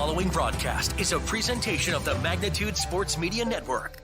following broadcast is a presentation of the Magnitude Sports Media Network.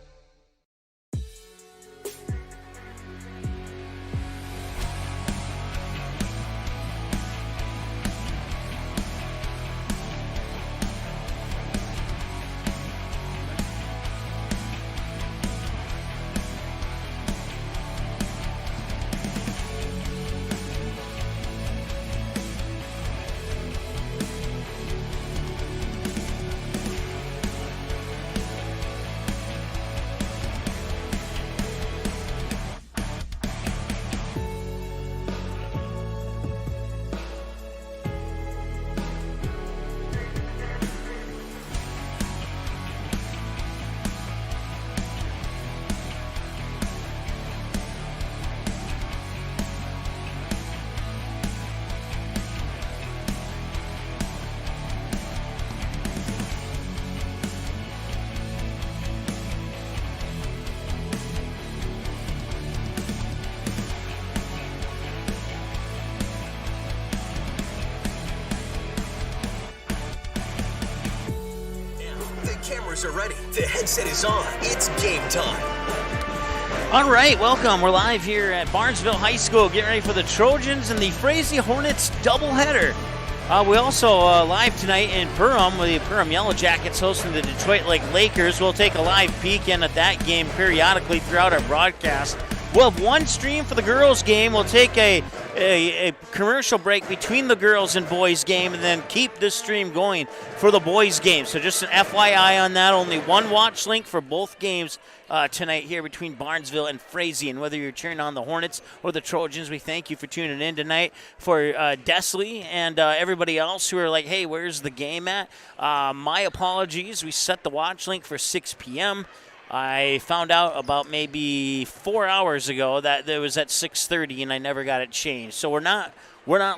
Are ready. The headset is on. It's game time. All right, welcome. We're live here at Barnesville High School. Get ready for the Trojans and the Frazee Hornets doubleheader. We also live tonight in Perham with the Perham Yellow Jackets hosting the Detroit Lake Lakers. We'll take a live peek in at that game periodically throughout our broadcast. We'll have one stream for the girls' game. We'll take a commercial break between the girls and boys' game and then keep this stream going for the boys' game. So just an FYI on that. Only one watch link for both games tonight here between Barnesville and Frazee. And whether you're cheering on the Hornets or the Trojans, we thank you for tuning in tonight. For Desley and everybody else who are like, hey, where's the game at? My apologies. We set the watch link for 6 p.m., I found out about maybe 4 hours ago that it was at 6:30 and I never got it changed. So we're not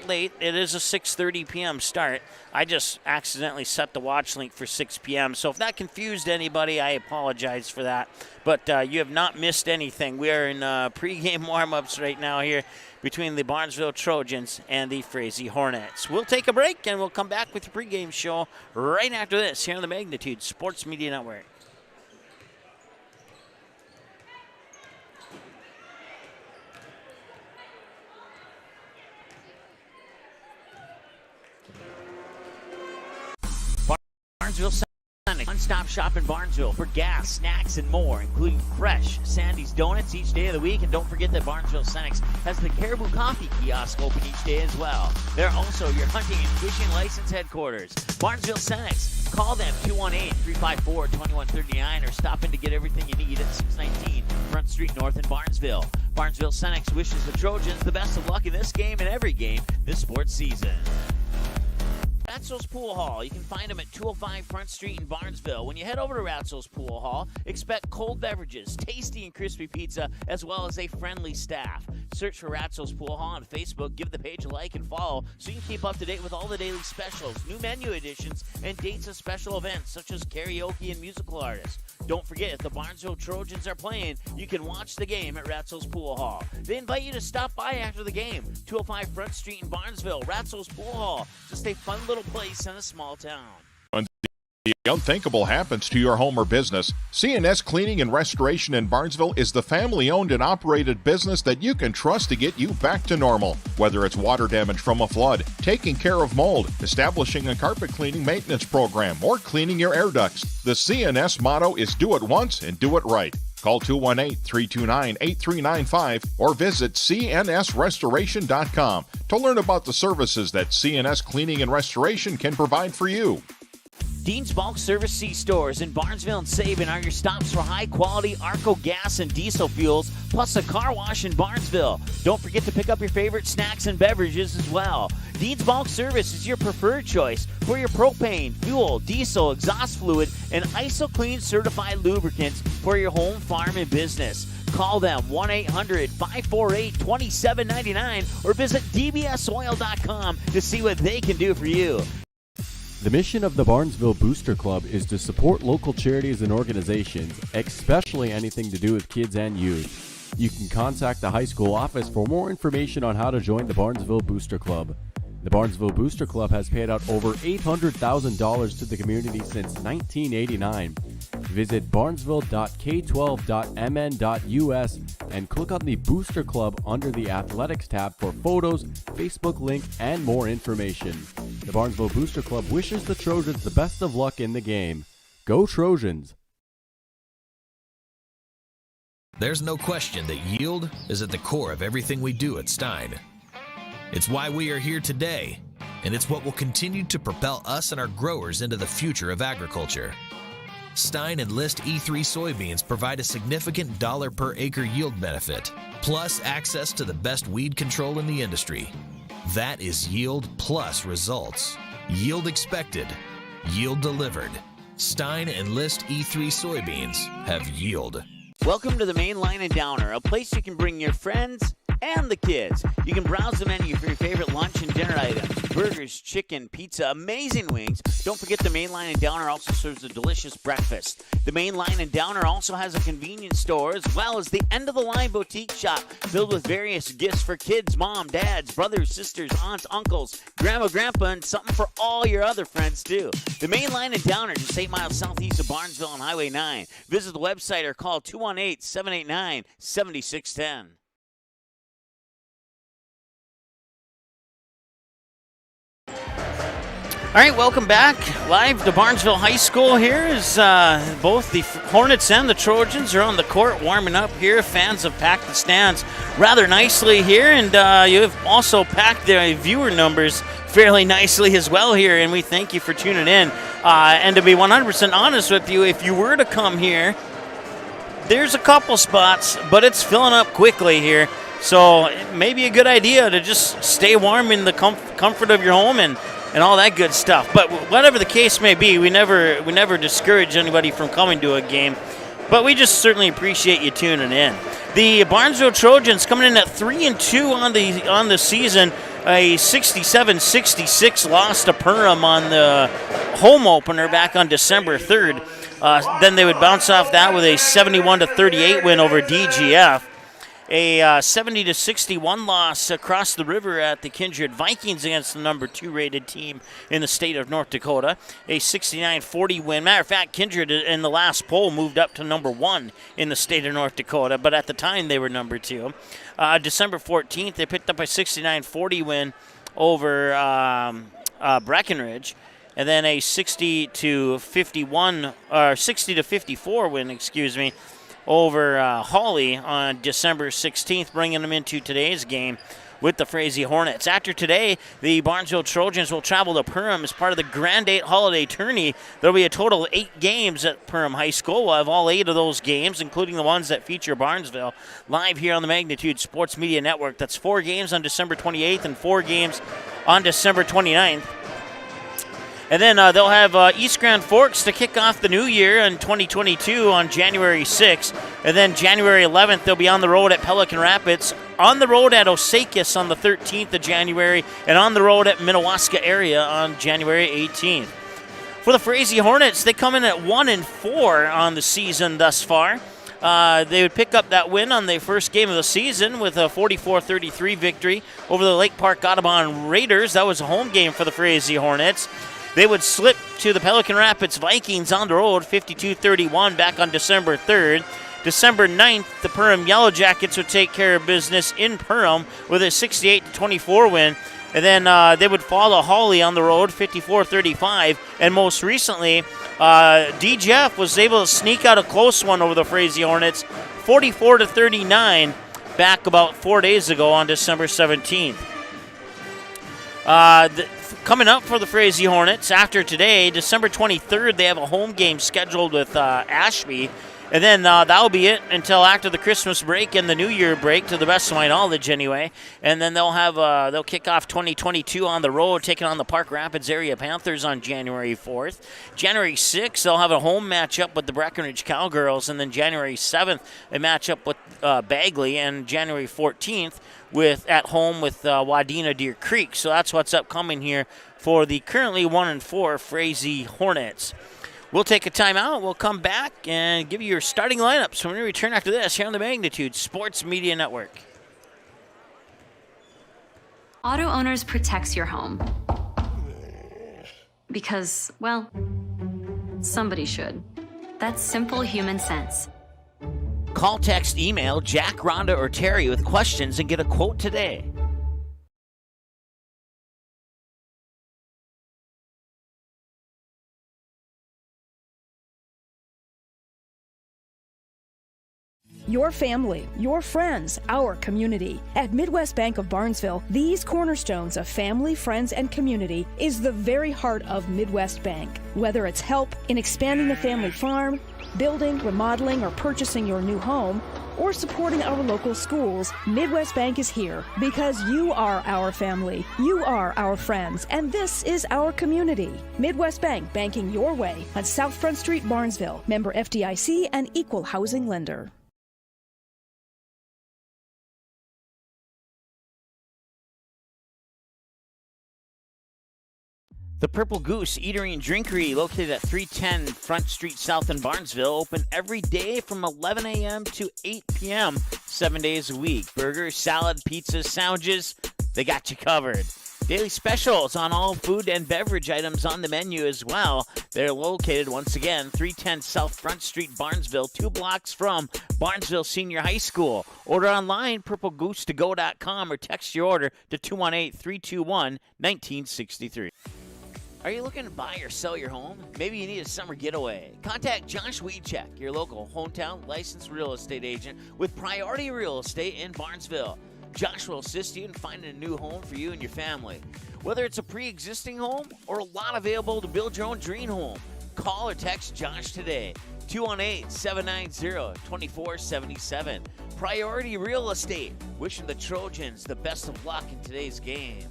late. It is a 6:30 p.m. start. I just accidentally set the watch link for 6 p.m. So if that confused anybody, I apologize for that. But you have not missed anything. We are in pregame warm-ups right now here between the Barnesville Trojans and the Frazee Hornets. We'll take a break and we'll come back with the pregame show right after this here on the Magnitude Sports Media Network. Barnesville Sonic, one-stop shop in Barnesville for gas, snacks, and more, including fresh Sandy's Donuts each day of the week. And don't forget that Barnesville Sonics has the Caribou Coffee kiosk open each day as well. They're also your hunting and fishing license headquarters. Barnesville Sonics, call them 218-354-2139 or stop in to get everything you need at 619 Front Street North in Barnesville. Barnesville Sonics wishes the Trojans the best of luck in this game and every game this sports season. Ratzel's Pool Hall. You can find them at 205 Front Street in Barnesville. When you head over to Ratzel's Pool Hall, expect cold beverages, tasty and crispy pizza, as well as a friendly staff. Search for Ratzel's Pool Hall on Facebook. Give the page a like and follow so you can keep up to date with all the daily specials, new menu additions, and dates of special events such as karaoke and musical artists. Don't forget, if the Barnesville Trojans are playing, you can watch the game at Ratzel's Pool Hall. They invite you to stop by after the game. 205 Front Street in Barnesville, Ratzel's Pool Hall. Just a fun little place in a small town. The unthinkable happens to your home or business. C&S Cleaning and Restoration in Barnesville is the family-owned and operated business that you can trust to get you back to normal. Whether it's water damage from a flood, taking care of mold, establishing a carpet cleaning maintenance program, or cleaning your air ducts, the C&S motto is do it once and do it right. Call 218-329-8395 or visit cnsrestoration.com to learn about the services that C&S Cleaning and Restoration can provide for you. Dean's Bulk Service C-Stores in Barnesville and Sabin are your stops for high-quality Arco gas and diesel fuels, plus a car wash in Barnesville. Don't forget to pick up your favorite snacks and beverages as well. Dean's Bulk Service is your preferred choice for your propane, fuel, diesel, exhaust fluid, and ISO-Clean certified lubricants for your home, farm, and business. Call them 1-800-548-2799 or visit dbsoil.com to see what they can do for you. The mission of the Barnesville Booster Club is to support local charities and organizations, especially anything to do with kids and youth. You can contact the high school office for more information on how to join the Barnesville Booster Club. The Barnesville Booster Club has paid out over $800,000 to the community since 1989. Visit barnesville.k12.mn.us and click on the Booster Club under the Athletics tab for photos, Facebook link, and more information. The Barnesville Booster Club wishes the Trojans the best of luck in the game. Go Trojans! There's no question that yield is at the core of everything we do at Stein. It's why we are here today, and it's what will continue to propel us and our growers into the future of agriculture. Stein Enlist E3 soybeans provide a significant dollar per acre yield benefit, plus access to the best weed control in the industry. That is yield plus results. Yield expected, yield delivered. Stein Enlist E3 soybeans have yield. Welcome to the Main Line and Downer, a place you can bring your friends and the kids. You can browse the menu for your favorite lunch and dinner items. Burgers, chicken, pizza, amazing wings. Don't forget the Main Line and Downer also serves a delicious breakfast. The Main Line and Downer also has a convenience store as well as the end-of-the-line boutique shop filled with various gifts for kids, mom, dads, brothers, sisters, aunts, uncles, grandma, grandpa, and something for all your other friends too. The Main Line and Downer, just 8 miles southeast of Barnesville on Highway 9. Visit the website or call 218-789-7610. All right, welcome back. Live to Barnesville High School here as both the Hornets and the Trojans are on the court warming up here. Fans have packed the stands rather nicely here, and you have also packed the viewer numbers fairly nicely as well here, and we thank you for tuning in. And to be 100% honest with you, if you were to come here, there's a couple spots, but it's filling up quickly here. So it may be a good idea to just stay warm in the comfort of your home and all that good stuff. But whatever the case may be, we never discourage anybody from coming to a game. But we just certainly appreciate you tuning in. The Barnesville Trojans coming in at 3-2 on the season, a 67-66 loss to Perham on the home opener back on December 3rd. Then they would bounce off that with a 71-38 win over DGF. A 70-61 loss across the river at the Kindred Vikings against the number 2 rated team in the state of North Dakota. A 69-40 win. Matter of fact, Kindred in the last poll moved up to number 1 in the state of North Dakota, but at the time they were number 2. December 14th, they picked up a 69-40 win over Breckenridge. And then a 60-54 win, over Hawley on December 16th, bringing them into today's game with the Frazee Hornets. After today, the Barnesville Trojans will travel to Perham as part of the Grand 8 Holiday Tourney. There will be a total of 8 games at Perham High School. We'll have all 8 of those games, including the ones that feature Barnesville, live here on the Magnitude Sports Media Network. That's 4 games on December 28th and 4 games on December 29th. And then they'll have East Grand Forks to kick off the new year in 2022 on January 6th. And then January 11th, they'll be on the road at Pelican Rapids, on the road at Osakis on the 13th of January, and on the road at Minnewaska area on January 18th. For the Frazee Hornets, they come in at 1-4 on the season thus far. They would pick up that win on their first game of the season with a 44-33 victory over the Lake Park Audubon Raiders. That was a home game for the Frazee Hornets. They would slip to the Pelican Rapids Vikings on the road, 52-31 back on December 3rd. December 9th, the Perham Yellow Jackets would take care of business in Perham with a 68-24 win. And then they would follow Hawley on the road, 54-35. And most recently, DGF was able to sneak out a close one over the Frazee Hornets, 44-39, back about 4 days ago on December 17th. Coming up for the Frazee Hornets after today, December 23rd, they have a home game scheduled with Ashby. And then that'll be it until after the Christmas break and the New Year break, to the best of my knowledge anyway. And then they'll kick off 2022 on the road, taking on the Park Rapids Area Panthers on January 4th. January 6th, they'll have a home matchup with the Breckenridge Cowgirls. And then January 7th, a matchup with Bagley. And January 14th, at home with Wadena Deer Creek. So that's what's upcoming here for the currently 1-4 Frazee Hornets. We'll take a timeout. We'll come back and give you your starting lineups when we return after this here on the Magnitude Sports Media Network. Auto Owners protects your home. Because, well, somebody should. That's simple human sense. Call, text, email Jack, Rhonda, or Terry with questions and get a quote today. Your family, your friends, our community. At Midwest Bank of Barnesville, these cornerstones of family, friends, and community is the very heart of Midwest Bank. Whether it's help in expanding the family farm, building, remodeling, or purchasing your new home, or supporting our local schools, Midwest Bank is here because you are our family, you are our friends, and this is our community. Midwest Bank, banking your way on South Front Street, Barnesville. Member FDIC and equal housing lender. The Purple Goose Eatery and Drinkery, located at 310 Front Street South in Barnesville, open every day from 11 a.m. to 8 p.m., 7 days a week. Burgers, salad, pizzas, sandwiches, they got you covered. Daily specials on all food and beverage items on the menu as well. They're located, once again, 310 South Front Street, Barnesville, 2 blocks from Barnesville Senior High School. Order online, purplegoose2go.com, or text your order to 218-321-1963. Are you looking to buy or sell your home? Maybe you need a summer getaway. Contact Josh Weedcheck, your local hometown licensed real estate agent with Priority Real Estate in Barnesville. Josh will assist you in finding a new home for you and your family. Whether it's a pre-existing home or a lot available to build your own dream home, call or text Josh today. 218-790-2477. Priority Real Estate. Wishing the Trojans the best of luck in today's game.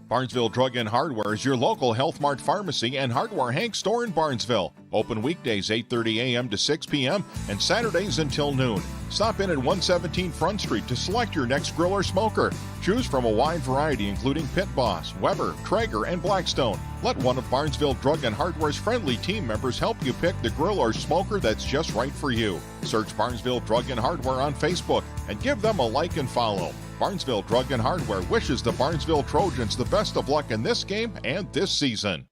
Barnesville Drug and Hardware is your local Health Mart pharmacy and Hardware Hank store in Barnesville. Open weekdays 8:30 a.m. to 6 p.m. and Saturdays until noon. Stop in at 117 Front Street to select your next grill or smoker. Choose from a wide variety including Pit Boss, Weber, Traeger, and Blackstone. Let one of Barnesville Drug and Hardware's friendly team members help you pick the grill or smoker that's just right for you. Search Barnesville Drug and Hardware on Facebook and give them a like and follow. Barnesville Drug and Hardware wishes the Barnesville Trojans the best of luck in this game and this season.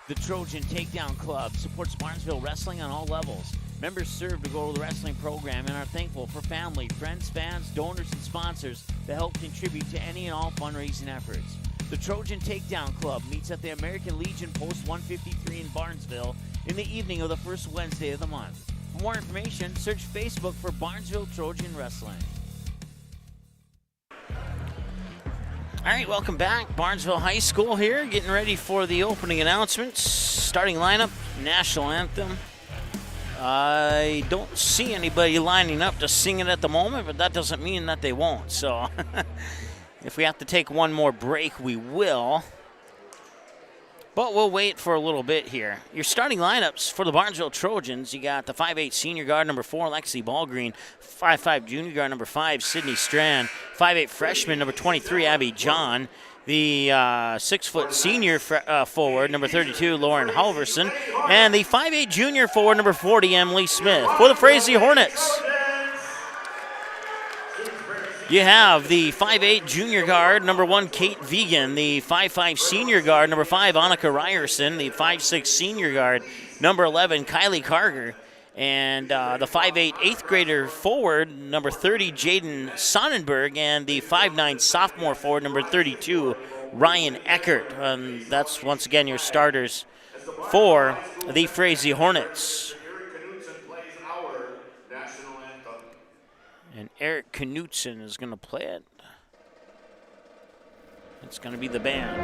The Trojan Takedown Club supports Barnesville wrestling on all levels. Members serve to go to the wrestling program and are thankful for family, friends, fans, donors, and sponsors that help contribute to any and all fundraising efforts. The Trojan Takedown Club meets at the American Legion Post 153 in Barnesville in the evening of the first Wednesday of the month. For more information, search Facebook for Barnesville Trojan Wrestling. All right, welcome back. Barnesville High School here, getting ready for the opening announcements. Starting lineup, national anthem. I don't see anybody lining up to sing it at the moment, but that doesn't mean that they won't. So if we have to take one more break, we will. But we'll wait for a little bit here. Your starting lineups for the Barnesville Trojans, you got the 5'8 senior guard, number 4, Lexi Ballgreen, 5'5 junior guard, number 5, Sydney Strand, 5'8 freshman, number 23, Abby John, the 6' senior forward, number 32, Lauren Halverson, and the 5'8 junior forward, number 40, Emily Smith. For the Frazee Hornets, you have the 5'8 junior guard, number 1, Kate Vegan, the 5'5 senior guard, number 5, Annika Ryerson, the 5'6 senior guard, number 11, Kylie Carger, and the 5'8 eighth grader forward, number 30, Jaden Sonnenberg, and the 5'9 sophomore forward, number 32, Ryan Eckert. That's, once again, your starters for the Frazee Hornets. And Eric Knutson is going to play it. It's going to be the band.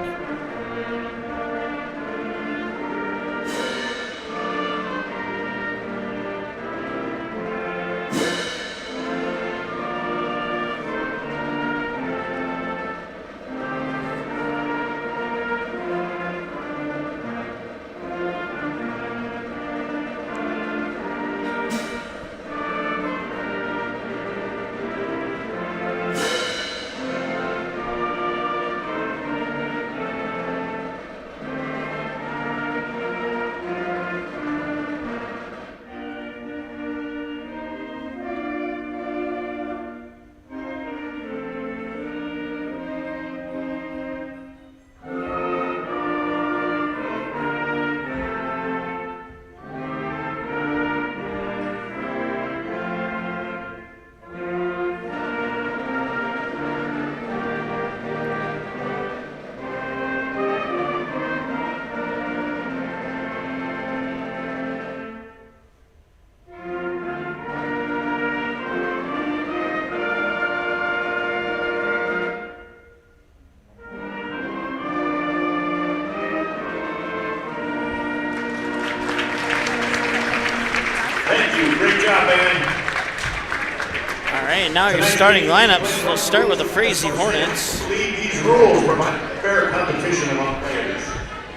right, now your starting lineups. We'll start with the Frazee Hornets. These rules provide fair competition among players.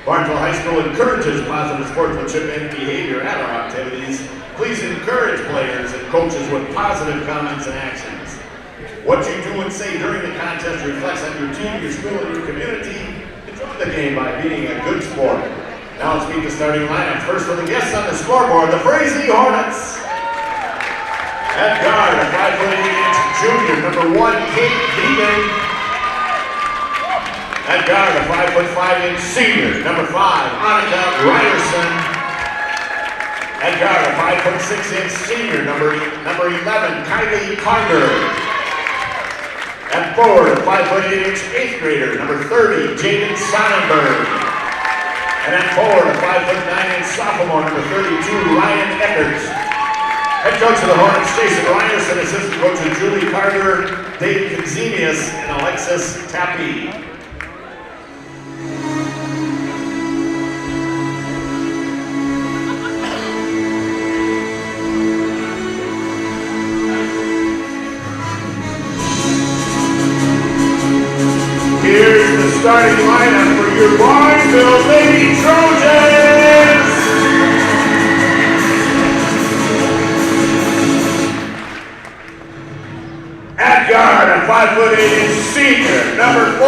Barnesville High School encourages positive sportsmanship and behavior at our activities. Please encourage players and coaches with positive comments and actions. What you do and say during the contest reflects on your team, your school, and your community. Enjoy the game by being a good sport. Now let's meet the starting lineup. First for the guests on the scoreboard, the Frazee Hornets. At guard, a 5'8" junior, number 1, Kate Vegan. At guard, a 5'5" senior, number 5, Annika Ryerson. At guard, a 5'6" senior, number 11, Kylie Carter. At forward, a 5'8" 8th grader, number 30, Jaden Sonnenberg. And at forward, a 5'9" sophomore, number 32, Ryan Eckert. Head coach of the Hornets, Jason Ryerson, assistant coaches Julie Carter, Dave Kazemius, and Alexis Tappy. Here's the starting lineup for your Barnesville Lady Trojans! At guard, a 5'8" senior, number 4,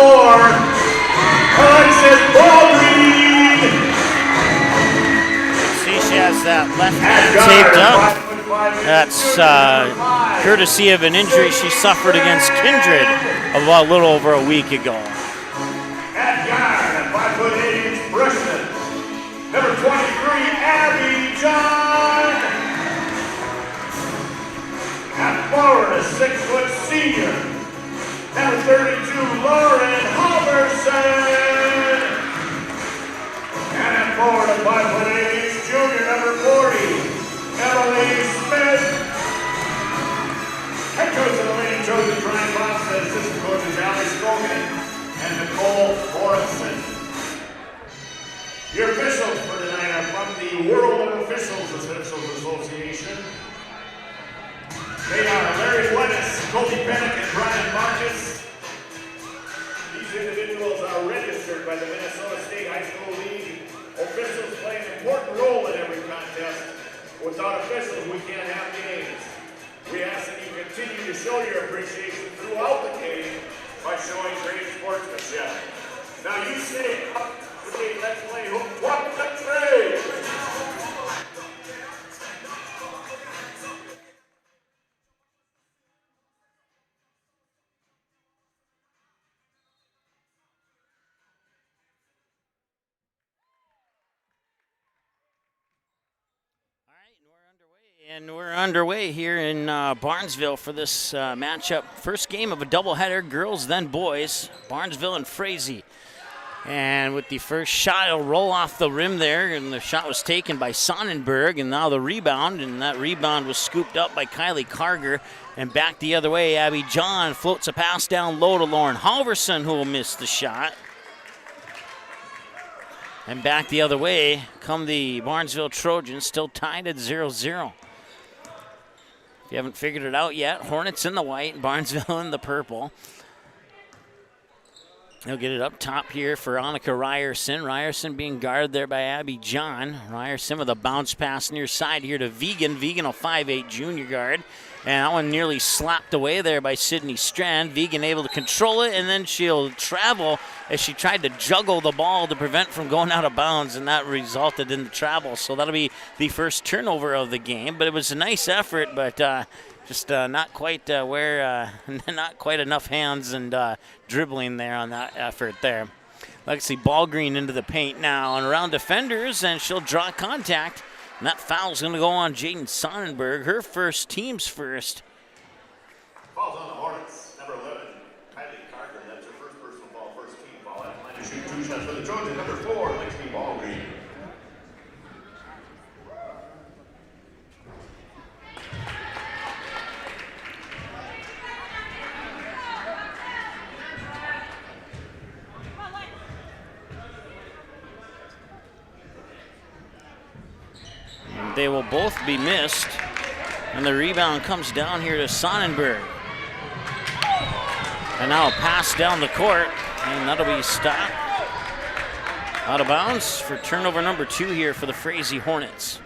Alexis Baldry. See, she has that left hand taped up. That's courtesy of an injury she suffered against Kindred a little over a week ago. At guard, a 5'8" freshman, number 23, Abby John. At forward, a 6-foot senior, number 32, Lauren Halverson. And at forward, a 5'8" junior, number 40, Emily Smith. Head coach of the Lady Trojans, Brian Boston, assistant coaches Ali Scogan and Nicole Morrison. Your officials for tonight are from the World of Officials Association. They are Larry Wennis, Colby Bennett, and Brian Marcus. These individuals are registered by the Minnesota State High School League. Officials play an important role in every contest. Without officials, we can't have games. We ask that you continue to show your appreciation throughout the game by showing great sportsmanship. Now you say, let's play what the trade. And we're underway here in Barnesville for this matchup. First game of a doubleheader, girls then boys, Barnesville and Frazee. And with the first shot, it'll roll off the rim there, and the shot was taken by Sonnenberg, and now the rebound, and that rebound was scooped up by Kylie Carger. And back the other way, Abby John floats a pass down low to Lauren Halverson, who will miss the shot. And back the other way come the Barnesville Trojans, still tied at 0-0. If you haven't figured it out yet, Hornets in the white, Barnesville in the purple. He'll get it up top here for Annika Ryerson. Ryerson being guarded there by Abby John. Ryerson with a bounce pass near side here to Vegan. Vegan, a 5'8" junior guard. And that one nearly slapped away there by Sydney Strand. Vegan able to control it, and then she'll travel as she tried to juggle the ball to prevent from going out of bounds, and that resulted in the travel. So that'll be the first turnover of the game. But it was a nice effort, but just not quite not quite enough hands and dribbling there on that effort there. Lexi Ballgreen into the paint now and around defenders, and she'll draw contact. And that foul's going to go on Jaden Sonnenberg, her first, team's first. Falls on the Hornets, number 11, Kylie Carter. That's her first personal ball, first team ball. At line to shoot 2 shots for the Trojans, number 4, Lexi Ballgreen. And they will both be missed. And the rebound comes down here to Sonnenberg. And now a pass down the court, and that'll be stopped. Out of bounds for turnover number 2 here for the Frazee Hornets.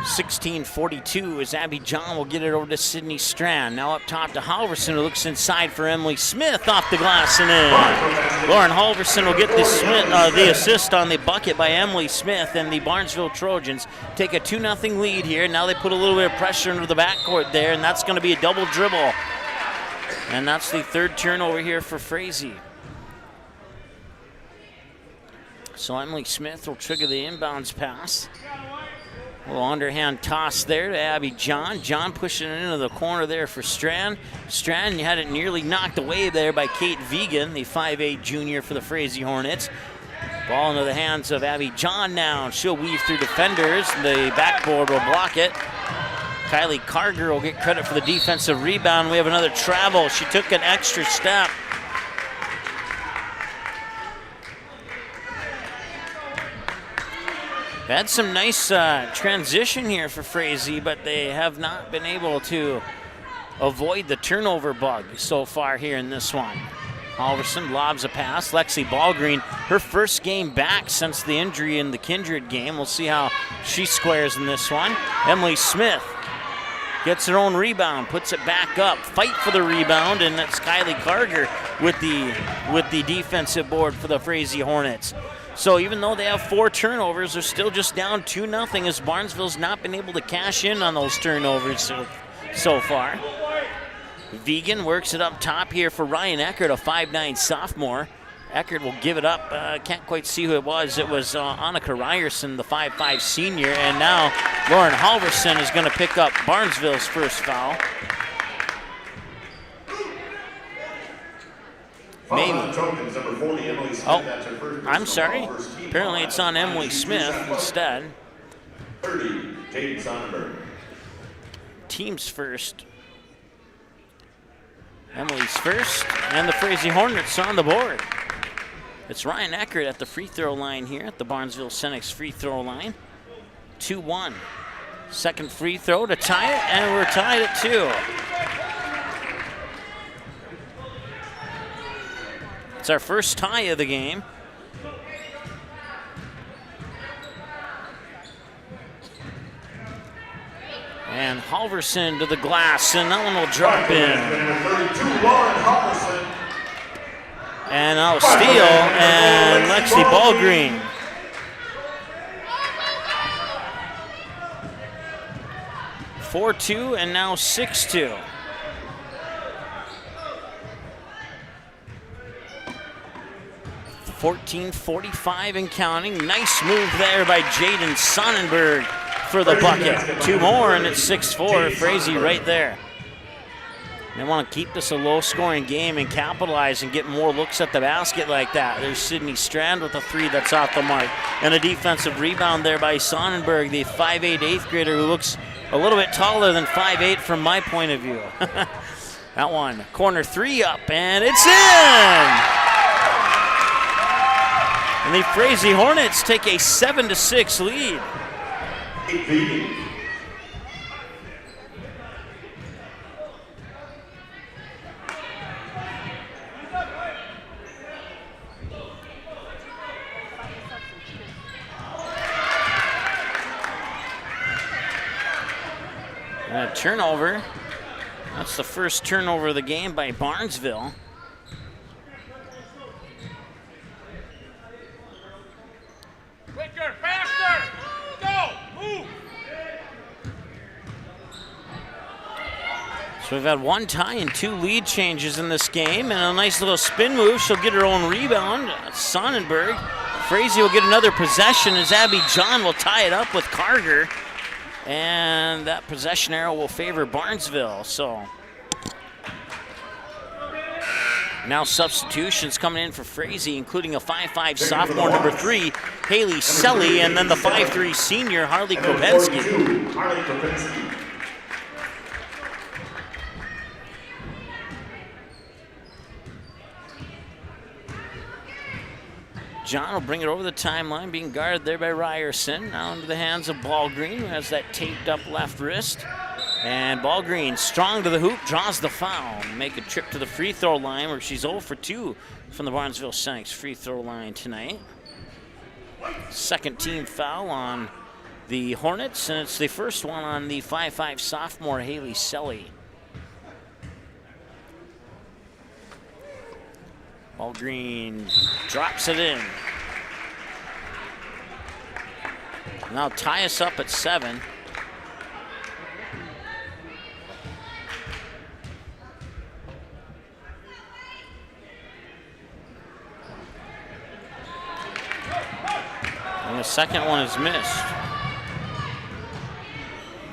(16:42) as Abby John will get it over to Sydney Strand. Now up top to Halverson, who looks inside for Emily Smith, off the glass and in. Lauren Halverson will get the assist on the bucket by Emily Smith, and the Barnesville Trojans take a 2-0 lead here. Now they put a little bit of pressure into the backcourt there, and that's going to be a double dribble. And that's the 3rd turnover here for Frazee. So Emily Smith will trigger the inbounds pass. A little underhand toss there to Abby John. John pushing it into the corner there for Strand. Strand had it nearly knocked away there by Kate Vegan, the 5'8" junior for the Frazee Hornets. Ball into the hands of Abby John now. She'll weave through defenders. The backboard will block it. Kylie Carger will get credit for the defensive rebound. We have another travel. She took an extra step. Had some nice transition here for Frazee, but they have not been able to avoid the turnover bug so far here in this one. Halverson lobs a pass. Lexi Ballgreen, her first game back since the injury in the Kindred game. We'll see how she squares in this one. Emily Smith gets her own rebound, puts it back up, fight for the rebound, and that's Kylie Carger with the defensive board for the Frazee Hornets. So even though they have 4 turnovers, they're still just down 2-0 as Barnesville's not been able to cash in on those turnovers so far. Vegan works it up top here for Ryan Eckert, a 5'9" sophomore. Eckert will give it up. Can't quite see who it was. It was Annika Ryerson, the 5'5" senior. And now Lauren Halverson is going to pick up Barnesville's first foul. Maybe. Oh, I'm sorry. Apparently it's on Emily Smith instead. 30, Jaden Sonnenberg. Team's first. Emily's first, and the Frazee Hornets on the board. It's Ryan Eckert at the free throw line here at the Barnesville Senex free throw line. 2-1. Second free throw to tie it, and we're tied at 2. It's our first tie of the game. And Halverson to the glass, and that one will drop in. And now steal, and Lexi Ballgreen. (4-2) and now 6-2. (14:45) and counting. Nice move there by Jaden Sonnenberg for the bucket. 2 more, and it's 6-4. Frazee right there. They want to keep this a low-scoring game and capitalize and get more looks at the basket like that. There's Sydney Strand with a 3 that's off the mark. And a defensive rebound there by Sonnenberg, the 5'8" 8th grader who looks a little bit taller than 5'8" from my point of view. That one, corner 3 up, and it's in! And the Frazee Hornets take a 7-6 lead. And a turnover. That's the first turnover of the game by Barnesville. Quicker, faster! Go! Move! So we've had 1 tie and 2 lead changes in this game, and a nice little spin move. She'll get her own rebound. Sonnenberg. Frazee will get another possession as Abby John will tie it up with Carger. And that possession arrow will favor Barnesville. So now substitutions coming in for Frazee, including a 5'5" sophomore, number 3, Haley Selly, and then the 5'3" senior, Harley Kropensky. John will bring it over the timeline, being guarded there by Ryerson. Now into the hands of Ballgreen, who has that taped up left wrist. And Ballgreen strong to the hoop, draws the foul. Make a trip to the free throw line where she's 0 for 2 from the Barnesville Senex free throw line tonight. Second team foul on the Hornets, and it's the first one on the 5'5" sophomore Haley Selly. Ballgreen drops it in. Now tie us up at 7. And the second one is missed.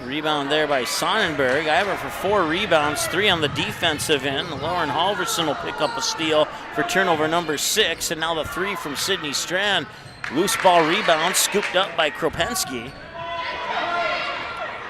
Rebound there by Sonnenberg. I have her for 4 rebounds, 3 on the defensive end. Lauren Halverson will pick up a steal for turnover number 6. And now the 3 from Sydney Strand. Loose ball rebound, scooped up by Kropensky.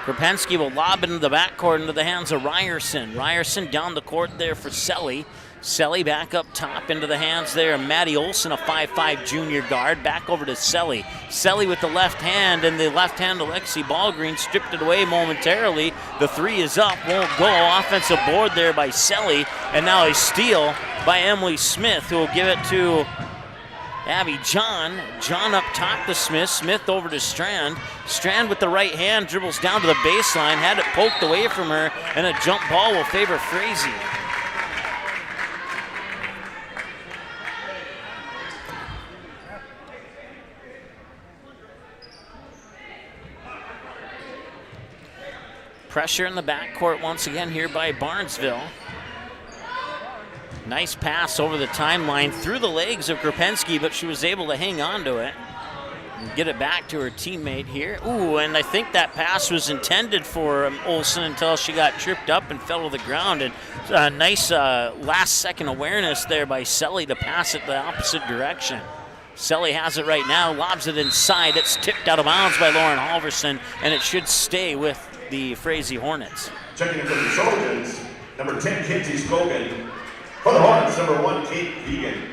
Kropensky will lob it into the backcourt into the hands of Ryerson. Ryerson down the court there for Selly. Selly back up top into the hands there of Maddie Olson, a 5'5" junior guard. Back over to Selly. Selly with the left hand, and the left hand Alexi Ballgreen stripped it away momentarily. The 3 is up, won't go. Offensive board there by Selly, and now a steal by Emily Smith, who will give it to Abby John. John up top to Smith. Smith over to Strand. Strand with the right hand dribbles down to the baseline, had it poked away from her, and a jump ball will favor Frazee. Pressure in the backcourt once again here by Barnesville. Nice pass over the timeline through the legs of Kropensky, but she was able to hang on to it and get it back to her teammate here. Ooh, and I think that pass was intended for Olsen until she got tripped up and fell to the ground. And nice last-second awareness there by Selly to pass it the opposite direction. Selly has it right now, lobs it inside. It's tipped out of bounds by Lauren Halverson, and it should stay with the Frazee Hornets. Checking in for the Trojans, number 10, Kinsey Scogan. For the Hornets, number 1, Kate Vegan.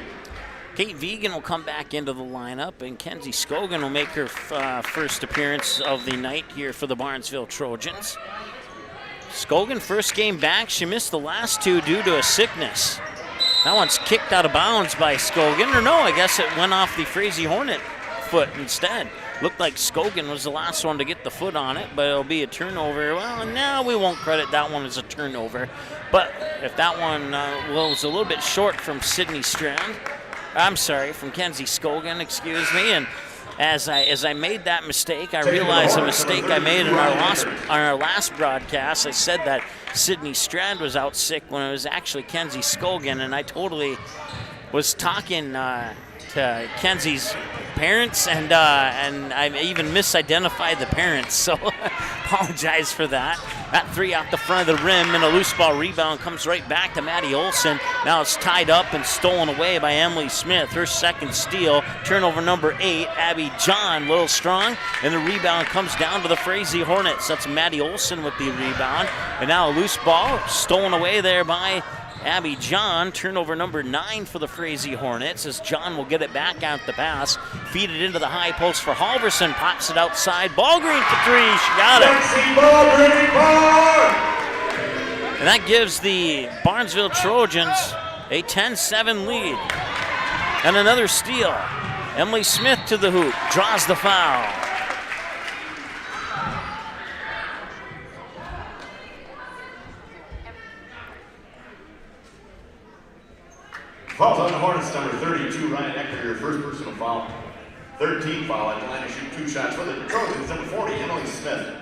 Kate Vegan will come back into the lineup, and Kenzie Scogan will make her first appearance of the night here for the Barnesville Trojans. Scogan, first game back. She missed the last 2 due to a sickness. That one's kicked out of bounds by Scogan. Or no, I guess it went off the Frazee Hornet foot instead. Looked like Scogan was the last one to get the foot on it, but it'll be a turnover. Well, no, we won't credit that one as a turnover. But if that one was a little bit short from Sydney Strand, I'm sorry, from Kenzie Scogan, excuse me. And as I made that mistake, I realized a mistake I made in our last broadcast. I said that Sydney Strand was out sick when it was actually Kenzie Scogan, and I totally was talking to Kenzie's parents, and I even misidentified the parents, so apologize for that. That 3 off the front of the rim, and a loose ball rebound comes right back to Maddie Olson. Now it's tied up and stolen away by Emily Smith, her second steal. Turnover number 8, Abby John, a little strong, and the rebound comes down to the Frazee Hornets. That's Maddie Olson with the rebound, and now a loose ball stolen away there by Abby John. Turnover number 9 for the Frazee Hornets as John will get it back out the pass. Feed it into the high post for Halverson. Pops it outside. Ballgreen for 3. She got it. And that gives the Barnesville Trojans a 10-7 lead. And another steal. Emily Smith to the hoop. Draws the foul. Fouls on the Hornets, number 32, Ryan Eckert, your first personal foul. 13 foul at the line to shoot 2 shots for the Trojans, number 40, Emily Smith.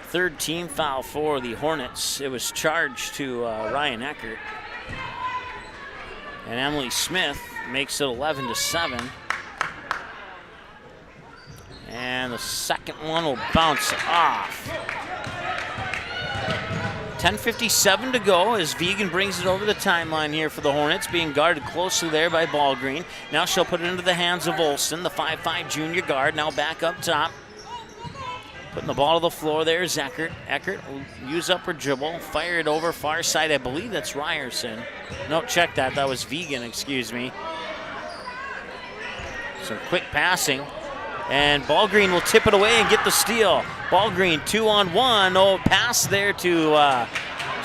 Third team foul for the Hornets. It was charged to Ryan Eckert. And Emily Smith makes it 11-7. And the second one will bounce off. 10:57 to go as Vegan brings it over the timeline here for the Hornets, being guarded closely there by Ballgreen. Now she'll put it into the hands of Olson, the 5'5" junior guard, now back up top. Putting the ball to the floor there is Eckert. Eckert will use up her dribble, fire it over far side. I believe that's Ryerson. No, check that. That was Vegan, excuse me. Some quick passing. And Ballgreen will tip it away and get the steal. Ballgreen 2-on-1. Oh, pass there to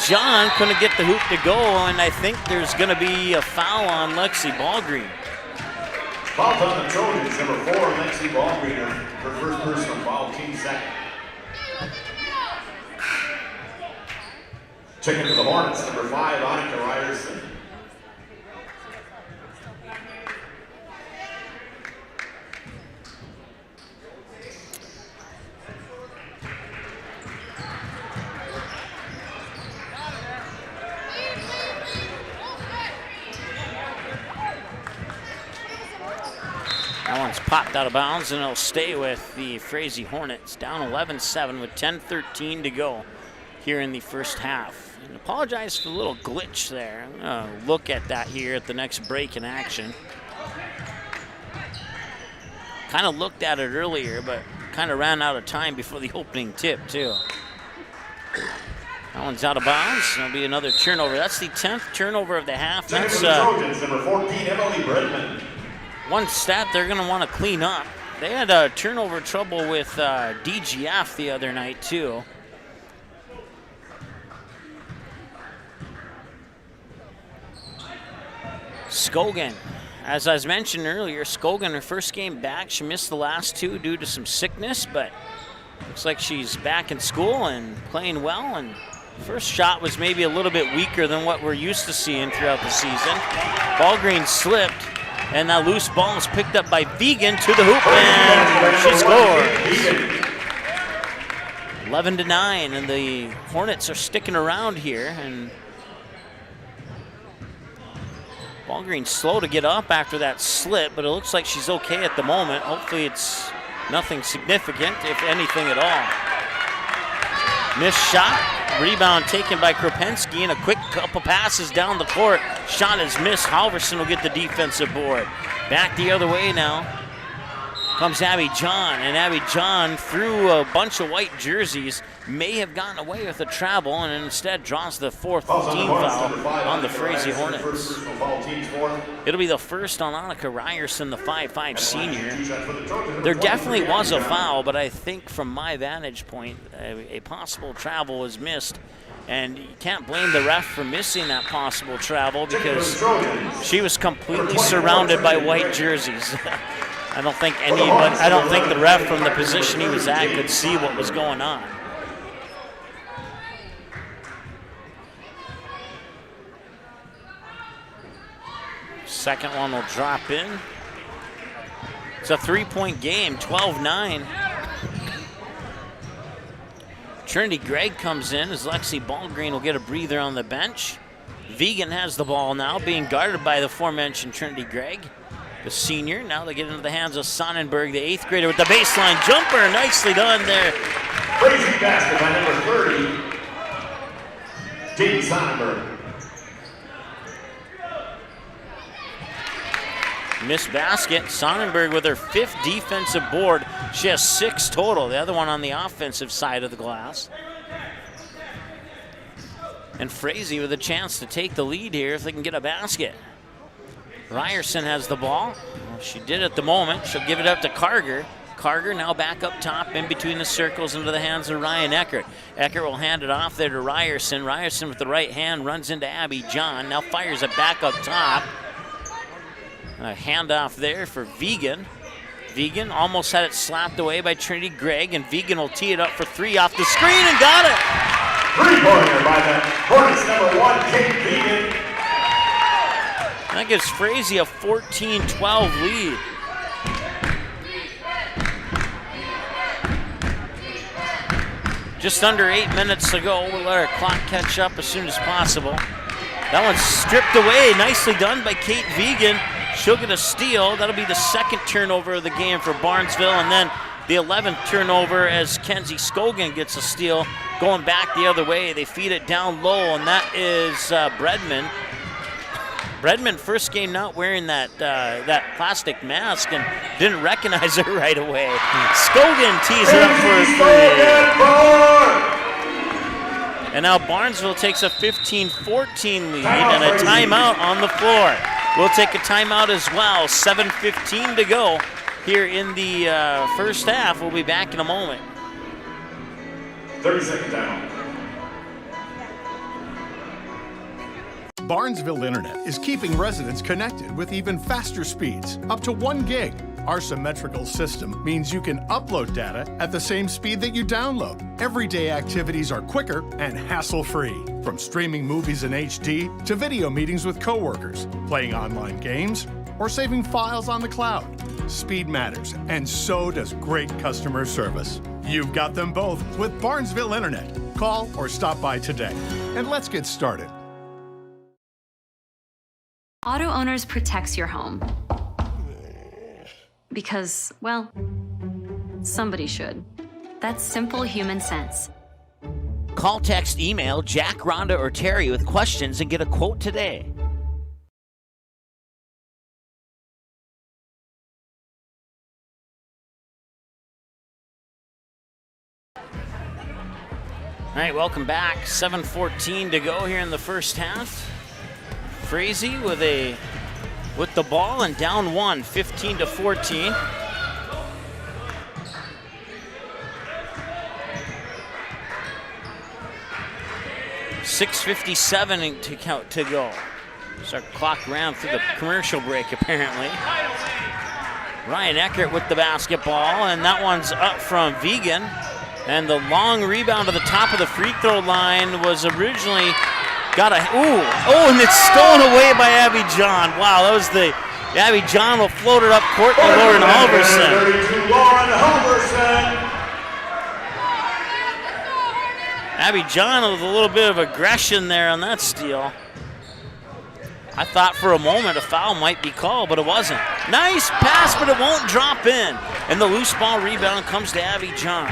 John. Couldn't get the hoop to go, and I think there's going to be a foul on Lexi Ballgreen. Foul on the Trojans, number 4, Lexi Ballgreen, her first personal foul, team second. Checking to the Hornets, number 5, Annika Ryerson. That one's popped out of bounds, and it'll stay with the Frazee Hornets. Down 11-7 with 10:13 to go here in the first half. And apologize for the little glitch there. I'm going to look at that here at the next break in action. Kind of looked at it earlier, but kind of ran out of time before the opening tip, too. That one's out of bounds. There'll be another turnover. That's the 10th turnover of the half. That's Trojans, number 14, Emily Bredman. one stat they're going to want to clean up. They had turnover trouble with DGF the other night, too. Scogan. As I was mentioned earlier, Scogan, her first game back. She missed the last 2 due to some sickness, but looks like she's back in school and playing well. And first shot was maybe a little bit weaker than what we're used to seeing throughout the season. Ballgreen slipped, and that loose ball is picked up by Vegan to the hoop, and she scores. 11-9, and the Hornets are sticking around here. And Ballgreen's slow to get up after that slip, but it looks like she's okay at the moment. Hopefully it's nothing significant, if anything at all. Missed shot, rebound taken by Kropensky, and a quick couple passes down the court. Shot is missed. Halverson will get the defensive board. Back the other way now comes Abby John, and Abby John, through a bunch of white jerseys, may have gotten away with a travel and instead draws the 4th team foul on the Frazee Hornets. It'll be the first on Annika Ryerson, the 5'5" senior. There definitely was a foul, but I think from my vantage point, a possible travel was missed. And you can't blame the ref for missing that possible travel because she was completely surrounded by white jerseys. I don't think the ref from the position he was at could see what was going on. Second one will drop in. It's a 3-point game, 12-9. Trinity Gregg comes in as Lexi Ballgreen will get a breather on the bench. Vegan has the ball now, being guarded by the aforementioned Trinity Gregg, the senior. Now they get into the hands of Sonnenberg, the 8th grader, with the baseline jumper. Nicely done there. Crazy basket by number 30, Jaden Sonnenberg. Missed basket. Sonnenberg with her 5th defensive board. She has 6 total, the other one on the offensive side of the glass. And Frazee with a chance to take the lead here if they can get a basket. Ryerson has the ball. Well, she did at the moment. She'll give it up to Carger. Carger now back up top in between the circles into the hands of Ryan Eckert. Eckert will hand it off there to Ryerson. Ryerson with the right hand runs into Abby John. Now fires it back up top. A handoff there for Vegan. Vegan almost had it slapped away by Trinity Gregg, and Vegan will tee it up for 3 off the screen and got it. 3-pointer by the Hornets, number 1, Kate Vegan. That gives Frazee a 14-12 lead. Just under 8 minutes to go. We'll let our clock catch up as soon as possible. That one's stripped away. Nicely done by Kate Vegan. She'll get a steal. That'll be the 2nd turnover of the game for Barnesville, and then the 11th turnover as Kenzie Scogan gets a steal. Going back the other way, they feed it down low, and that is Bredman. Bredman, first game not wearing that plastic mask, and didn't recognize her right away. Scogan tees it up for a 3. And now Barnesville takes a 15-14 lead and a timeout on the floor. We'll take a timeout as well. 7:15 to go here in the first half. We'll be back in a moment. 30-second timeout. Barnesville Internet is keeping residents connected with even faster speeds, up to 1 gig. Our symmetrical system means you can upload data at the same speed that you download. Everyday activities are quicker and hassle-free. From streaming movies in HD to video meetings with coworkers, playing online games, or saving files on the cloud. Speed matters, and so does great customer service. You've got them both with Barnesville Internet. Call or stop by today. And let's get started. Auto Owners protects your home. Because, well, somebody should. That's simple human sense. Call, text, email Jack, Rhonda, or Terry with questions and get a quote today. All right, welcome back. 7:14 to go here in the first half. Frazee with the ball and down one, 15-14. .6:57 to go. So our clock ran through the commercial break, apparently. Ryan Eckert with the basketball, and that one's up from Vegan. And the long rebound to the top of the free throw line was originally and it's stolen away by Abby John. Wow, that was Abby John will float it up court to Lauren Halverson. Abby John with a little bit of aggression there on that steal. I thought for a moment a foul might be called, but it wasn't. Nice pass, but it won't drop in. And the loose ball rebound comes to Abby John.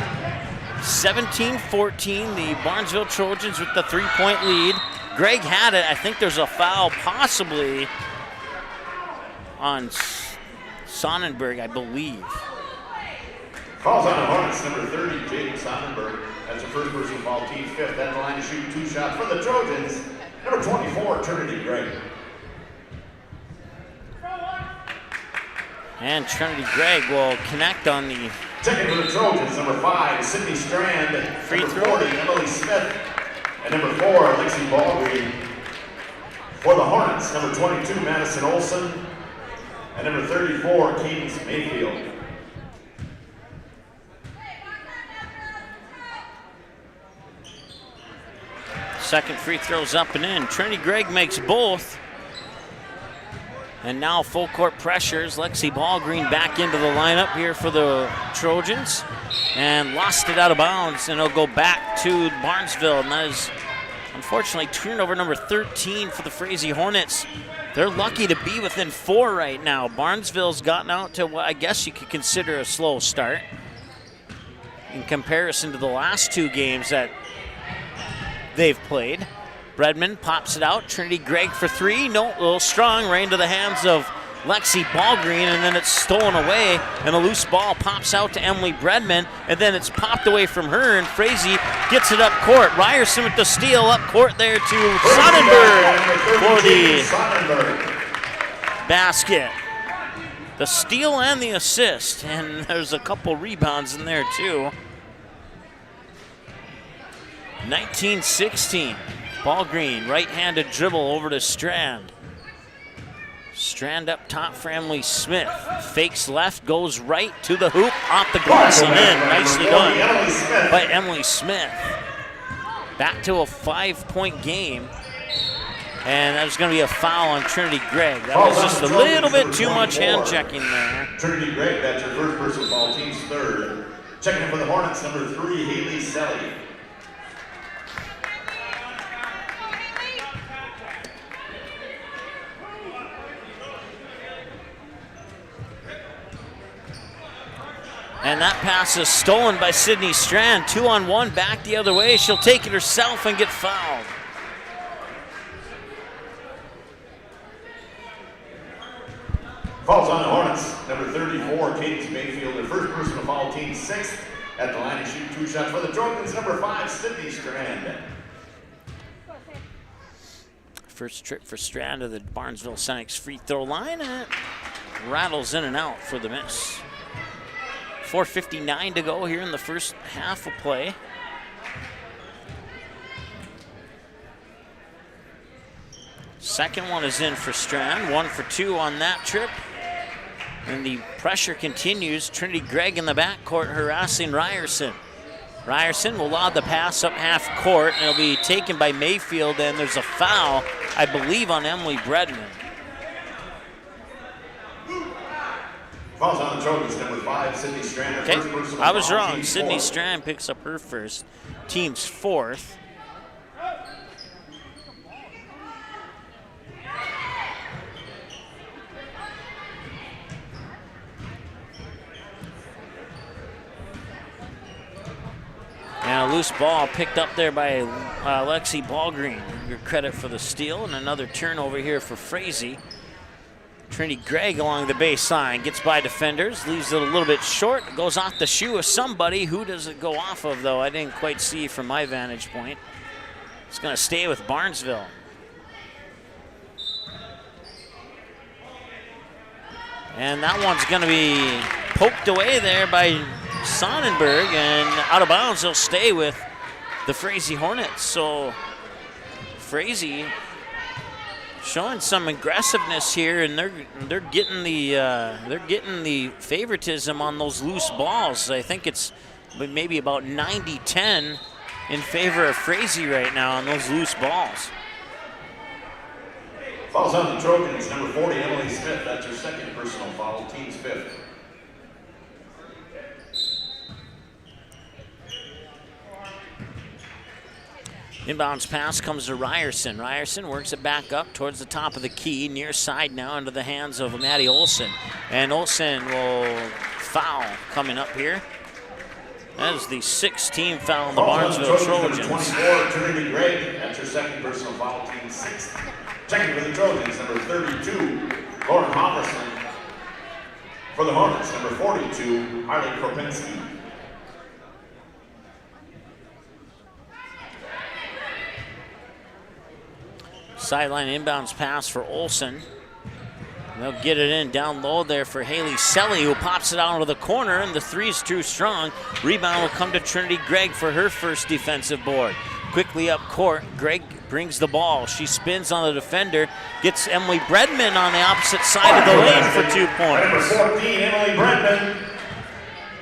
17-14, the Barnesville Trojans with the 3-point lead. Greg had it. I think there's a foul possibly on Sonnenberg, I believe. Calls on the Hornets, number 30, James Sonnenberg. That's the first person foul, team's fifth. At the line to shoot 2 shots for the Trojans. Number 24, Trinity Gregg. And Trinity Gregg will connect on the second for the Trojans, number 5, Sydney Strand. Free number throw. 40, Emily Smith. And number 4, Lexi Baldwin. For the Hornets, number 22, Madison Olson. And number 34, Cadence Mayfield. second free throw's up and in. Trinity Gregg makes both. And now full court pressures. Lexi Ballgreen back into the lineup here for the Trojans. And lost it out of bounds, and it'll go back to Barnesville. And that is, unfortunately, turnover number 13 for the Frazee Hornets. They're lucky to be within 4 right now. Barnesville's gotten out to what I guess you could consider a slow start in comparison to the last 2 games that they've played. Bredman pops it out. Trinity Gregg for 3. No, a little strong. Right into the hands of Lexi Ballgreen, and then it's stolen away, and a loose ball pops out to Emily Bredman, and then it's popped away from her, and Frazee gets it up court. Ryerson with the steal up court there to Sonnenberg for the basket. The steal and the assist, and there's a couple rebounds in there too. 19-16. Ballgreen, right-handed dribble over to Strand. Strand up top for Emily Smith. Fakes left, goes right to the hoop, off the glass and in. Nicely done by Emily Smith. Back to a 5-point game. And that was going to be a foul on Trinity Gregg. That was just a little bit too much hand checking there. Trinity Gregg, that's your first personal foul, team's 3rd. Checking in for the Hornets, number 3, Haley Selly. And that pass is stolen by Sydney Strand. 2-on-1, back the other way. She'll take it herself and get fouled. Fouls on the Hornets. Number 34, Cadence Mayfield, their first personal foul, team 6th. At the line to shoot 2 shots for the Trojans. Number 5, Sydney Strand. First trip for Strand to the Barnesville Senex free throw line, and it rattles in and out for the miss. 4:59 to go here in the first half of play. Second one is in for Strand, 1 for 2 on that trip. And the pressure continues. Trinity Gregg in the backcourt harassing Ryerson. Ryerson will lob the pass up half court, and it'll be taken by Mayfield, and there's a foul, I believe, on Emily Bredman. Fouls on the Trojans, number 5, Sydney Strand. Okay, I was wrong. Sydney Strand picks up her first, team's fourth. And a loose ball picked up there by Lexi Ballgreen. Your credit for the steal, and another turnover here for Frazee. Trinity Gregg along the baseline, gets by defenders, leaves it a little bit short, goes off the shoe of somebody. Who does it go off of, though? I didn't quite see from my vantage point. It's going to stay with Barnesville. And that one's going to be poked away there by Sonnenberg, and out of bounds. He'll stay with the Frazee Hornets. So Frazee showing some aggressiveness here, and they're getting the favoritism on those loose balls. I think it's maybe about 90-10 in favor of Frazee right now on those loose balls. Fouls on the Trojans, number 40, Emily Smith. That's her second personal foul, team's 5th. Inbounds pass comes to Ryerson. Ryerson works it back up towards the top of the key, near side now into the hands of Maddie Olson. And Olson will foul coming up here. That is the 6th team foul on the Barnesville Trojans. Number 24, Trinity Gregg. That's her second personal foul, team 6th. Checking for the Trojans, number 32, Lauren Hoverson. For the Hornets, number 42, Harley Kropinski. Sideline inbounds pass for Olson. They'll get it in down low there for Haley Selly, who pops it out into the corner, and the three's too strong. Rebound will come to Trinity Gregg for her first defensive board. Quickly up court, Gregg brings the ball. She spins on the defender, gets Emily Bredman on the opposite side of the lane for 2 points. Number 14, Emily Bredman.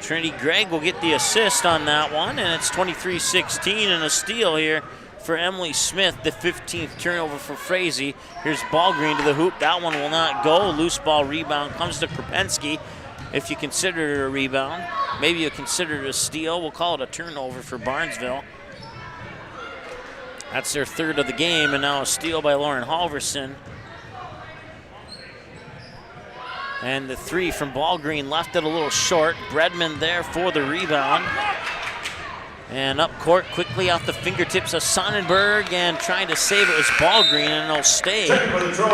Trinity Gregg will get the assist on that one, and it's 23-16 and a steal here for Emily Smith, the 15th turnover for Frazee. Here's Ballgreen to the hoop. That one will not go. Loose ball rebound comes to Kropinski. If you consider it a rebound, maybe you consider it a steal. We'll call it a turnover for Barnesville. That's their third of the game, and now a steal by Lauren Halverson. And the three from Ballgreen left it a little short. Bredman there for the rebound. And up court quickly off the fingertips of Sonnenberg, and trying to save it was Ballgreen, and it'll stay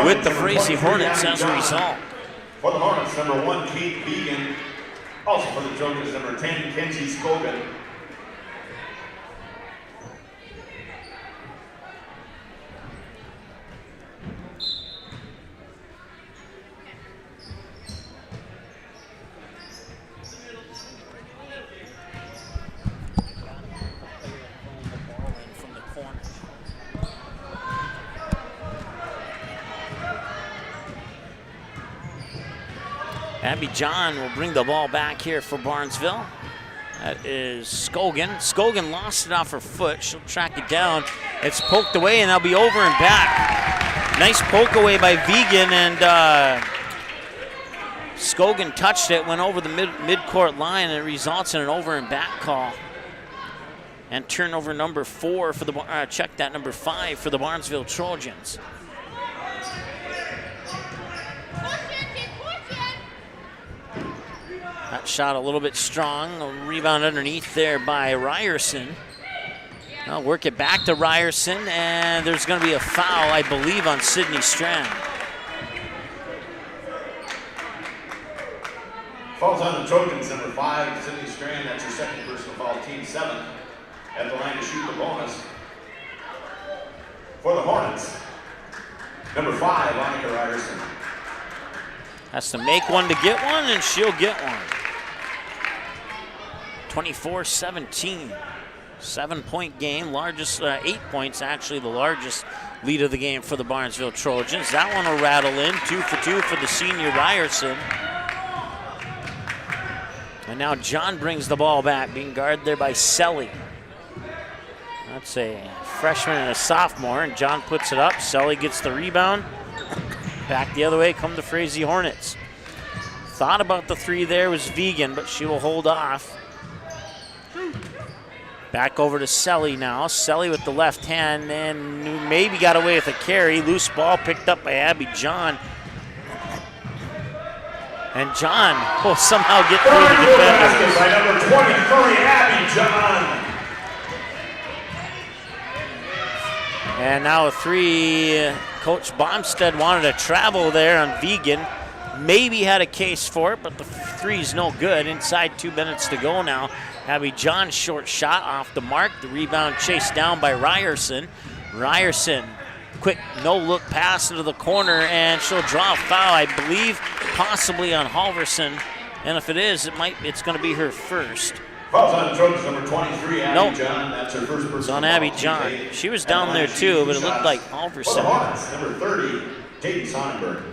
with the Frazee Hornets as a result. For the Hornets, number 1, Kate Vegan. Also for the Trojans, number 10, Kenzie Scogan. Abby John will bring the ball back here for Barnesville. That is Scogan. Scogan lost it off her foot. She'll track it down. It's poked away, and they'll be over and back. Nice poke away by Vegan, and Scogan touched it, went over the mid-court line, and it results in an over and back call. And turnover number 4 for the, check that, number 5 for the Barnesville Trojans. That shot a little bit strong. A rebound underneath there by Ryerson. I'll work it back to Ryerson, and there's going to be a foul, I believe, on Sydney Strand. Fouls on the Trojans, number 5, Sydney Strand. That's her second personal foul, team 7. At the line to shoot the bonus. For the Hornets, number 5, Monica Ryerson. Has to make one to get one, and she'll get one. 24-17. 7-point game, largest, 8 points actually, the largest lead of the game for the Barnesville Trojans. That one will rattle in, 2 for 2 for the senior Ryerson. And now John brings the ball back, being guarded there by Selly. That's a freshman and a sophomore, and John puts it up. Selly gets the rebound. Back the other way come the Frazee Hornets. Thought about the three there was Vegan, but she will hold off. Back over to Selly now. Selly with the left hand and maybe got away with a carry. Loose ball picked up by Abby John. And John will somehow get through the defenders. By number 23, Abby John. And now a three. Coach Bomstead wanted to travel there on Vegan. Maybe had a case for it, but the three's no good. Inside 2 minutes to go now. Abby John's short shot off the mark. The rebound chased down by Ryerson. Ryerson, quick no-look pass into the corner, and she'll draw a foul, I believe, possibly on Halverson. And if it is, it's going to be her first. Foul's on the Trojans, number 23, Abby Nope. John. That's her first person. It's on Abby John. She was down there too, but it looked like Halverson. Hornets, number 30, Katie Sonnenberg.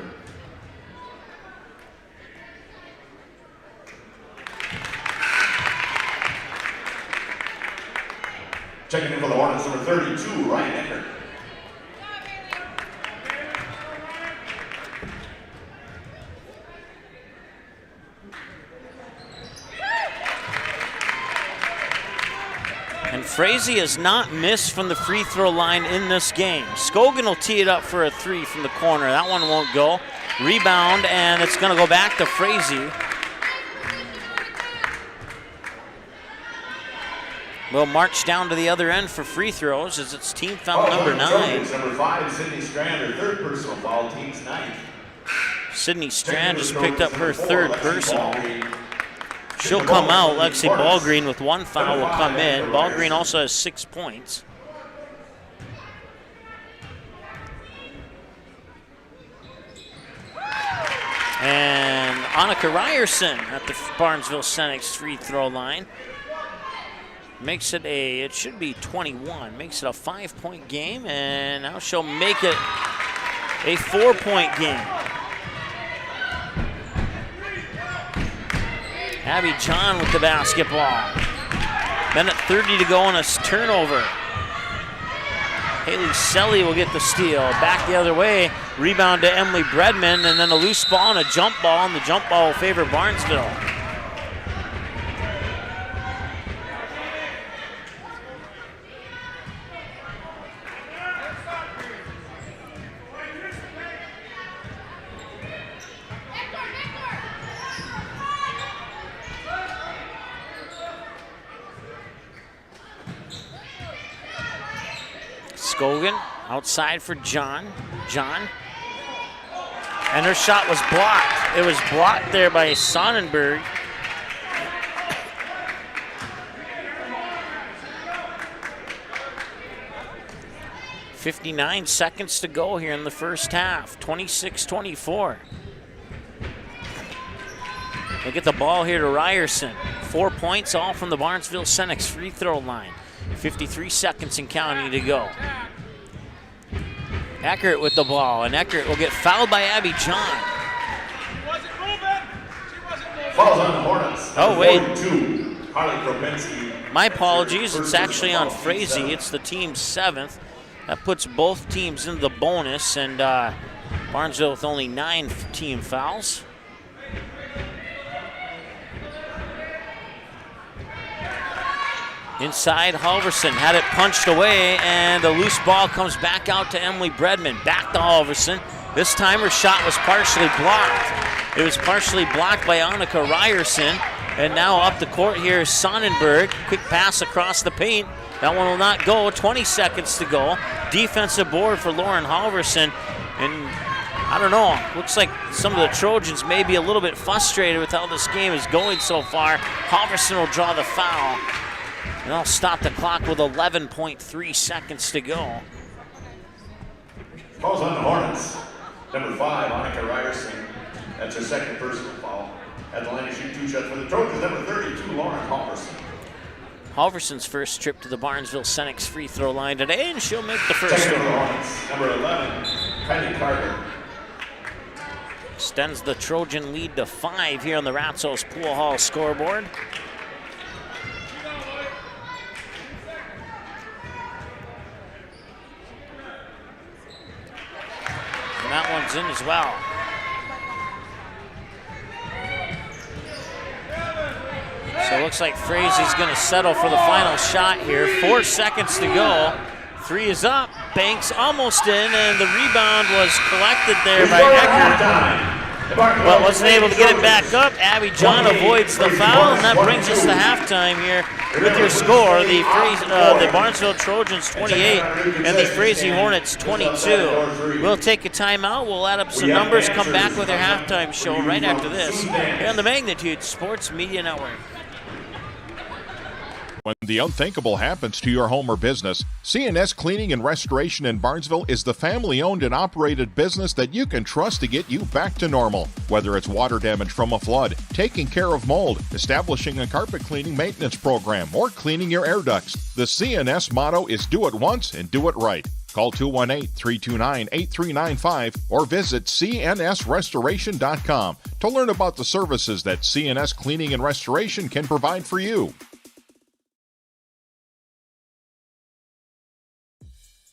Checking in for the Hornets, number 32, Ryan Eckert. And Frazee has not missed from the free throw line in this game. Scogan will tee it up for a three from the corner. That one won't go. Rebound, and it's going to go back to Frazee. We'll march down to the other end for free throws as it's team foul number 9. Number 5, Sydney Strand, her third personal foul, team's 9th. Sydney Strand just picked up her third personal. She'll come out. Lexi Ballgreen with 1 foul will come in. Ballgreen also has 6 points. And Annika Ryerson at the Barnesville Senex free throw line. Makes it it should be 21. Makes it a 5-point game, and now she'll make it a 4-point game. Abby John with the basketball. Minute 30 to go on a turnover. Haley Selly will get the steal. Back the other way. Rebound to Emily Bredman, and then a loose ball and a jump ball, and the jump ball will favor Barnesville. Scogan outside for John. And her shot was blocked. It was blocked there by Sonnenberg. .59 seconds to go here in the first half. 26-24. We'll get the ball here to Ryerson. 4 points, all from the Barnesville Senex free throw line. 53 seconds and counting to go. Eckert with the ball, and Eckert will get fouled by Abby John. Fouls on the Hornets. Oh, wait. 42, Harley Kropinski. My apologies, it's actually on Frazee. It's the team's 7th. That puts both teams into the bonus, and Barnesville with only 9 team fouls. Inside, Halverson had it punched away, and the loose ball comes back out to Emily Bredman. Back to Halverson. This time her shot was partially blocked. It was partially blocked by Annika Ryerson. And now up the court here is Sonnenberg. Quick pass across the paint. That one will not go. 20 seconds to go. Defensive board for Lauren Halverson. And I don't know, looks like some of the Trojans may be a little bit frustrated with how this game is going so far. Halverson will draw the foul. And I'll stop the clock with 11.3 seconds to go. Fouls on the Hornets. Number 5, Annika Ryerson. That's her second personal foul. At the line to shoot 2 shots for the Trojans. Number 32, Lauren Halverson. Halverson's first trip to the Barnesville Senex free throw line today, and she'll make the first Second one. Hornets, number 11, Kylie Carter. Extends the Trojan lead to 5 here on the Ratsos Pool Hall scoreboard. And that one's in as well. So it looks like Frazee's going to settle for the final shot here. 4 seconds to go. 3 is up. Banks almost in, and the rebound was collected there by Eckert. But wasn't able to get it back up. Abby John avoids the foul, and that brings us to halftime here with your score. The Barnesville Trojans 28 and the Frazee Hornets 22. We'll take a timeout. We'll add up some numbers, come back with our halftime show right after this here on the Magnitude Sports Media Network. When the unthinkable happens to your home or business, C&S Cleaning and Restoration in Barnesville is the family-owned and operated business that you can trust to get you back to normal. Whether it's water damage from a flood, taking care of mold, establishing a carpet cleaning maintenance program, or cleaning your air ducts, the C&S motto is do it once and do it right. Call 218-329-8395 or visit cnsrestoration.com to learn about the services that C&S Cleaning and Restoration can provide for you.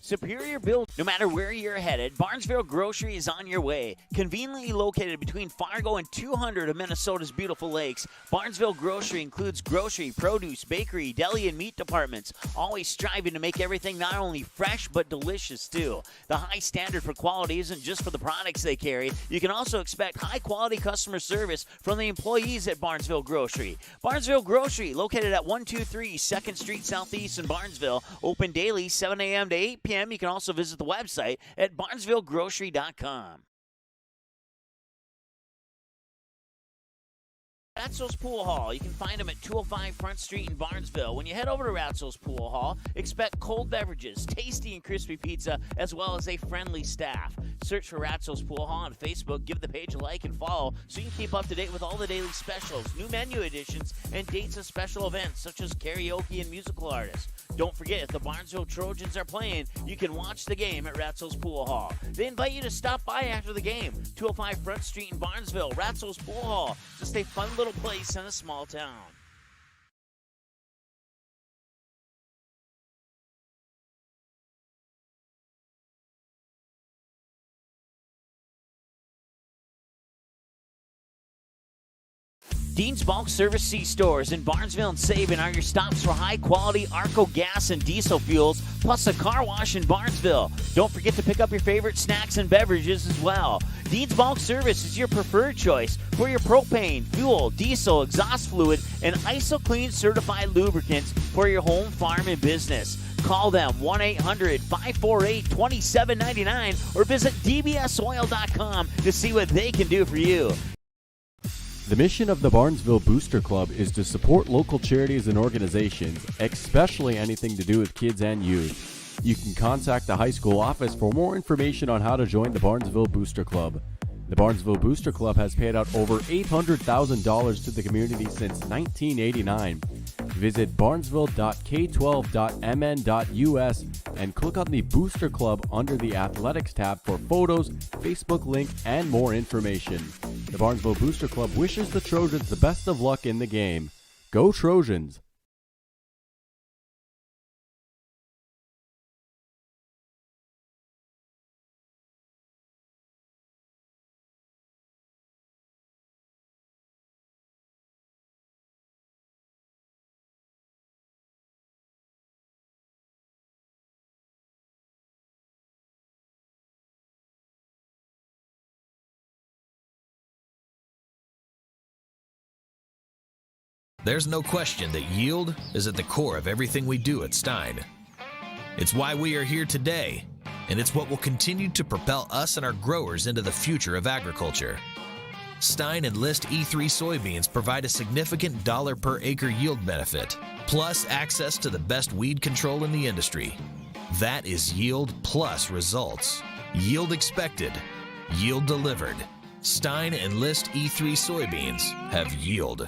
Superior build. No matter where you're headed, Barnesville Grocery is on your way. Conveniently located between Fargo and 200 of Minnesota's beautiful lakes, Barnesville Grocery includes grocery, produce, bakery, deli, and meat departments, always striving to make everything not only fresh but delicious too. The high standard for quality isn't just for the products they carry. You can also expect high-quality customer service from the employees at Barnesville Grocery. Barnesville Grocery, located at 123 2nd Street Southeast in Barnesville, open daily 7 a.m. to 8 p.m. You can also visit the website at barnesvillegrocery.com. Ratso's Pool Hall. You can find them at 205 Front Street in Barnesville. When you head over to Ratso's Pool Hall, expect cold beverages, tasty and crispy pizza, as well as a friendly staff. Search for Ratso's Pool Hall on Facebook, give the page a like and follow so you can keep up to date with all the daily specials, new menu additions, and dates of special events such as karaoke and musical artists. Don't forget, if the Barnesville Trojans are playing, you can watch the game at Ratso's Pool Hall. They invite you to stop by after the game. 205 Front Street in Barnesville, Ratso's Pool Hall. Just a fun little place in a small town. Dean's Bulk Service C-Stores in Barnesville and Sabin are your stops for high-quality Arco gas and diesel fuels, plus a car wash in Barnesville. Don't forget to pick up your favorite snacks and beverages as well. Dean's Bulk Service is your preferred choice for your propane, fuel, diesel, exhaust fluid, and IsoClean certified lubricants for your home, farm, and business. Call them 1-800-548-2799 or visit dbsoil.com to see what they can do for you. The mission of the Barnesville Booster Club is to support local charities and organizations, especially anything to do with kids and youth. You can contact the high school office for more information on how to join the Barnesville Booster Club. The Barnesville Booster Club has paid out over $800,000 to the community since 1989. Visit barnesville.k12.mn.us and click on the Booster Club under the Athletics tab for photos, Facebook link, and more information. The Barnesville Booster Club wishes the Trojans the best of luck in the game. Go Trojans! There's no question that yield is at the core of everything we do at Stein. It's why we are here today, and it's what will continue to propel us and our growers into the future of agriculture. Stein and List E3 soybeans provide a significant dollar per acre yield benefit, plus access to the best weed control in the industry. That is yield plus results. Yield expected, yield delivered. Stein and List E3 soybeans have yield.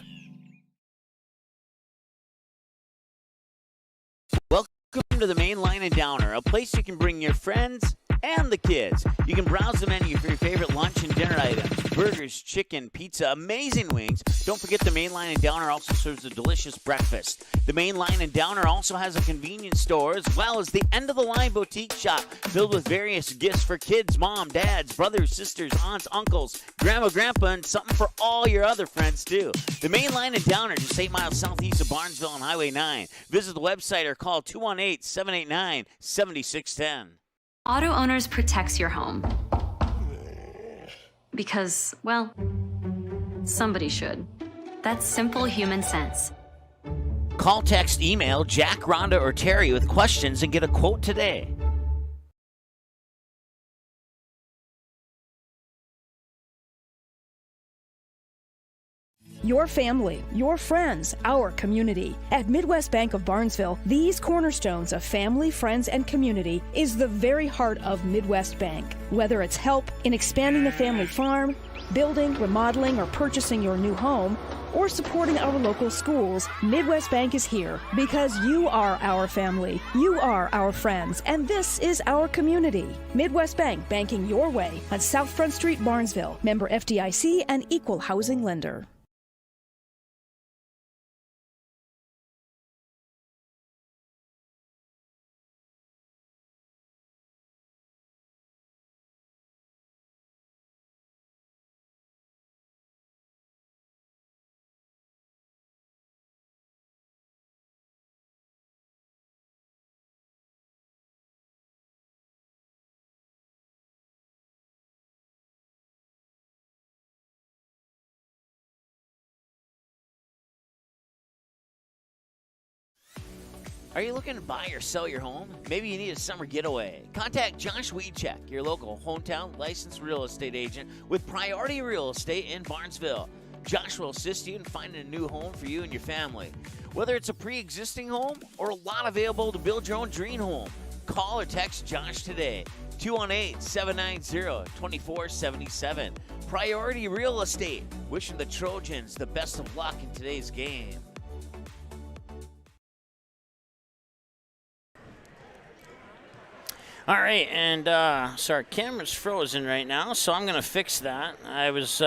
Welcome to the Main Line and Downer, a place you can bring your friends and the kids. You can browse the menu for your favorite lunch and dinner items. Burgers, chicken, pizza, amazing wings. Don't forget the Main Line and Downer also serves a delicious breakfast. The Main Line and Downer also has a convenience store as well as the end-of-the-line boutique shop filled with various gifts for kids, mom, dads, brothers, sisters, aunts, uncles, grandma, grandpa, and something for all your other friends too. The Main Line and Downer, just 8 miles southeast of Barnesville on Highway 9. Visit the website or call 218-789-7610. Auto Owners protects your home. Because, well, somebody should. That's simple human sense. Call, text, email Jack, Rhonda, or Terry with questions and get a quote today. Your family, your friends, our community. At Midwest Bank of Barnesville, these cornerstones of family, friends, and community is the very heart of Midwest Bank. Whether it's help in expanding the family farm, building, remodeling, or purchasing your new home, or supporting our local schools, Midwest Bank is here because you are our family, you are our friends, and this is our community. Midwest Bank, banking your way on South Front Street, Barnesville. Member FDIC and equal housing lender. Are you looking to buy or sell your home? Maybe you need a summer getaway. Contact Josh Weedcheck, your local hometown licensed real estate agent with Priority Real Estate in Barnesville. Josh will assist you in finding a new home for you and your family. Whether it's a pre-existing home or a lot available to build your own dream home, call or text Josh today, 218-790-2477. Priority Real Estate, wishing the Trojans the best of luck in today's game. All right, and so our camera's frozen right now, so I'm going to fix that. I was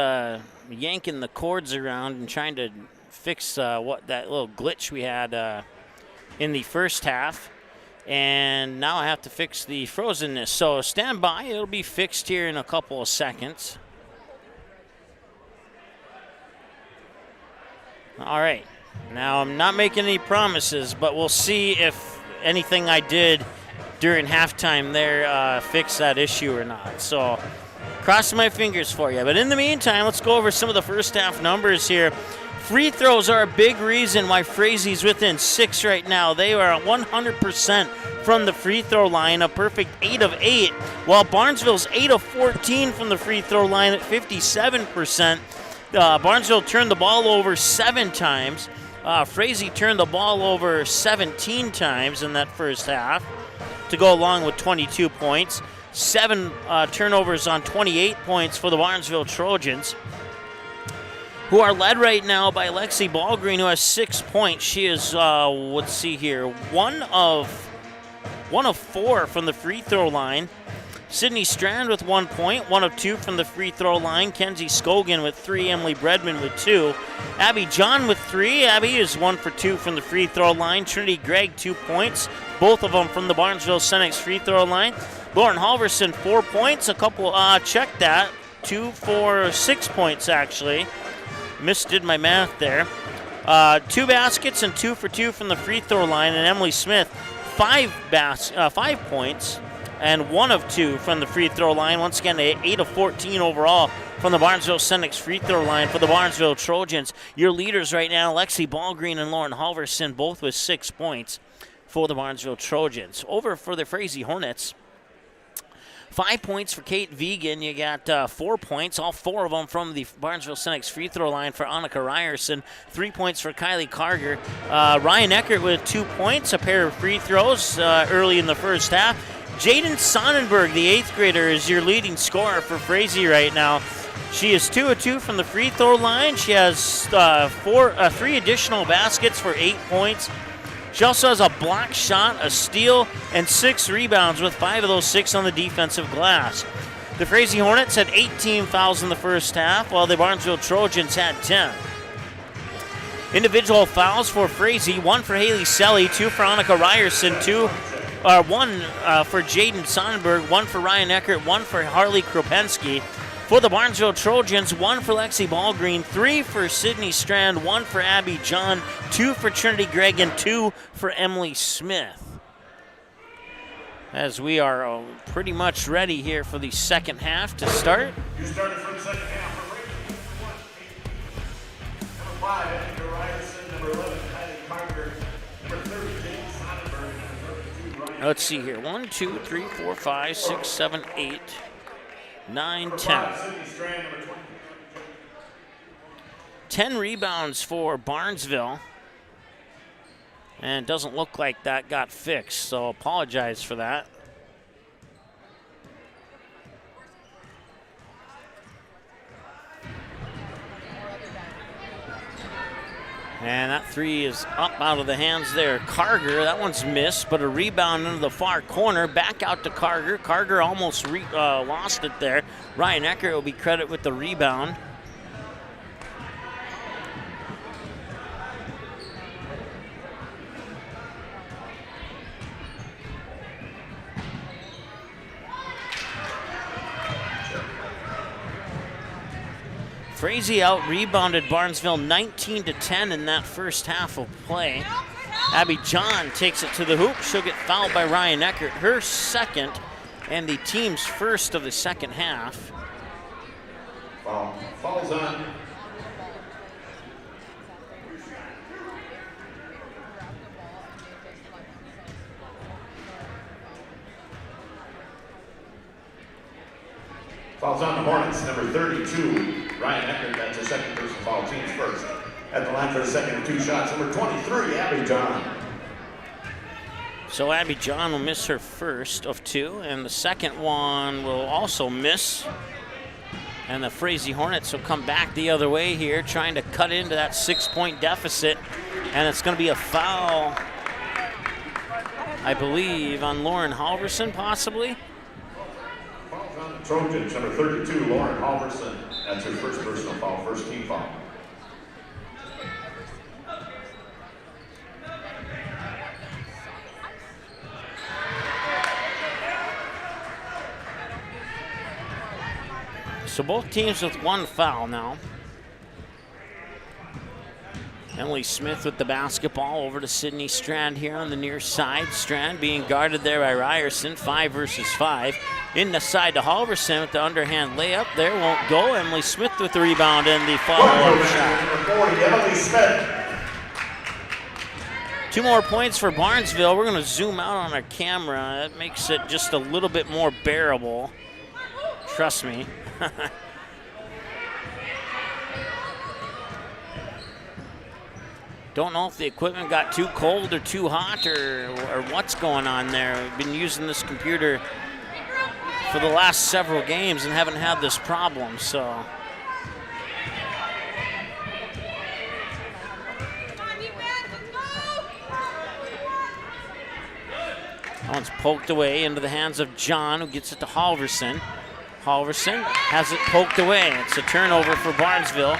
yanking the cords around and trying to fix what that little glitch we had in the first half, and now I have to fix the frozenness. So stand by, it'll be fixed here in a couple of seconds. All right, now I'm not making any promises, but we'll see if anything I did during halftime there fix that issue or not. So crossing my fingers for you. But in the meantime, let's go over some of the first half numbers here. Free throws are a big reason why Frazee's within 6 right now. They are at 100% from the free throw line, a perfect 8 of 8, while Barnesville's 8 of 14 from the free throw line at 57%. Barnesville turned the ball over 7 times. Frazee turned the ball over 17 times in that first half, to go along with 22 points. 7 turnovers on 28 points for the Barnesville Trojans, who are led right now by Lexi Ballgreen, who has 6 points. She is, let's see here, one of 4 from the free throw line. Sydney Strand with 1 point, 1 of 2 from the free throw line. Kenzie Scogan with 3, Emily Bredman with 2. Abby John with 3. Abby is 1 for 2 from the free throw line. Trinity Gregg, 2 points, both of them from the Barnesville Senex free throw line. Lauren Halverson, 4 points. A couple, check that, 2 for 6 points actually. Misdid my math there. 2 baskets and 2 for 2 from the free throw line. And Emily Smith, 5 points and 1 of 2 from the free throw line. Once again, 8 of 14 overall from the Barnesville Senex free throw line for the Barnesville Trojans. Your leaders right now, Lexi Ballgreen and Lauren Halverson, both with 6 points for the Barnesville Trojans. Over for the Frazee Hornets, 5 points for Kate Vegan. You got 4 points, all 4 of them from the Barnesville Senex free throw line for Annika Ryerson. 3 points for Kylie Carger. Ryan Eckert with 2 points, a pair of free throws early in the first half. Jaden Sonnenberg, the 8th grader, is your leading scorer for Frazee right now. She is 2 of 2 from the free throw line. She has 3 additional baskets for 8 points. She also has a block shot, a steal, and 6 rebounds, with 5 of those 6 on the defensive glass. The Frazee Hornets had 18 fouls in the first half, while the Barnesville Trojans had 10. Individual fouls for Frazee, 1 for Haley Selly, 2 for Annika Ryerson, 1 for Jaden Sonnenberg, 1 for Ryan Eckert, 1 for Harley Kropensky. For the Barnesville Trojans, 1 for Lexi Ballgreen, 3 for Sydney Strand, 1 for Abby John, 2 for Trinity Gregg, and 2 for Emily Smith. As we are pretty much ready here for the second half to start. You started for the second half for number 5, Annika Ryerson, number 11, Kylie Carter, number 30, James Sonnenberg, number 32, Ryan. Let's see here. 1, 2, 3, 4, 5, 6, 7, 8, 9, 10. 10 rebounds for Barnesville. And it doesn't look like that got fixed, so apologize for that. And that 3 is up out of the hands there. Carger, that one's missed, but a rebound into the far corner. Back out to Carger. Carger almost lost it there. Ryan Eckert will be credited with the rebound. Frazee out-rebounded Barnesville 19-10 in that first half of play. Abby John takes it to the hoop. She'll get fouled by Ryan Eckert, her second and the team's first of the second half. Falls on. Fouls on the Hornets, number 32, Ryan Eckert. That's the second personal foul, team's first. At the line for the second and 2 shots, number 23, Abby John. So Abby John will miss her first of 2, and the second one will also miss. And the Frazee Hornets will come back the other way here, trying to cut into that 6-point deficit. And it's going to be a foul, I believe, on Lauren Halverson, possibly. Trojans, number 32, Lauren Halverson. That's her first personal foul, first team foul. So both teams with 1 foul now. Emily Smith with the basketball over to Sydney Strand here on the near side. Strand being guarded there by Ryerson, 5 versus 5. In the side to Halverson with the underhand layup. There won't go. Emily Smith with the rebound and the follow-up shot. 40, Emily Smith. 2 more points for Barnesville. We're going to zoom out on our camera. That makes it just a little bit more bearable. Trust me. Don't know if the equipment got too cold or too hot or what's going on there. We've been using this computer for the last several games and haven't had this problem, so. That one's poked away into the hands of John, who gets it to Halverson. Halverson has it poked away. It's a turnover for Barnesville.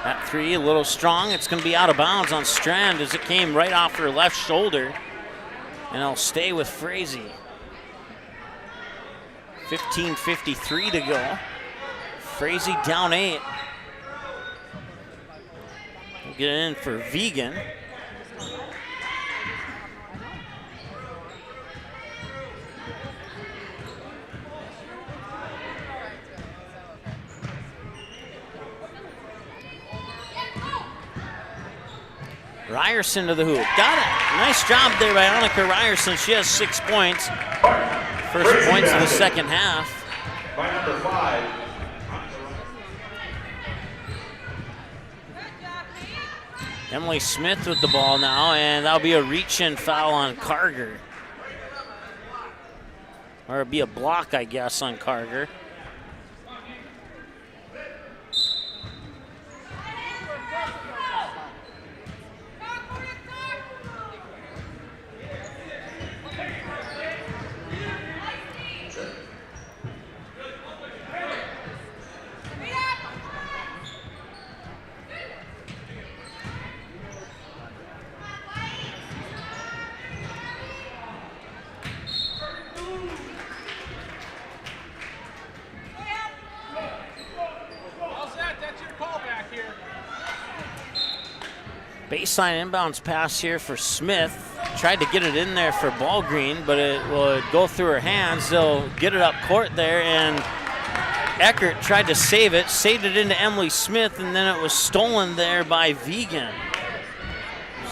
That 3 a little strong. It's going to be out of bounds on Strand as it came right off her left shoulder. And it'll stay with Frazee. 15:53 to go. Frazee down 8. We'll get it in for Vegan. Ryerson to the hoop. Got it. Nice job there by Annika Ryerson. She has 6 points. First points of the second half. By number 5. Emily Smith with the ball now, and that'll be a reach-in foul on Carger. Or it'll be a block, I guess, on Carger. Baseline inbounds pass here for Smith. Tried to get it in there for Ballgreen, but it would go through her hands. They'll get it up court there, and Eckert tried to save it, saved it into Emily Smith, and then it was stolen there by Vegan.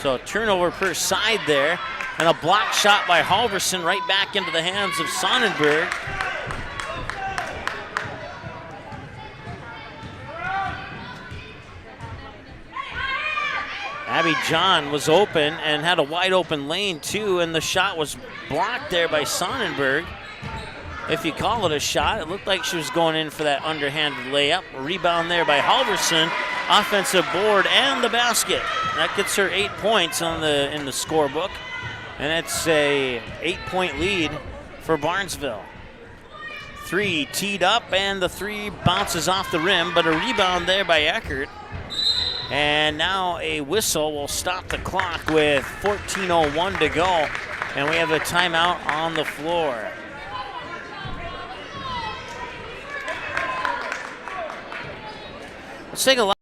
So turnover per side there, and a block shot by Halverson right back into the hands of Sonnenberg. Abby John was open and had a wide open lane too, and the shot was blocked there by Sonnenberg. If you call it a shot, it looked like she was going in for that underhanded layup. A rebound there by Halverson, offensive board and the basket. That gets her 8 points in the scorebook, and it's a 8-point lead for Barnesville. 3 teed up, and the 3 bounces off the rim, but a rebound there by Eckert. And now a whistle will stop the clock with 14:01 to go, and we have a timeout on the floor. Let's take a look.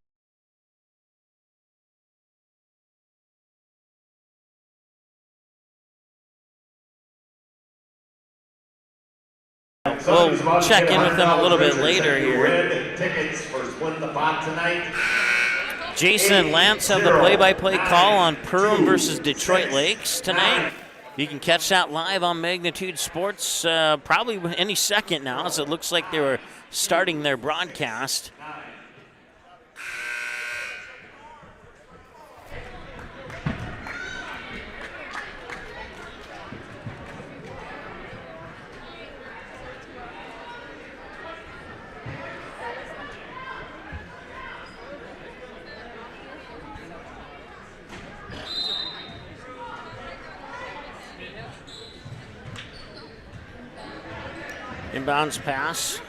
We'll check in with them a little bit later here. Tickets for Split the Pot tonight. Jason and Lance have the play-by-play call on Perham versus Detroit Lakes tonight. You can catch that live on Magnitude Sports probably any second now, as it looks like they were starting their broadcast. Inbounds pass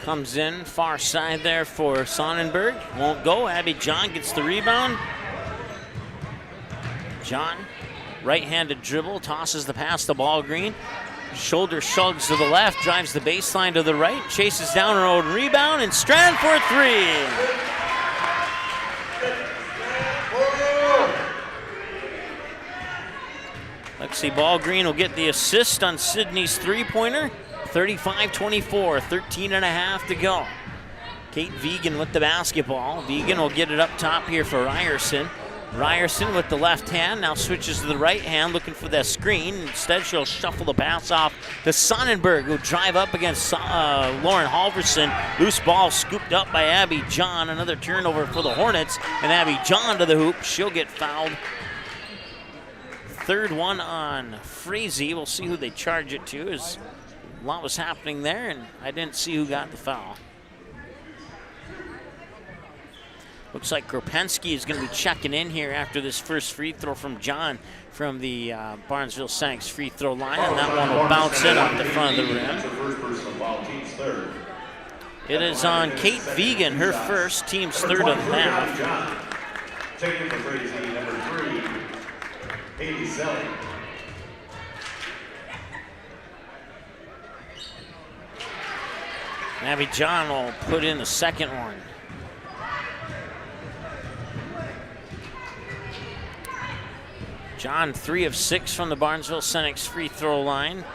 comes in far side there for Sonnenberg. Won't go. Abby John gets the rebound. John, right-handed dribble, tosses the pass to Ballgreen. Shoulder shrugs to the left, drives the baseline to the right, chases down her own rebound, and Strand for a 3. Let's see, Ballgreen will get the assist on Sydney's three-pointer. 35-24, 13 and a half to go. Kate Vegan with the basketball. Vegan will get it up top here for Ryerson. Ryerson with the left hand, now switches to the right hand, looking for that screen. Instead, she'll shuffle the pass off to Sonnenberg, who'll drive up against Lauren Halverson. Loose ball scooped up by Abby John. Another turnover for the Hornets, and Abby John to the hoop. She'll get fouled. Third one on Frazee. We'll see who they charge it to. A lot was happening there, and I didn't see who got the foul. Looks like Kropensky is going to be checking in here after this first free throw from John from the Barnesville Saints free throw line, and that one will bounce in off the front of the rim. It is on Kate Vegan, her first, team's third of the half. Taking for Frazee, number 3, Haley Selly. Abby John will put in the second one. John, 3 of 6 from the Barnesville Senex free throw line.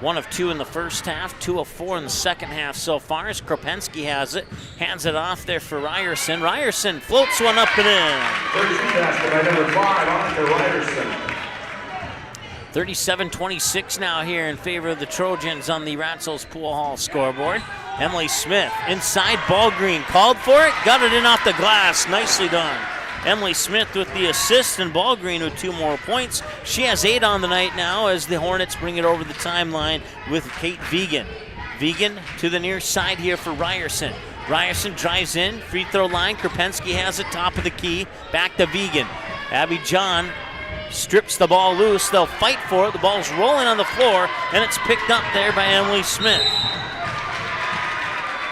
1 of 2 in the first half, 2 of 4 in the second half so far. As Kropensky has it, hands it off there for Ryerson. Ryerson floats one up and in. 32 basket by number 5 on to Ryerson. 37-26 now here in favor of the Trojans on the Ratzel's Pool Hall scoreboard. Emily Smith inside, Ballgreen called for it, got it in off the glass. Nicely done. Emily Smith with the assist, and Ballgreen with 2 more points. She has 8 on the night now as the Hornets bring it over the timeline with Kate Vegan. Vegan to the near side here for Ryerson. Ryerson drives in, free throw line. Kropensky has it, top of the key. Back to Vegan. Abby John strips the ball loose. They'll fight for it. The ball's rolling on the floor, and it's picked up there by Emily Smith.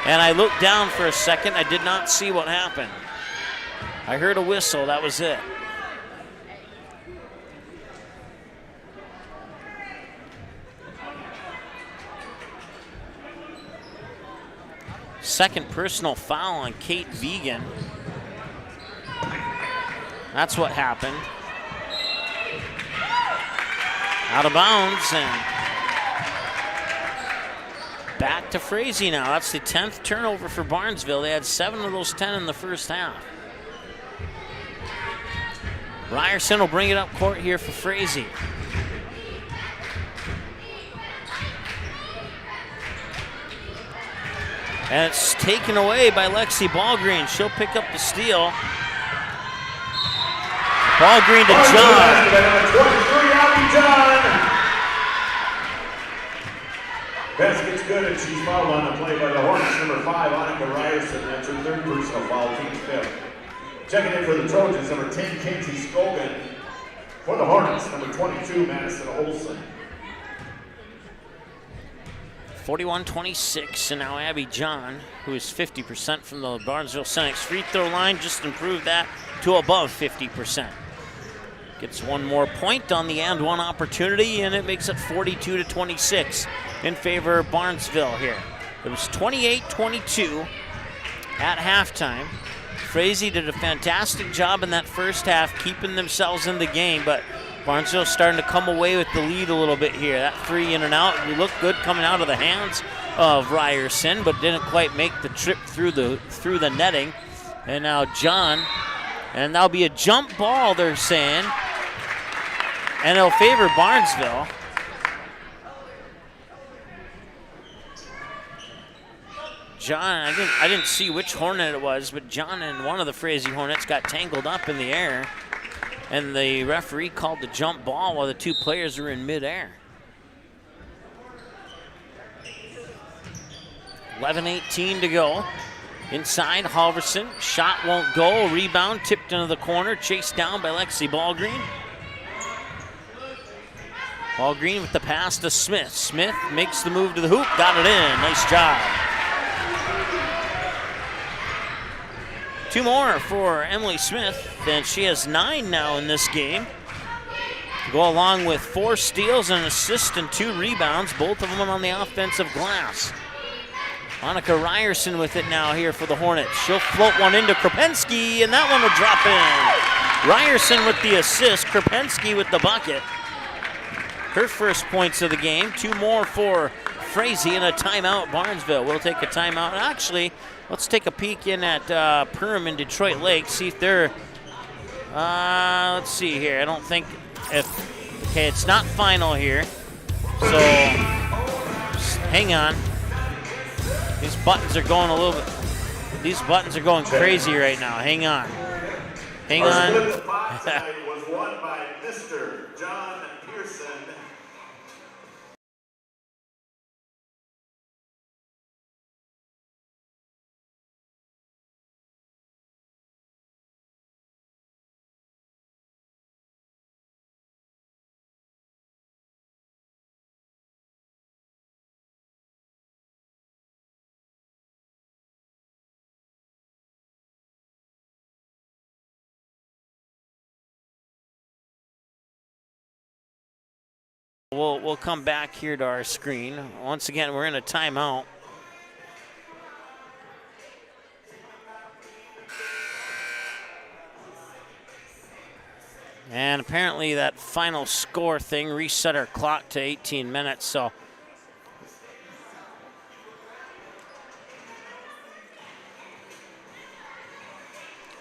And I looked down for a second. I did not see what happened. I heard a whistle. That was it. Second personal foul on Kate Vegan. That's what happened. Out of bounds and back to Frazee now. That's the 10th turnover for Barnesville. They had 7 of those 10 in the first half. Ryerson will bring it up court here for Frazee. And it's taken away by Lexi Ballgreen. She'll pick up the steal. Ballgreen to John. 23, Abby John. Basket's good, and she's fouled on the play by the Hornets. Number 5, Annika Ryerson. That's her 3rd personal foul, team's 5th. Checking in for the Trojans, number 10, Kenzie Scogan. For the Hornets, number 22, Madison Olson. 41-26, and now Abby John, who is 50% from the Barnesville Senex free throw line, just improved that to above 50%. Gets one more point on the and one opportunity, and it makes it 42-26 in favor of Barnesville here. It was 28-22 at halftime. Frazee did a fantastic job in that first half, keeping themselves in the game, but Barnesville's starting to come away with the lead a little bit here. That 3 in and out, it looked good coming out of the hands of Ryerson, but didn't quite make the trip through the netting. And now John, and that'll be a jump ball, they're saying, and it'll favor Barnesville. John, I didn't see which Hornet it was, but John and one of the Frazee Hornets got tangled up in the air, and the referee called the jump ball while the 2 players were in midair. 11:18 to go. Inside, Halverson, shot won't go, rebound, tipped into the corner, chased down by Lexi Ballgreen. Ballgreen with the pass to Smith. Smith makes the move to the hoop, got it in, nice job. 2 more for Emily Smith, and she has 9 now in this game. To go along with 4 steals, an assist, and 2 rebounds, both of them on the offensive glass. Annika Ryerson with it now here for the Hornets. She'll float one into Krupensky, and that one will drop in. Ryerson with the assist, Krupensky with the bucket. Her first points of the game. 2 more for Frazee and a timeout. Barnesville will take a timeout. Actually, let's take a peek in at Perham and Detroit Lake, see if they're, let's see here. I don't think, okay, it's not final here. So, hang on. These buttons are going a little bit, these buttons are going crazy right now. Hang on. Hang on. Our split spot tonight was won by Mr. John Pearson. We'll come back here to our screen. Once again, we're in a timeout. And apparently that final score thing reset our clock to 18 minutes, so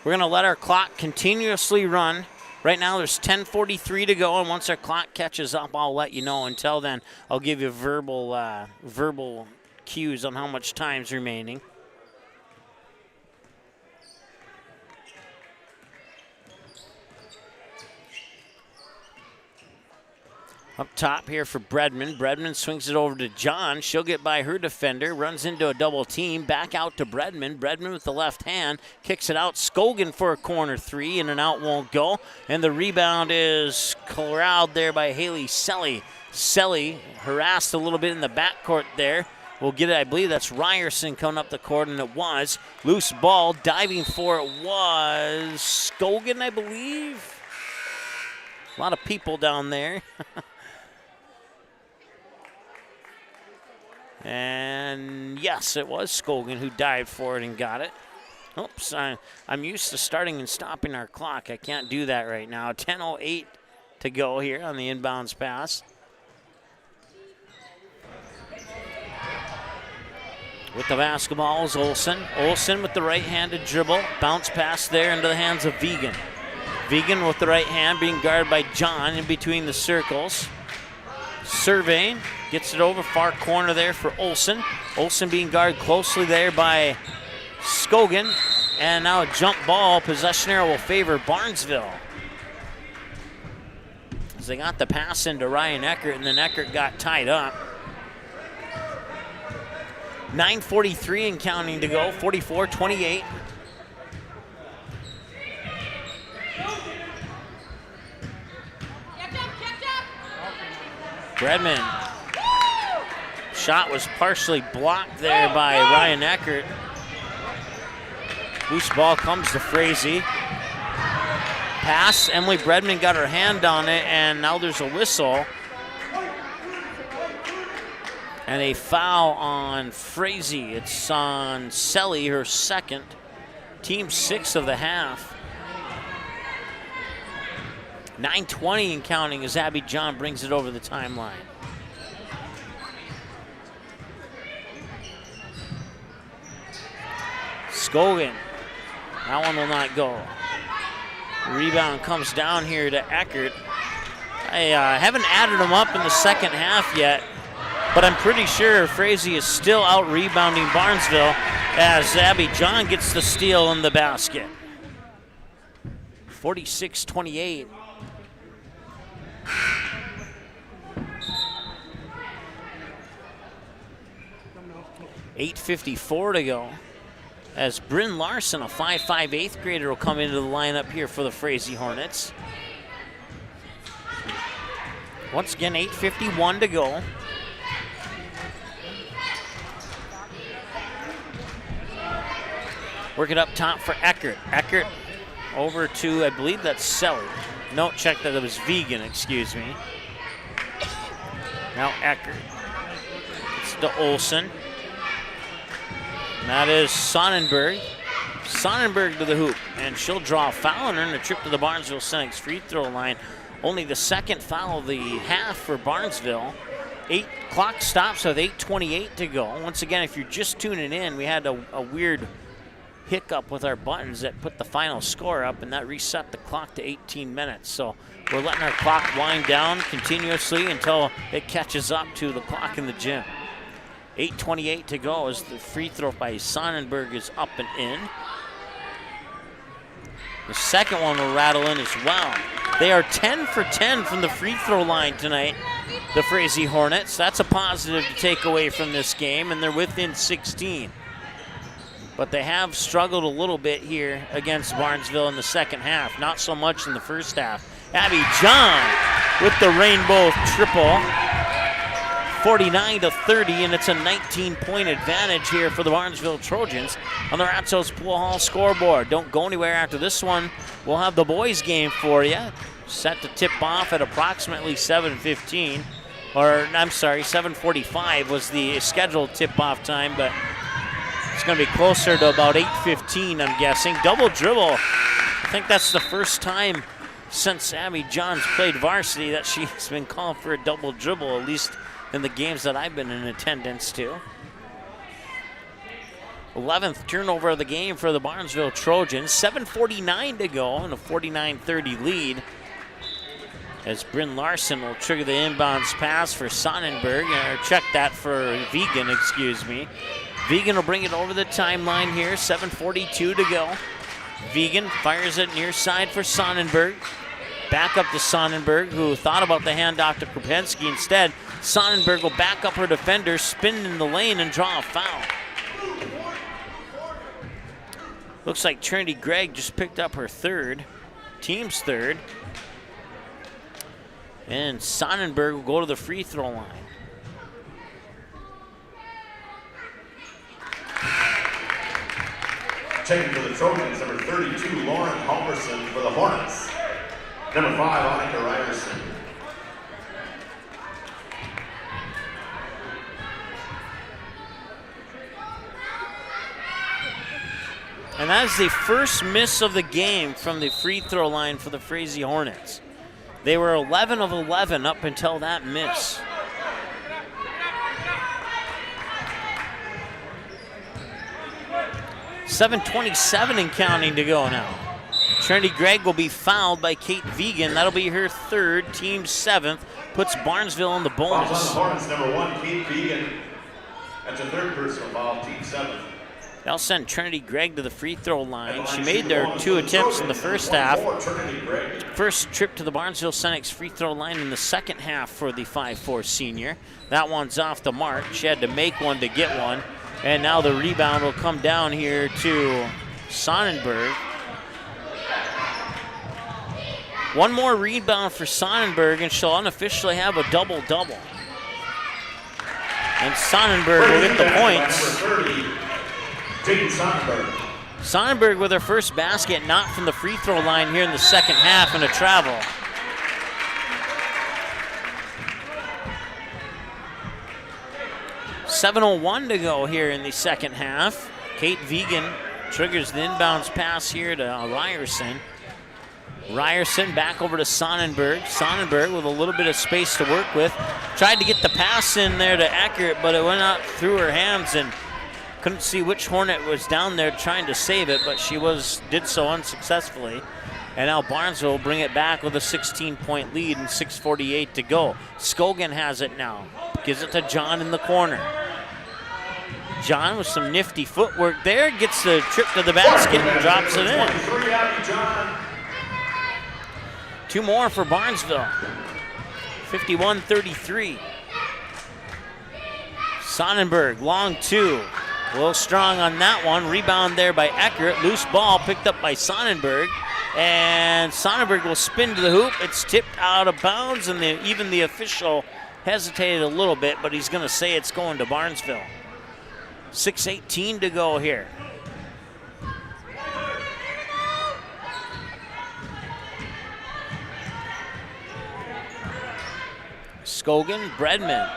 we're going to let our clock continuously run. Right now there's 10:43 to go, and once our clock catches up, I'll let you know. Until then, I'll give you verbal cues on how much time's remaining. Up top here for Bredman. Bredman swings it over to John. She'll get by her defender, runs into a double team, back out to Bredman. Bredman with the left hand, kicks it out. Scogan for a corner 3, in and out won't go. And the rebound is corralled there by Haley Selly. Selly harassed a little bit in the backcourt there. We'll get it, I believe that's Ryerson coming up the court, and it was. Loose ball, diving for it was Scogan, I believe. A lot of people down there. And yes, it was Scogan who dived for it and got it. Oops, I'm used to starting and stopping our clock. I can't do that right now. 10:08 to go here on the inbounds pass. With the basketball is Olsen. Olsen with the right-handed dribble. Bounce pass there into the hands of Vegan. Vegan with the right hand being guarded by John in between the circles. Surveying, gets it over far corner there for Olsen. Olsen being guarded closely there by Scogan. And now a jump ball. Possession arrow will favor Barnesville. As they got the pass into Ryan Eckert, and then Eckert got tied up. 9:43 and counting to go, 44-28. Bredman. Shot was partially blocked there by Ryan Eckert. Loose ball comes to Frazee. Pass, Emily Bredman got her hand on it, and now there's a whistle. And a foul on Frazee. It's on Selly, her second. Team 6 of the half. 9:20 and counting as Abby John brings it over the timeline. Scogan. That one will not go. Rebound comes down here to Eckert. I haven't added them up in the second half yet, but I'm pretty sure Frazee is still out rebounding Barnesville as Abby John gets the steal in the basket. 46-28. $8:54 to go. As Bryn Larson, a 5'5" 8th grader, will come into the lineup here for the Frazee Hornets. Once again, 8:51 to go. Work it up top for Eckert. Eckert over to, I believe that's Selly. No, check that it was Vegan, excuse me. Now Eckert. It's to Olsen. And that is Sonnenberg. Sonnenberg to the hoop, and she'll draw a foul and earn a trip to the Barnesville Senex free throw line. Only the second foul of the half for Barnesville. Clock stops with 8:28 to go. Once again, if you're just tuning in, we had a weird hiccup with our buttons that put the final score up, and that reset the clock to 18 minutes. So we're letting our clock wind down continuously until it catches up to the clock in the gym. 8:28 to go as the free throw by Sonnenberg is up and in. The second one will rattle in as well. They are 10 for 10 from the free throw line tonight, the Frazee Hornets. That's a positive to take away from this game, and they're within 16. But they have struggled a little bit here against Barnesville in the second half. Not so much in the first half. Abby John with the rainbow triple. 49-30, and it's a 19-point advantage here for the Barnesville Trojans on the Ratzos Pool Hall scoreboard. Don't go anywhere after this one. We'll have the boys game for you. Set to tip off at approximately 7:15. Or, I'm sorry, 7:45 was the scheduled tip-off time, but it's going to be closer to about 8:15, I'm guessing. Double dribble. I think that's the first time since Abby Johns played varsity that she's been called for a double dribble, at least in the games that I've been in attendance to. 11th turnover of the game for the Barnesville Trojans. 7:49 to go and a 49-30 lead. As Bryn Larson will trigger the inbounds pass for Sonnenberg, or check that for Vegan, excuse me. Vegan will bring it over the timeline here, 7:42 to go. Vegan fires it near side for Sonnenberg. Back up to Sonnenberg, who thought about the handoff to Kropensky. Instead, Sonnenberg will back up her defender, spin in the lane, and draw a foul. Looks like Trinity Gregg just picked up her third, team's third. And Sonnenberg will go to the free throw line. Checking for the Trojans, number 32, Lauren Halverson for the Hornets. Number 5, Annika Ryerson. And that is the first miss of the game from the free throw line for the Frazee Hornets. They were 11 of 11 up until that miss. .7:27 and counting to go now. Trinity Gregg will be fouled by Kate Vegan. That'll be her third, team 7th. Puts Barnesville in the bonus. Hornets number 1, Kate Vegan. That's a third personal foul, team 7th. They'll send Trinity Gregg to the free throw line. She made their 2 attempts in the first half. First trip to the Barnesville Senex free throw line in the second half for the 5'4 senior. That one's off the mark. She had to make one to get one. And now the rebound will come down here to Sonnenberg. One more rebound for Sonnenberg, and she'll unofficially have a double-double. And Sonnenberg will get the points. Sonnenberg with her first basket, not from the free throw line here in the second half, and a travel. .7:01 to go here in the second half. Kate Vegan triggers the inbounds pass here to Ryerson. Ryerson back over to Sonnenberg. Sonnenberg with a little bit of space to work with. Tried to get the pass in there to Eckert, but it went out through her hands and couldn't see which Hornet was down there trying to save it, but she did so unsuccessfully. And now Barnesville will bring it back with a 16-point lead and 6:48 to go. Scogan has it now. Gives it to John in the corner. John with some nifty footwork there. Gets the trip to the basket and drops it in. 2 more for Barnesville. 51-33. Sonnenberg, long 2. A little strong on that one. Rebound there by Eckert. Loose ball picked up by Sonnenberg. And Sonnenberg will spin to the hoop. It's tipped out of bounds, and even the official hesitated a little bit, but he's going to say it's going to Barnesville. 6:18 to go here. Scogan, Bredman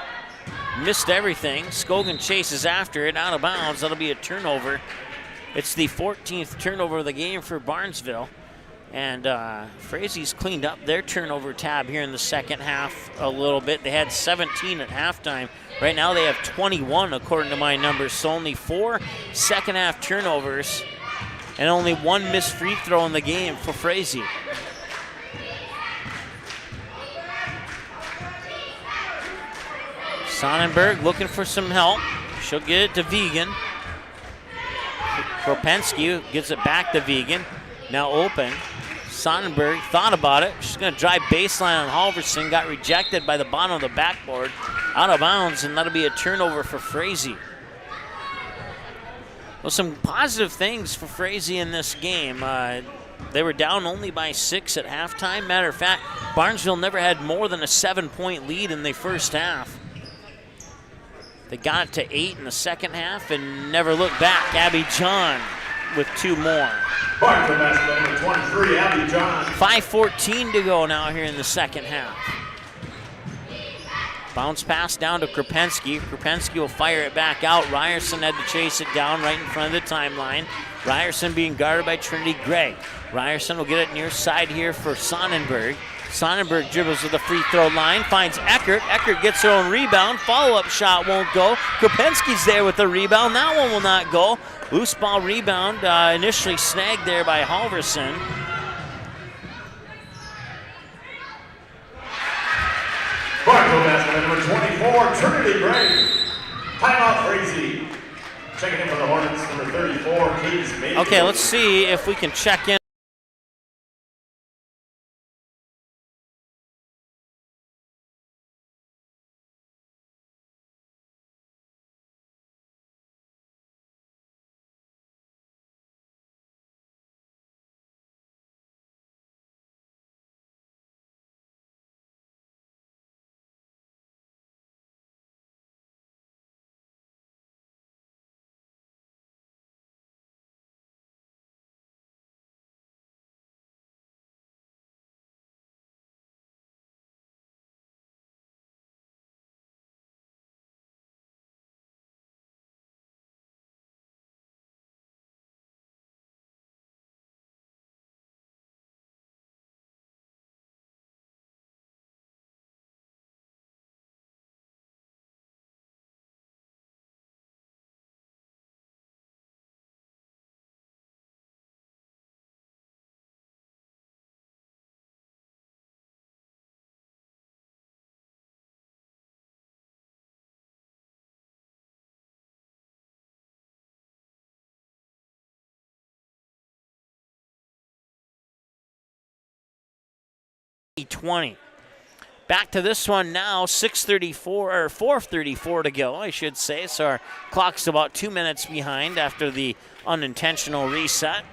missed everything. Scogan chases after it, out of bounds. That'll be a turnover. It's the 14th turnover of the game for Barnesville. And Frazee's cleaned up their turnover tab here in the second half a little bit. They had 17 at halftime. Right now they have 21 according to my numbers. So only 4 second half turnovers and only 1 missed free throw in the game for Frazee. Sonnenberg looking for some help. She'll get it to Vegan. Kropensky gives it back to Vegan. Now open. Sonnenberg thought about it. She's going to drive baseline on Halverson. Got rejected by the bottom of the backboard. Out of bounds, and that'll be a turnover for Frazee. Well, some positive things for Frazee in this game. They were down only by 6 at halftime. Matter of fact, Barnesville never had more than a 7-point lead in the first half. They got it to 8 in the second half and never looked back. Abby John with 2 more. 23, Abby John. 5:14 to go now here in the second half. Bounce pass down to Kropensky. Kropensky will fire it back out. Ryerson had to chase it down right in front of the timeline. Ryerson being guarded by Trinity Gregg. Ryerson will get it near side here for Sonnenberg. Sonnenberg dribbles to the free throw line, finds Eckert. Eckert gets her own rebound. Follow-up shot won't go. Kropensky's there with the rebound. That one will not go. Loose ball rebound initially snagged there by Halverson. Barnesville basket number 24, Trinity Gregg. Timeout, Frazee. Checking in for the Hornets, number 34, Katie Mason. Okay, let's see if we can check in. 20. Back to this one now, 4:34 to go, I should say. So our clock's about 2 minutes behind after the unintentional reset.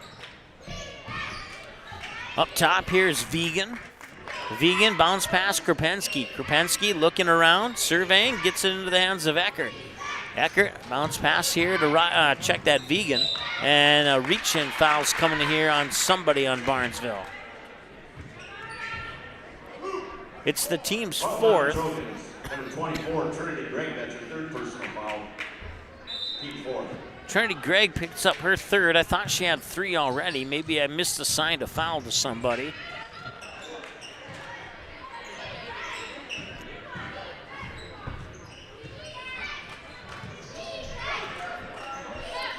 Up top, here's Vegan. Vegan bounce past Krupinski. Krupinski looking around, surveying, gets it into the hands of Eckert. Eckert bounce pass here to check that Vegan. And a reach-in foul's coming here on somebody on Barnesville. It's the team's fourth. Number 24, Trinity Gregg, that's your third personal foul. Team fourth. Trinity Gregg picks up her third. I thought she had 3 already. Maybe I missed a sign to foul to somebody.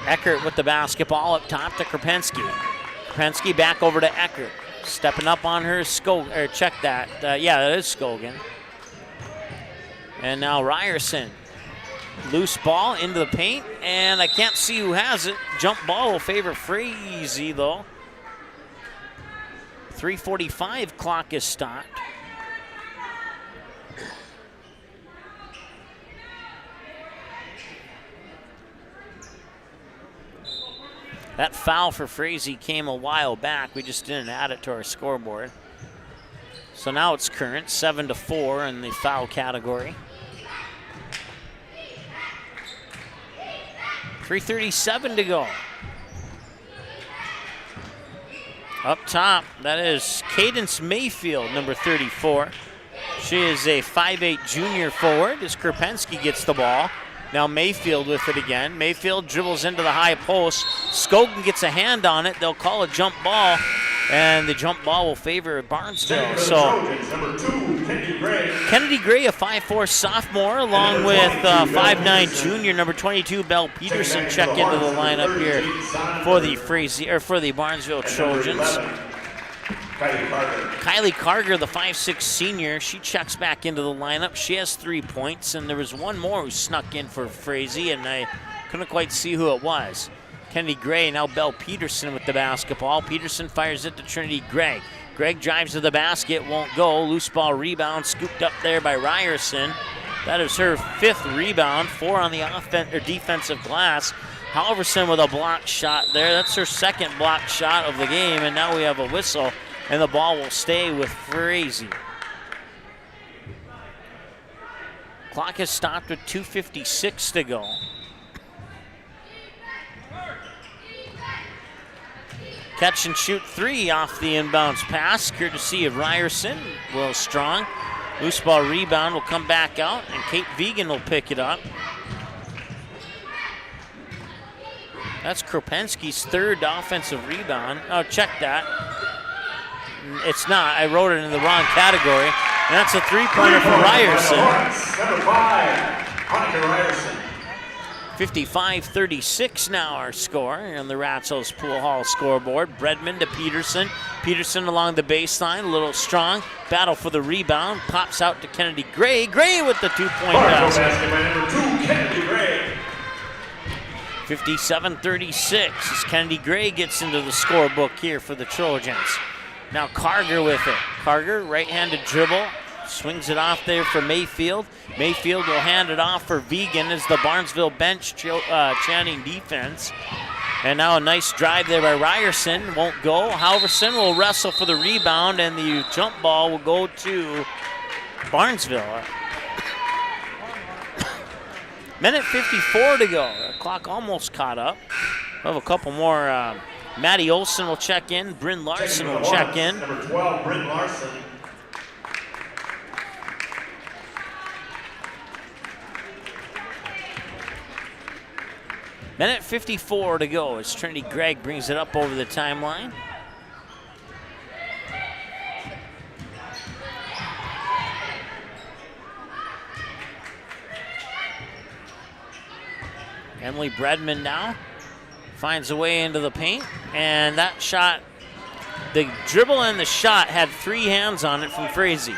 Eckert with the basketball up top to Krupinski. Krupinski back over to Eckert. Stepping up on her, check that. Yeah, that is Skogan. And now Ryerson. Loose ball into the paint, and I can't see who has it. Jump ball will favor Frazee, though. 3:45 clock is stopped. That foul for Frazee came a while back. We just didn't add it to our scoreboard. So now it's current, 7-4 in the foul category. 3:37 to go. Up top, that is Cadence Mayfield, number 34. She is a 5'8" junior forward as Krupinski gets the ball. Now Mayfield with it again. Mayfield dribbles into the high post. Skogan gets a hand on it. They'll call a jump ball, and the jump ball will favor Barnesville. So Kennedy Gray, a 5'4" sophomore, along with 5'9" junior, number 22, Belle Peterson, check into the lineup here for the Barnesville Trojans. Kylie Carger, the 5'6" senior, she checks back into the lineup. She has 3 points, and there was one more who snuck in for Frazee, and I couldn't quite see who it was. Kennedy Gray, now Belle Peterson with the basketball. Peterson fires it to Trinity Gregg. Gregg drives to the basket, won't go. Loose ball rebound, scooped up there by Ryerson. That is her 5th rebound, 4 on the defensive glass. Halverson with a block shot there. That's her 2nd block shot of the game, and now we have a whistle, and the ball will stay with Frazee. Clock has stopped with 2:56 to go. Catch and shoot 3 off the inbounds pass, courtesy of Ryerson. Will Strong. Loose ball rebound will come back out, and Kate Vegan will pick it up. That's Krupinski's 3rd offensive rebound. Oh, check that. It's not. I wrote it in the wrong category. And that's a 3-pointer for Ryerson. Number 5, Monica Ryerson. 55-36 now our score on the Ratzo's Pool Hall scoreboard. Bredman to Peterson. Peterson along the baseline, a little strong. Battle for the rebound. Pops out to Kennedy Gray. Gray with the 2-point basket. Number 2, Kennedy Gray. 57-36 as Kennedy Gray gets into the scorebook here for the Trojans. Now Carger with it. Carger, right-handed dribble, swings it off there for Mayfield. Mayfield will hand it off for Vegan as the Barnesville bench chanting defense. And now a nice drive there by Ryerson, won't go. Halverson will wrestle for the rebound, and the jump ball will go to Barnesville. Minute 54 to go. The clock almost caught up. We'll have a couple more. Maddie Olson will check in. Bryn Larson will check in. Number 12, Bryn Larson. Minute 54 to go as Trinity Gregg brings it up over the timeline. Emily Bredman now finds a way into the paint, and that shot, the dribble and the shot had 3 hands on it from Frazee.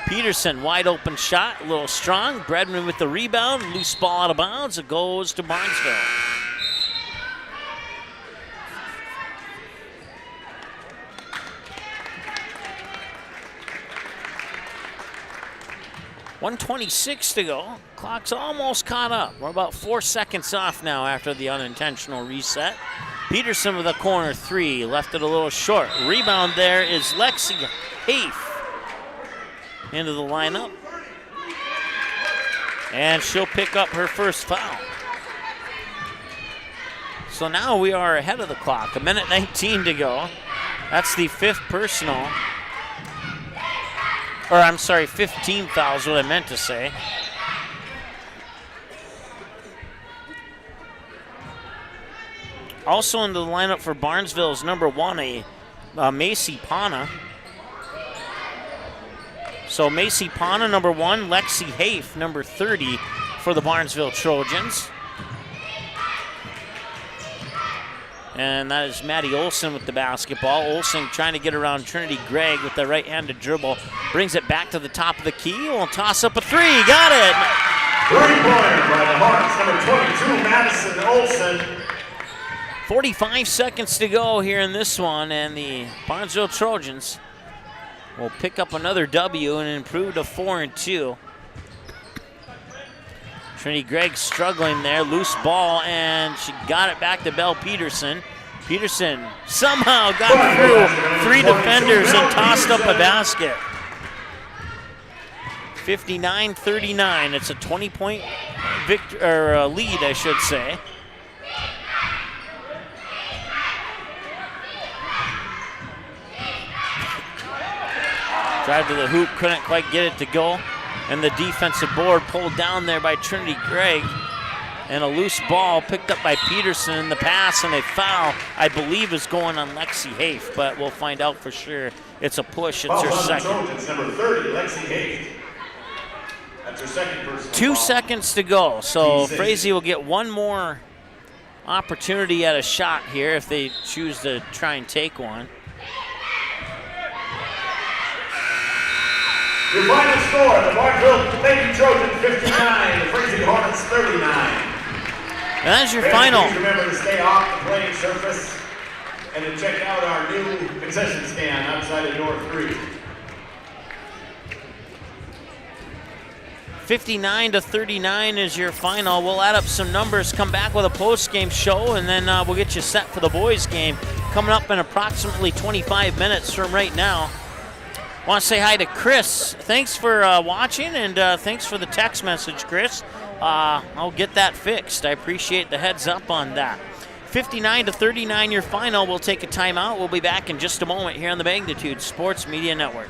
Peterson, wide open shot, a little strong. Bredman with the rebound, loose ball out of bounds. It goes to Barnesville. 1:26 to go. Clock's almost caught up. We're about 4 seconds off now after the unintentional reset. Peterson with a corner three, left it a little short. Rebound there is Lexi Hafe into the lineup. And she'll pick up her first foul. So now we are ahead of the clock. 1:19 to go. That's the fifth personal. Or I'm sorry, 15 fouls, what I meant to say. Also into the lineup for Barnesville is number 1, Macy Pana. So Macy Pana, number 1, Lexi Hafe, number 30 for the Barnesville Trojans. And that is Maddie Olson with the basketball. Olson trying to get around Trinity Gregg with the right-handed dribble. Brings it back to the top of the key. Will toss up a three. Got it. Three-pointer by the Hornets, number 22, Madison Olson. 45 seconds to go here in this one, and the Barnesville Trojans will pick up another W and improve to 4-2. Trinity Gregg struggling there, loose ball, and she got it back to Belle Peterson. Peterson somehow got through 3 defenders and tossed up a basket. 59-39, it's a 20-point lead, I should say. Drive to the hoop, couldn't quite get it to go. And the defensive board pulled down there by Trinity Gregg. And a loose ball picked up by Peterson. The pass and a foul, I believe, is going on Lexi Hafe, but we'll find out for sure. It's a push, it's her second. Trojans, number 30, Lexi Hafe. That's her second personal 2 foul. seconds to go, so Frazee will get one more opportunity at a shot here if they choose to try and take one. Your final score, the Barnesville Lady Trojans 59, the Frazee Hornets 39. And that's your final. Please remember to stay off the playing surface and to check out our new concession stand outside of door 3. 59-39 is your final. We'll add up some numbers, come back with a post-game show, and then we'll get you set for the boys' game coming up in approximately 25 minutes from right now. I want to say hi to Chris. Thanks for watching, and thanks for the text message, Chris. I'll get that fixed. I appreciate the heads up on that. 59-39 your final. We'll take a timeout. We'll be back in just a moment here on the Magnitude Sports Media Network.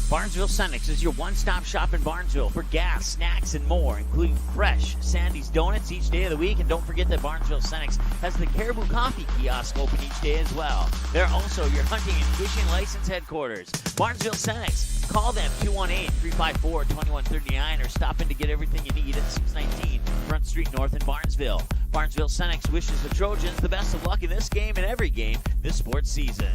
Barnesville Senex is your one-stop shop in Barnesville for gas, snacks, and more, including fresh Sandy's Donuts each day of the week. And don't forget that Barnesville Senex has the Caribou Coffee kiosk open each day as well. They're also your hunting and fishing license headquarters. Barnesville Senex. Call them 218-354-2139 or stop in to get everything you need at 619 Front Street North in Barnesville. Barnesville Senex wishes the Trojans the best of luck in this game and every game this sports season.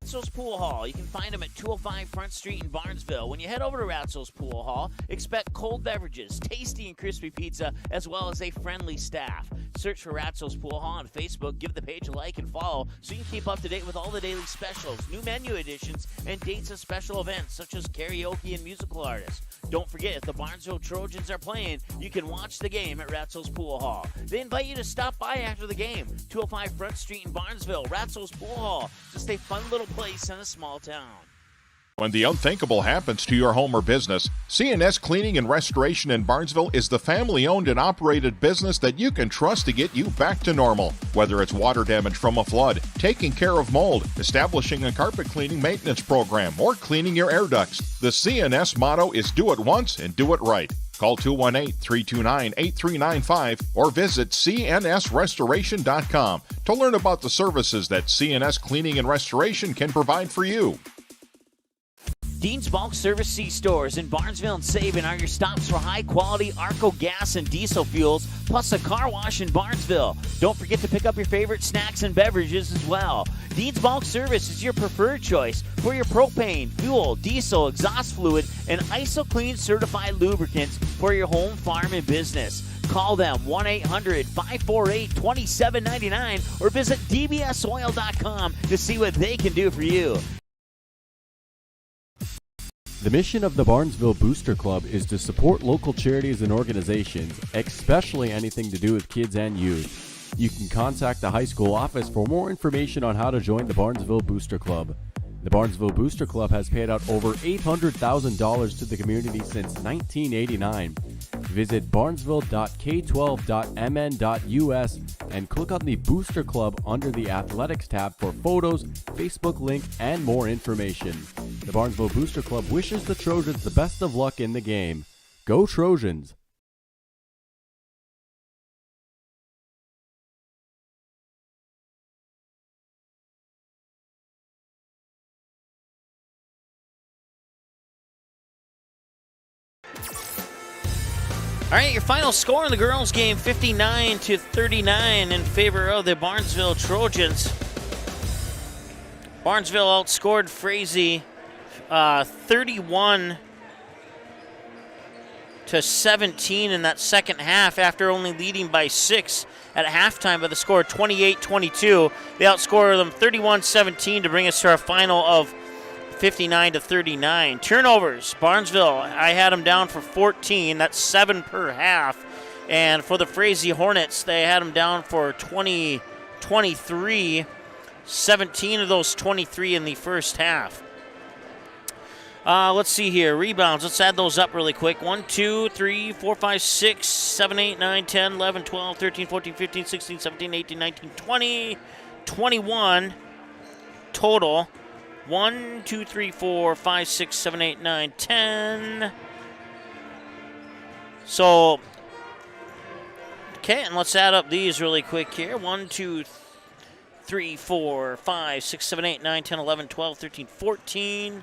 Ratzel's Pool Hall. You can find them at 205 Front Street in Barnesville. When you head over to Ratzel's Pool Hall, expect cold beverages, tasty and crispy pizza, as well as a friendly staff. Search for Ratzel's Pool Hall on Facebook. Give the page a like and follow so you can keep up to date with all the daily specials, new menu additions, and dates of special events such as karaoke and musical artists. Don't forget, if the Barnesville Trojans are playing, you can watch the game at Ratzel's Pool Hall. They invite you to stop by after the game. 205 Front Street in Barnesville, Ratzel's Pool Hall. Just a fun little place in a small town. When the unthinkable happens to your home or business, C&S Cleaning and Restoration in Barnesville is the family-owned and operated business that you can trust to get you back to normal. Whether it's water damage from a flood, taking care of mold, establishing a carpet cleaning maintenance program, or cleaning your air ducts, the C&S motto is do it once and do it right. Call 218-329-8395 or visit cnsrestoration.com to learn about the services that C&S Cleaning and Restoration can provide for you. Dean's Bulk Service C-Stores in Barnesville and Sabin are your stops for high-quality Arco gas and diesel fuels, plus a car wash in Barnesville. Don't forget to pick up your favorite snacks and beverages as well. Dean's Bulk Service is your preferred choice for your propane, fuel, diesel, exhaust fluid, and ISO-Clean certified lubricants for your home, farm, and business. Call them 1-800-548-2799 or visit dbsoil.com to see what they can do for you. The mission of the Barnesville Booster Club is to support local charities and organizations, especially anything to do with kids and youth. You can contact the high school office for more information on how to join the Barnesville Booster Club. The Barnesville Booster Club has paid out over $800,000 to the community since 1989. Visit barnesville.k12.mn.us and click on the Booster Club under the Athletics tab for photos, Facebook link, and more information. The Barnesville Booster Club wishes the Trojans the best of luck in the game. Go Trojans! All right, your final score in the girls' game, 59-39 in favor of the Barnesville Trojans. Barnesville outscored Frazee 31-17 in that second half after only leading by 6 at halftime by the score of 28-22. They outscored them 31-17 to bring us to our final of 59-39. Turnovers, Barnesville, I had them down for 14. That's 7 per half. And for the Frazee Hornets, they had them down for 23. 17 of those 23 in the first half. Let's see here. Rebounds, let's add those up really quick. 1, 2, 3, 4, 5, 6, 7, 8, 9, 10, 11, 12, 13, 14, 15, 16, 17, 18, 19, 20, 21 total. 1, 2, 3, 4, 5, 6, 7, 8, 9, 10. So, okay, and let's add up these really quick here. 1, 2, 3, 4, 5, 6, 7, 8, 9, 10, 11, 12, 13, 14,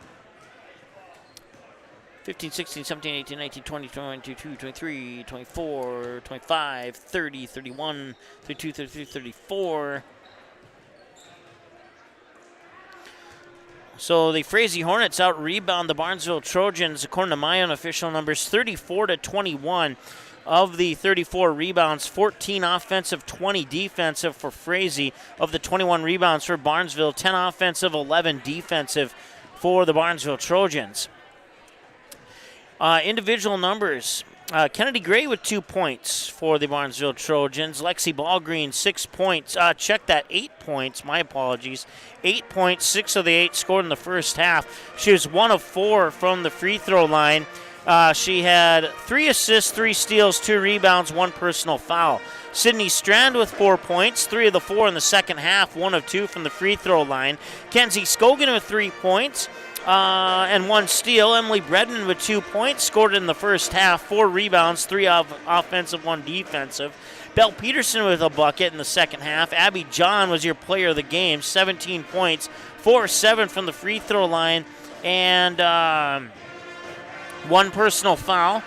15, 16, 17, 18, 19, 20, 21, 22, 23, 24, 25, 30, 31, 32, 33, 34. So the Frazee Hornets out-rebound the Barnesville Trojans, according to my unofficial numbers, 34-21. Of the 34 rebounds, 14 offensive, 20 defensive for Frazee. Of the 21 rebounds for Barnesville, 10 offensive, 11 defensive for the Barnesville Trojans. Individual numbers. Kennedy Gray with 2 points for the Barnesville Trojans. Lexi Ballgreen, 6 points. Check that, 8 points. My apologies. 8 points, 6 of the 8 scored in the first half. She was 1 of 4 from the free throw line. She had 3 assists, 3 steals, 2 rebounds, 1 personal foul. Sydney Strand with 4 points, 3 of the 4 in the second half, 1 of 2 from the free throw line. Kenzie Scogan with 3 points. And 1 steal. Emily Bredman with 2 points, scored in the first half, 4 rebounds, 3 offensive, 1 defensive. Belle Peterson with a bucket in the second half. Abby John was your player of the game, 17 points, 4 of 7 from the free throw line, and 1 personal foul.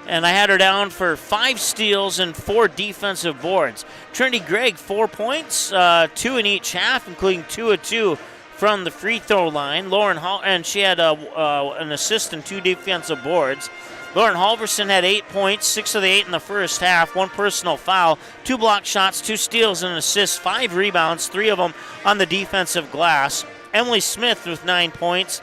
And I had her down for 5 steals and 4 defensive boards. Trinity Gregg, 4 points, 2 in each half, including 2 of 2 from the free throw line. Lauren Hall, and she had an assist and 2 defensive boards. Lauren Halverson had 8 points, 6 of the 8 in the first half, 1 personal foul, 2 block shots, 2 steals and an assist, 5 rebounds, 3 of them on the defensive glass. Emily Smith with 9 points,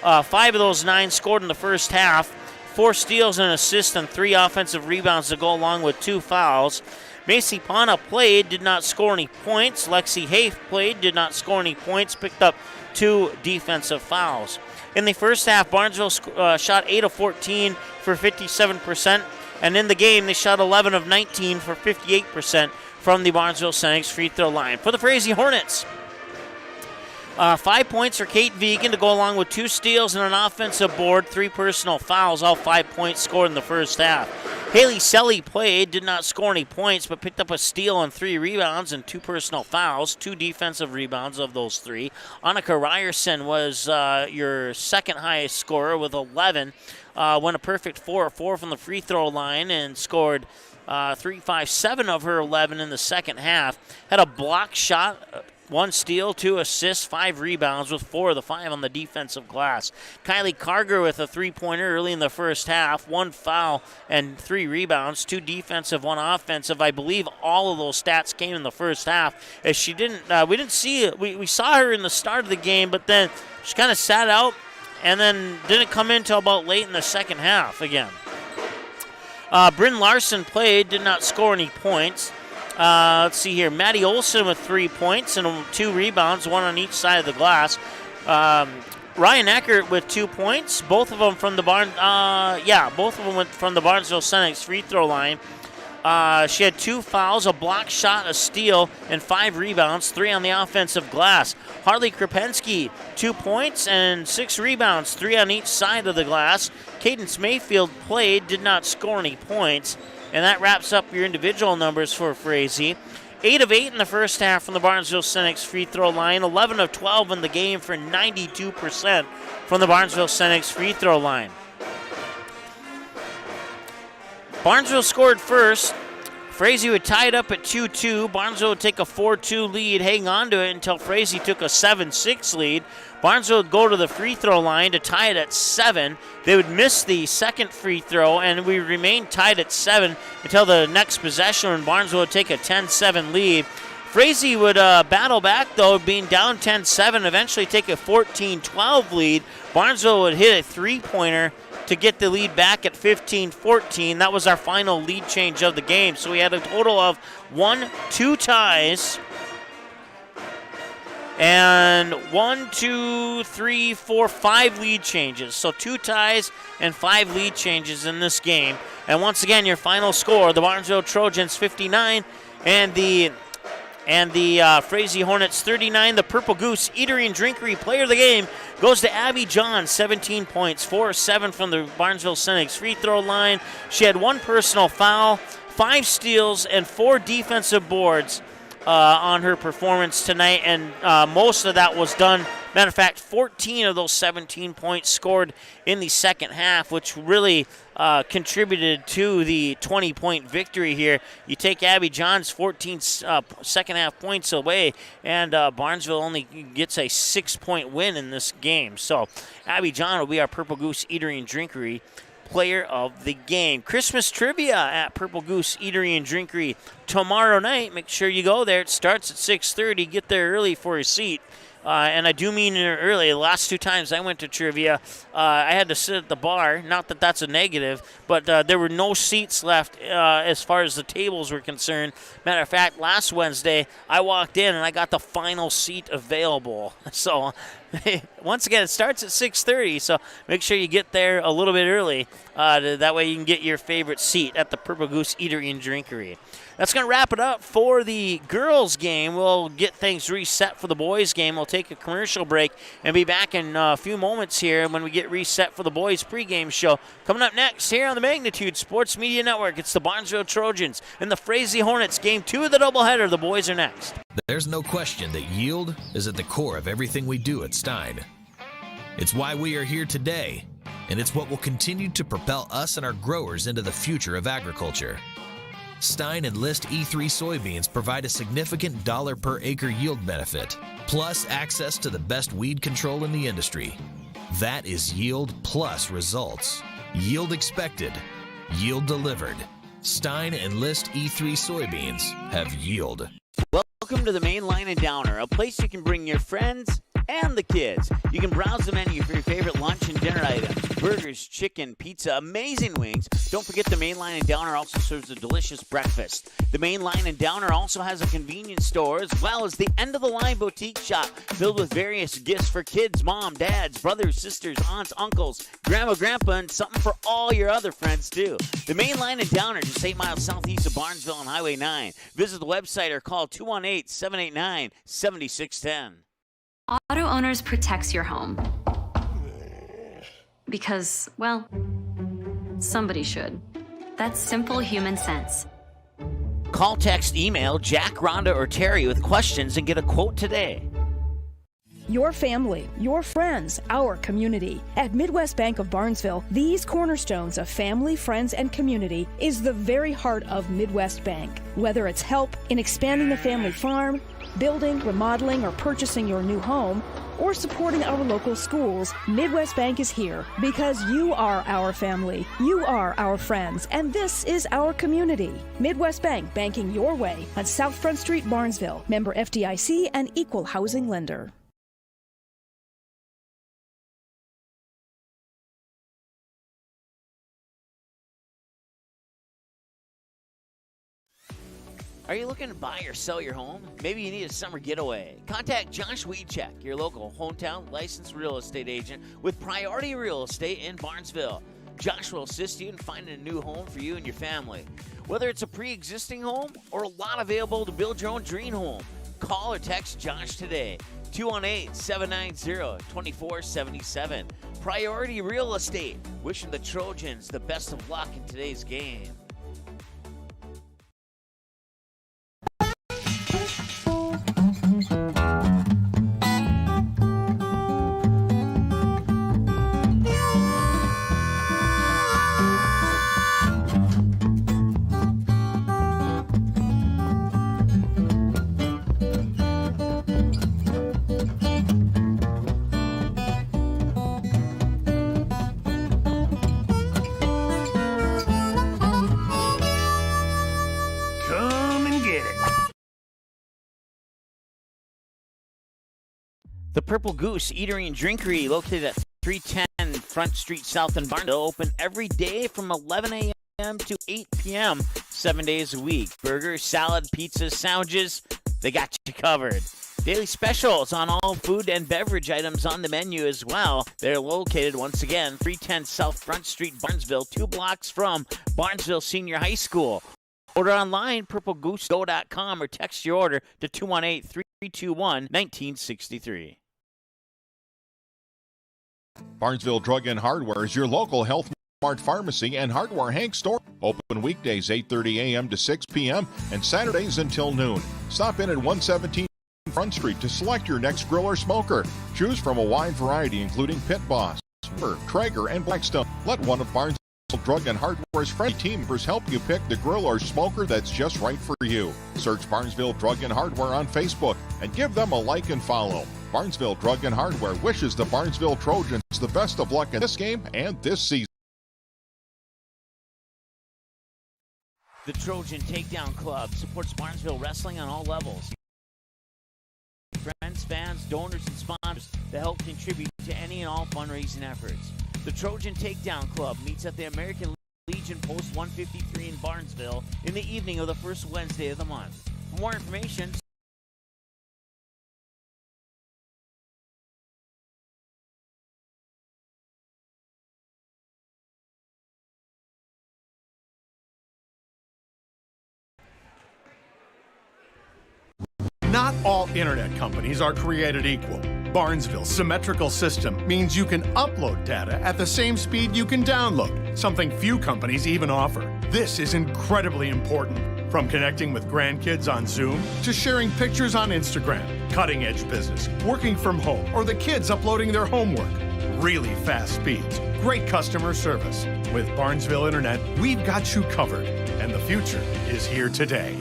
5 of those 9 scored in the first half, 4 steals and an assist and 3 offensive rebounds to go along with 2 fouls. Macy Pana played, did not score any points. Lexi Hafe played, did not score any points, picked up 2 defensive fouls. In the first half, Barnesville shot 8 of 14 for 57%, and in the game, they shot 11 of 19 for 58% from the Barnesville Senex free throw line. For the Frazee Hornets, 5 points for Kate Vegan to go along with 2 steals and an offensive board, 3 personal fouls, all 5 points scored in the first half. Haley Selly played, did not score any points, but picked up a steal and 3 rebounds and 2 personal fouls, 2 defensive rebounds of those 3. Annika Ryerson was your second highest scorer with 11, went a perfect 4 of 4 from the free throw line and scored 3, 5, 7 of her 11 in the second half. Had a block shot 1 steal, 2 assists, 5 rebounds, with 4 of the 5 on the defensive glass. Kylie Carger with a 3-pointer early in the first half, 1 foul and 3 rebounds, 2 defensive, 1 offensive. I believe all of those stats came in the first half, as she didn't. We didn't see it. We saw her in the start of the game, but then she kind of sat out and then didn't come in until about late in the second half again. Bryn Larson played, did not score any points. Let's see here. Maddie Olson with 3 points and 2 rebounds, 1 on each side of the glass. Ryan Eckert with 2 points, both of them from the both of them went from the Barnesville Senex free throw line. She had 2 fouls, a block shot, a steal, and 5 rebounds, 3 on the offensive glass. Harley Krapensky, 2 points and 6 rebounds, 3 on each side of the glass. Cadence Mayfield played, did not score any points. And that wraps up your individual numbers for Frazee. 8 of 8 in the first half from the Barnesville Senex free throw line. 11 of 12 in the game for 92% from the Barnesville Senex free throw line. Barnesville scored first. Frazee would tie it up at 2-2. Barnesville would take a 4-2 lead, hang on to it until Frazee took a 7-6 lead. Barnesville would go to the free throw line to tie it at 7. They would miss the second free throw, and we remained tied at 7 until the next possession when Barnesville would take a 10-7 lead. Frazee would battle back, though, being down 10-7, eventually take a 14-12 lead. Barnesville would hit a three-pointer to get the lead back at 15-14. That was our final lead change of the game. So we had a total of 2 ties. And 5 lead changes. So 2 ties and 5 lead changes in this game. And once again, your final score, the Barnesville Trojans 59 and the Frazee Hornets 39. The Purple Goose Eatery and Drinkery player of the game goes to Abby John, 17 points, 4 of 7 from the Barnesville Senex free throw line. She had 1 personal foul, 5 steals, and 4 defensive boards on her performance tonight, and most of that was done. Matter of fact, 14 of those 17 points scored in the second half, which really contributed to the 20-point victory here. You take Abby John's 14 second half points away, and Barnesville only gets a 6-point win in this game. So Abby John will be our Purple Goose Eatery and Drinkery player of the game. Christmas trivia at Purple Goose Eatery and Drinkery tomorrow night. Make sure you go there. It starts at 6:30. Get there early for a seat. And I do mean early. The last 2 times I went to trivia, I had to sit at the bar. Not that that's a negative, but there were no seats left as far as the tables were concerned. Matter of fact, last Wednesday, I walked in and I got the final seat available. So once again, it starts at 6:30, so make sure you get there a little bit early. That way you can get your favorite seat at the Purple Goose Eatery and Drinkery. That's going to wrap it up for the girls' game. We'll get things reset for the boys' game. We'll take a commercial break and be back in a few moments here when we get reset for the boys' pregame show. Coming up next here on the Magnitude Sports Media Network, it's the Barnesville Trojans and the Frazee Hornets. Game 2 of the doubleheader. The boys are next. There's no question that yield is at the core of everything we do at Stein. It's why we are here today, and it's what will continue to propel us and our growers into the future of agriculture. Stein and List E3 soybeans provide a significant dollar per acre yield benefit, plus access to the best weed control in the industry. That is yield plus results. Yield expected, yield delivered. Stein and List E3 soybeans have yield. Welcome to the Main Line and Downer, a place you can bring your friends and the kids. You can browse the menu for your favorite lunch and dinner items. Burgers, chicken, pizza, amazing wings. Don't forget the Main Line and Downer also serves a delicious breakfast. The Main Line and Downer also has a convenience store as well as the end-of-the-line boutique shop filled with various gifts for kids, mom, dads, brothers, sisters, aunts, uncles, grandma, grandpa, and something for all your other friends too. The Main Line and Downer, just 8 miles southeast of Barnesville on Highway 9. Visit the website or call 218-789-7610. Auto Owners protects your home. Because, well, somebody should. That's simple human sense. Call, text, email Jack, Rhonda, or Terry with questions and get a quote today. Your family, your friends, our community. At Midwest Bank of Barnesville, these cornerstones of family, friends, and community is the very heart of Midwest Bank. Whether it's help in expanding the family farm, Building, remodeling, or purchasing your new home, or supporting our local schools, Midwest Bank is here because you are our family, you are our friends, and this is our community. Midwest Bank, banking your way on South Front Street, Barnesville. Member FDIC and equal housing lender. Are you looking to buy or sell your home? Maybe you need a summer getaway. Contact Josh Wiechek, your local hometown licensed real estate agent with Priority Real Estate in Barnesville. Josh will assist you in finding a new home for you and your family. Whether it's a pre-existing home or a lot available to build your own dream home, call or text Josh today. 218-790-2477. Priority Real Estate. Wishing the Trojans the best of luck in today's game. The Purple Goose Eatery and Drinkery, located at 310 Front Street South in Barnesville, open every day from 11 a.m. to 8 p.m., 7 days a week. Burgers, salad, pizzas, sandwiches, they got you covered. Daily specials on all food and beverage items on the menu as well. They're located, once again, 310 South Front Street, Barnesville, 2 blocks from Barnesville Senior High School. Order online, purplegoosego.com, or text your order to 218-321-1963. Barnesville Drug and Hardware is your local Health Mart Pharmacy and Hardware Hank store. Open weekdays 8:30 a.m. to 6 p.m. and Saturdays until noon. Stop in at 117 Front Street to select your next grill or smoker. Choose from a wide variety including Pit Boss, Traeger, and Blackstone. Let one of Barnesville Drug and Hardware's friendly team members help you pick the grill or smoker that's just right for you. Search Barnesville Drug and Hardware on Facebook and give them a like and follow. Barnesville Drug and Hardware wishes the Barnesville Trojans the best of luck in this game and this season. The Trojan Takedown Club supports Barnesville wrestling on all levels. Friends, fans, donors, and sponsors that help contribute to any and all fundraising efforts. The Trojan Takedown Club meets at the American Legion Post 153 in Barnesville in the evening of the first Wednesday of the month. For more information, Not all internet companies are created equal. Barnesville's symmetrical system means you can upload data at the same speed you can download, something few companies even offer. This is incredibly important. From connecting with grandkids on Zoom to sharing pictures on Instagram, cutting-edge business, working from home, or the kids uploading their homework. Really fast speeds, great customer service. With Barnesville Internet, we've got you covered, and the future is here today.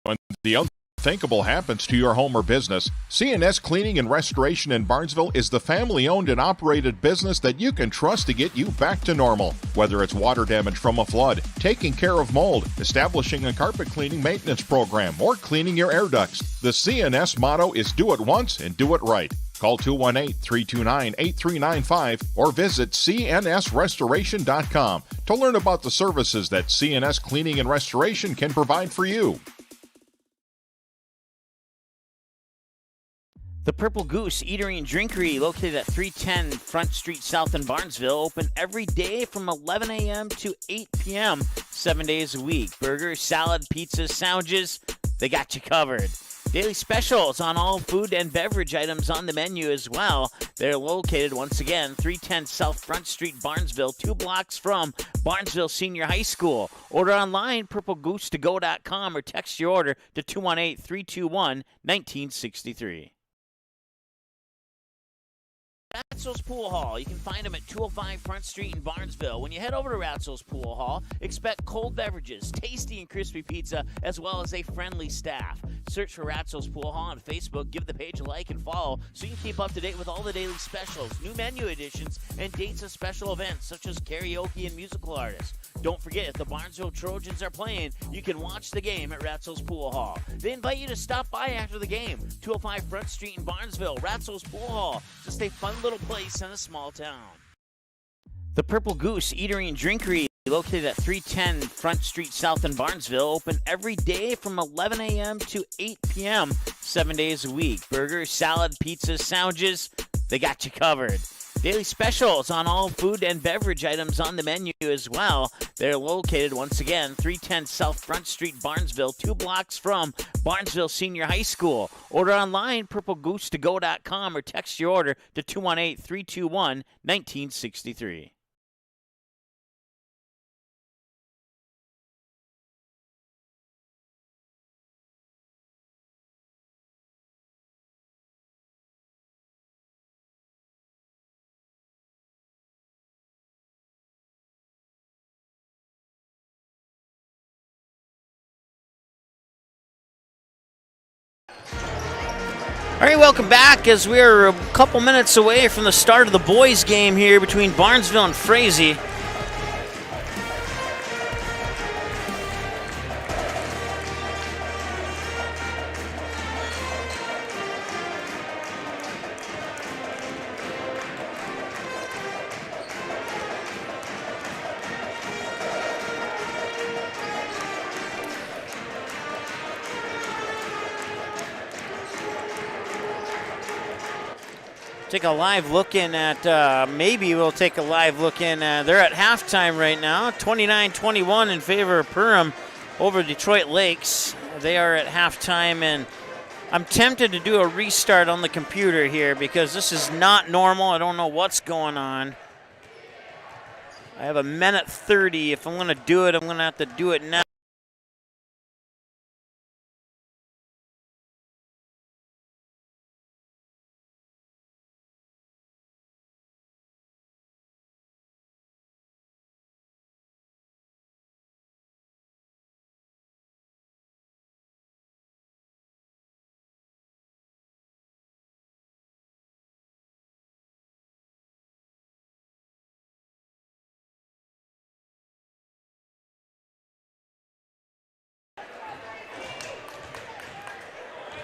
When the unthinkable happens to your home or business, C&S Cleaning and Restoration in Barnesville is the family-owned and operated business that you can trust to get you back to normal. Whether it's water damage from a flood, taking care of mold, establishing a carpet cleaning maintenance program, or cleaning your air ducts, the C&S motto is do it once and do it right. Call 218-329-8395 or visit cnsrestoration.com to learn about the services that C&S Cleaning and Restoration can provide for you. The Purple Goose Eatery and Drinkery, located at 310 Front Street South in Barnesville, open every day from 11 a.m. to 8 p.m., 7 days a week. Burgers, salad, pizzas, sandwiches, they got you covered. Daily specials on all food and beverage items on the menu as well. They're located, once again, 310 South Front Street, Barnesville, 2 blocks from Barnesville Senior High School. Order online, purplegoosego.com, or text your order to 218-321-1963. Ratzel's Pool Hall. You can find them at 205 Front Street in Barnesville. When you head over to Ratzel's Pool Hall, expect cold beverages, tasty and crispy pizza, as well as a friendly staff. Search for Ratzel's Pool Hall on Facebook. Give the page a like and follow so you can keep up to date with all the daily specials, new menu additions, and dates of special events such as karaoke and musical artists. Don't forget, if the Barnesville Trojans are playing, you can watch the game at Ratzel's Pool Hall. They invite you to stop by after the game. 205 Front Street in Barnesville, Ratzel's Pool Hall. Just a fun little place in a small town. The Purple Goose Eatery and Drinkery, located at 310 Front Street South in Barnesville, open every day from 11 a.m. to 8 p.m., 7 days a week. Burgers, salad, pizzas, sandwiches, they got you covered. Daily specials on all food and beverage items on the menu as well. They're located, once again, 310 South Front Street, Barnesville, 2 blocks from Barnesville Senior High School. Order online, purplegoose2go.com, or text your order to 218-321-1963. All right, welcome back as we're a couple minutes away from the start of the boys' game here between Barnesville and Frazee. Take a live look in at, maybe we'll take a live look in. They're at halftime right now, 29-21 in favor of Perham over Detroit Lakes. They are at halftime, and I'm tempted to do a restart on the computer here because this is not normal. I don't know what's going on. I have a minute 30. If I'm going to do it, I'm going to have to do it now.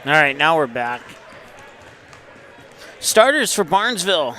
All right, now we're back. Starters for Barnesville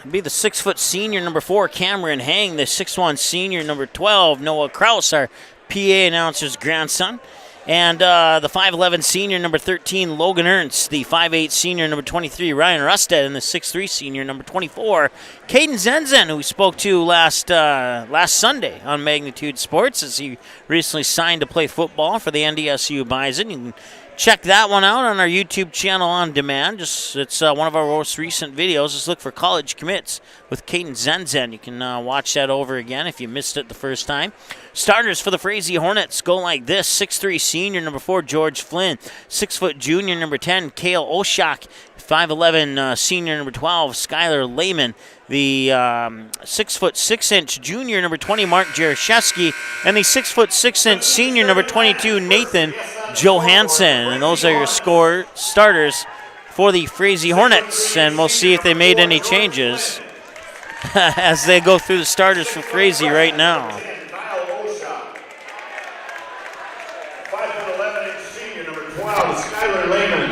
be the 6' senior, number 4, Cameron Hang, the 6'1" senior, number 12, Noah Kraus, our PA announcer's grandson, and the 5'11" senior, number 13, Logan Ernst, the 5'8" senior, number 23, Ryan Rusted, and the 6'3" senior, number 24, Caden Zenzen, who we spoke to last Sunday on Magnitude Sports as he recently signed to play football for the NDSU Bison. You can check that one out on our YouTube channel on demand. It's one of our most recent videos. Just look for College Commits with Caden Zenzen. You can watch that over again if you missed it the first time. Starters for the Frazee Hornets go like this. 6'3" senior, number 4, George Flynn. 6' junior, number 10, Kale Oshak. 5'11" senior, number 12, Skylar Lehman. The 6'6" junior, number 20, Mark Jaroszewski. And the 6'6" senior, number 22, Nathan Johansson. And those are your starters for the Frazee Hornets. And we'll see if they made any changes as they go through the starters for Frazee right now. 5'11" senior, number 12, Skylar Lehman.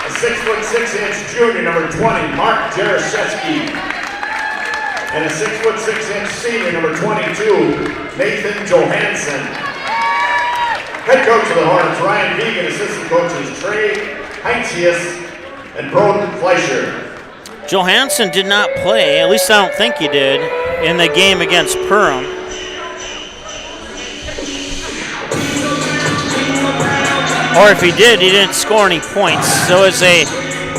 A 6'6" junior, number 20, Mark Jaroszewski. And a 6'6" senior, number 22, Nathan Johansson. Head coach of the Hornets, Ryan Vegan. Assistant coaches, Trey Heinzius and Broden Fleischer. Johansson did not play, at least I don't think he did, in the game against Perham. Or if he did, he didn't score any points. So it's a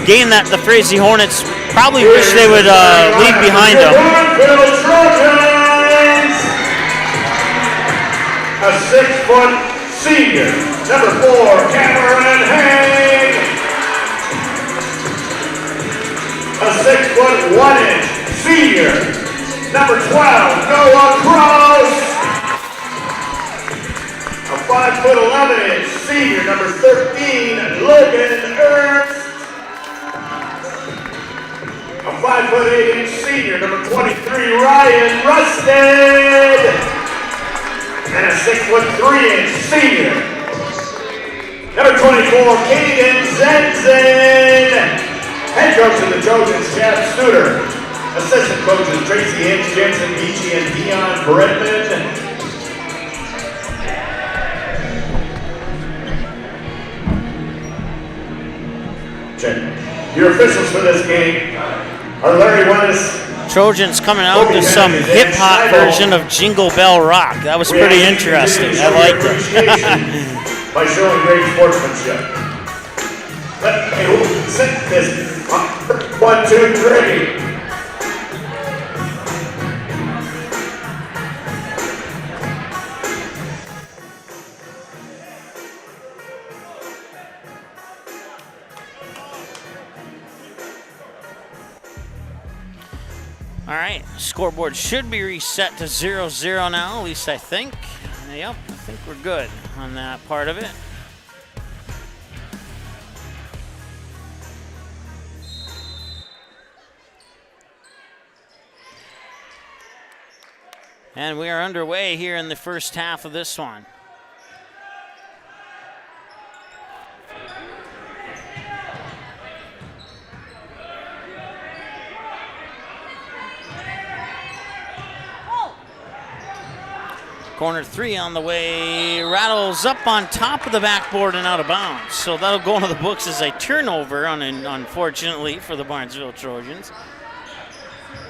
game that the Frazee Hornets probably wish they would leave behind them. A 6' senior, number 4, Cameron Hay. A 6 foot 1 inch senior, number 12, Noah Cross. A 5 foot 11 inch senior, number 13, Logan Ernst. A 5 foot 8 inch senior, number 23, Ryan Rusted. And a 6 foot 3 inch senior, number 24, Caden Zenzen. Head coach of the Trojans, Chad Studer. Assistant coaches, Tracy Hicks, Jensen Beachy, and Dion Bredman. Your officials for this game are Larry Wennis. Trojans coming out to some hip-hop version of Jingle Bell Rock. That was pretty interesting. I liked it. By showing great sportsmanship. Sit this. 1, 2, 3. All right, scoreboard should be reset to 0-0 now, at least I think. Yep, I think we're good on that part of it. And we are underway here in the first half of this one. Corner 3 on the way, rattles up on top of the backboard and out of bounds. So that'll go into the books as a turnover, unfortunately, for the Barnesville Trojans.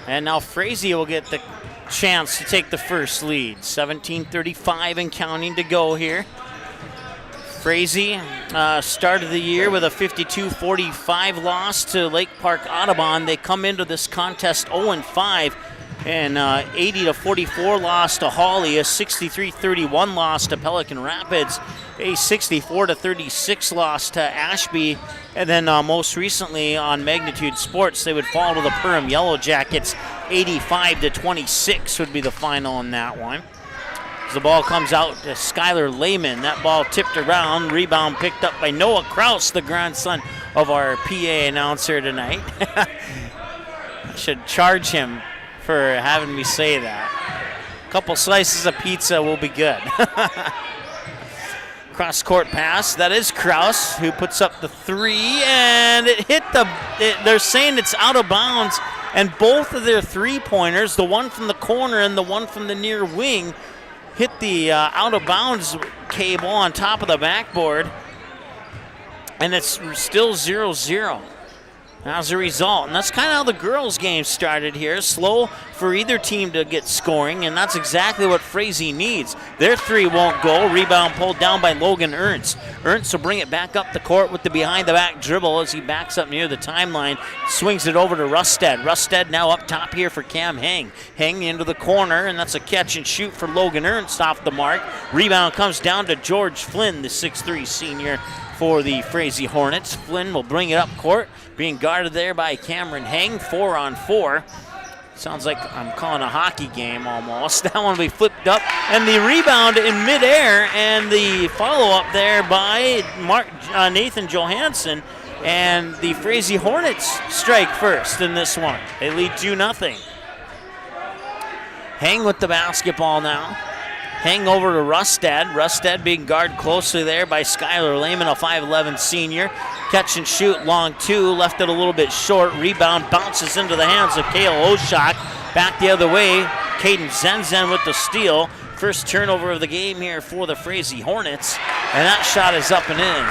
And now Frazee will get the chance to take the first lead. 17:35 and counting to go here. Frazee started the year with a 52-45 loss to Lake Park Audubon. They come into this contest 0-5. And 80-44 loss to Hawley, a 63-31 loss to Pelican Rapids, a 64-36 loss to Ashby, and then most recently on Magnitude Sports, they would fall to the Perham Yellow Jackets. 85-26 would be the final in that one. As the ball comes out to Skylar Lehman, that ball tipped around, rebound picked up by Noah Kraus, the grandson of our PA announcer tonight. I should charge him for having me say that. A couple slices of pizza will be good. Cross-court pass, that is Kraus, who puts up the 3, and it hit they're saying it's out of bounds, and both of their three-pointers, the one from the corner and the one from the near wing, hit the out-of-bounds cable on top of the backboard, and it's still 0-0. As a result, and that's kind of how the girls' game started here. Slow for either team to get scoring, and that's exactly what Frazee needs. Their 3 won't go. Rebound pulled down by Logan Ernst. Ernst will bring it back up the court with the behind-the-back dribble as he backs up near the timeline, swings it over to Rusted. Rusted now up top here for Cam Heng. Heng into the corner, and that's a catch and shoot for Logan Ernst off the mark. Rebound comes down to George Flynn, the 6'3 senior for the Frazee Hornets. Flynn will bring it up court, being guarded there by Cameron Heng, 4-on-4. Sounds like I'm calling a hockey game almost. That one will be flipped up, and the rebound in midair, and the follow-up there by Nathan Johansson, and the Frazee Hornets strike first in this one. They lead 2-0. Heng with the basketball now. Hang over to Rusted. Rusted being guarded closely there by Skylar Lehman, a 5'11 senior. Catch and shoot, long 2, left it a little bit short. Rebound bounces into the hands of Kale Oshak. Back the other way, Caden Zenzen with the steal. First turnover of the game here for the Frazee Hornets. And that shot is up and in.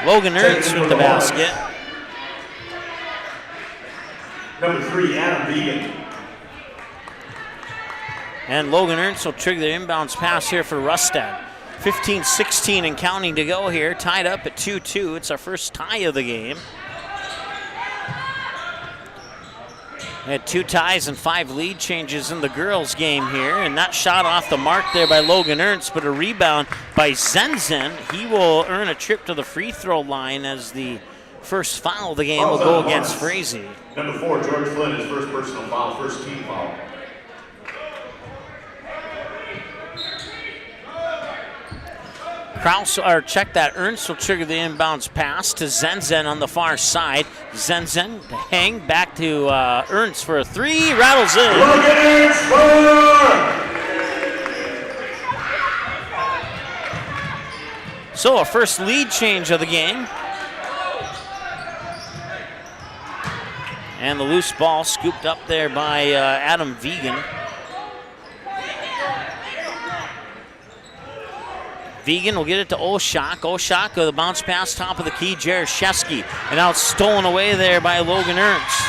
Logan Ernst with the basket. Number 3, Adam Vegan. And Logan Ernst will trigger the inbounds pass here for Rusted. 15-16 and counting to go here. Tied up at 2-2. It's our first tie of the game. Had 2 ties and 5 lead changes in the girls' game here, and that shot off the mark there by Logan Ernst, but a rebound by Zenzen. He will earn a trip to the free throw line as the first foul of the game will go against Frazee. Number 4, George Flynn, his first personal foul, first team foul. Kraus, or check that, Ernst will trigger the inbounds pass to Zenzen on the far side. Zenzen to hang back to Ernst for a 3, rattles in. Logan Ernst, So a first lead change of the game. And the loose ball scooped up there by Adam Vegan. Vegan will get it to Oshak. Oshak with a bounce pass top of the key, Jaroszewski. And now it's stolen away there by Logan Ernst.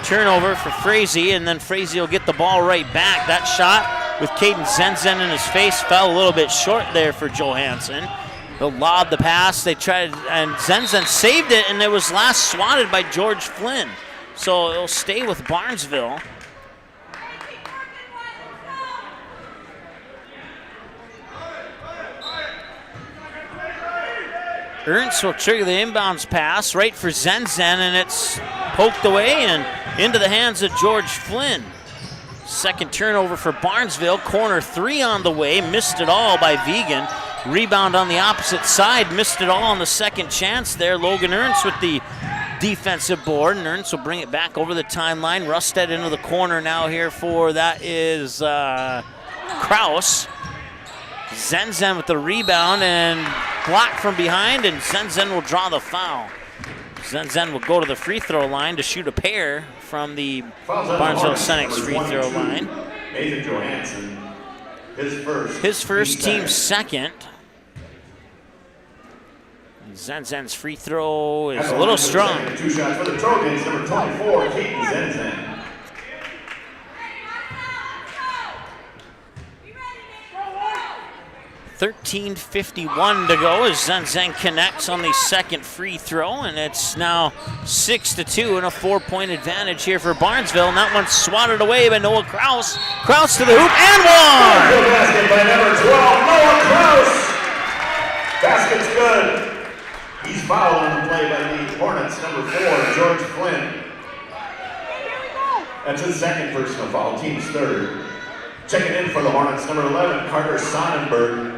Turnover for Frazee, and then Frazee will get the ball right back. That shot with Caden Zenzen in his face fell a little bit short there for Johansson. He'll lob the pass. They tried, and Zenzen saved it, and it was last swatted by George Flynn. So it'll stay with Barnesville. Ernst will trigger the inbounds pass right for Zenzen, and it's poked away and into the hands of George Flynn. Second turnover for Barnesville. Corner 3 on the way. Missed it all by Vegan. Rebound on the opposite side. Missed it all on the second chance there. Logan Ernst with the defensive board, and Ernst will bring it back over the timeline. Rusted into the corner now here for, that is Kraus. Zenzen with the rebound and blocked from behind, and Zenzen will draw the foul. Zenzen will go to the free throw line to shoot a pair from the Barnesville Senex free throw line. Nathan Johansson, his first, team second. Zenzen's free throw is a little strong. 2 shots for the Trojans, number 24, Caden Zenzen. 13:51 to go as Zenzen connects on the second free throw, and it's now 6-2 and a 4-point advantage here for Barnesville. And that one's swatted away by Noah Kraus. Kraus to the hoop and one! Basket by number 12, Noah Kraus. Basket's good. He's fouled on the play by the Hornets, number 4, George Flynn. That's his second personal foul, team's third. Checking in for the Hornets, number 11, Carter Sonnenberg.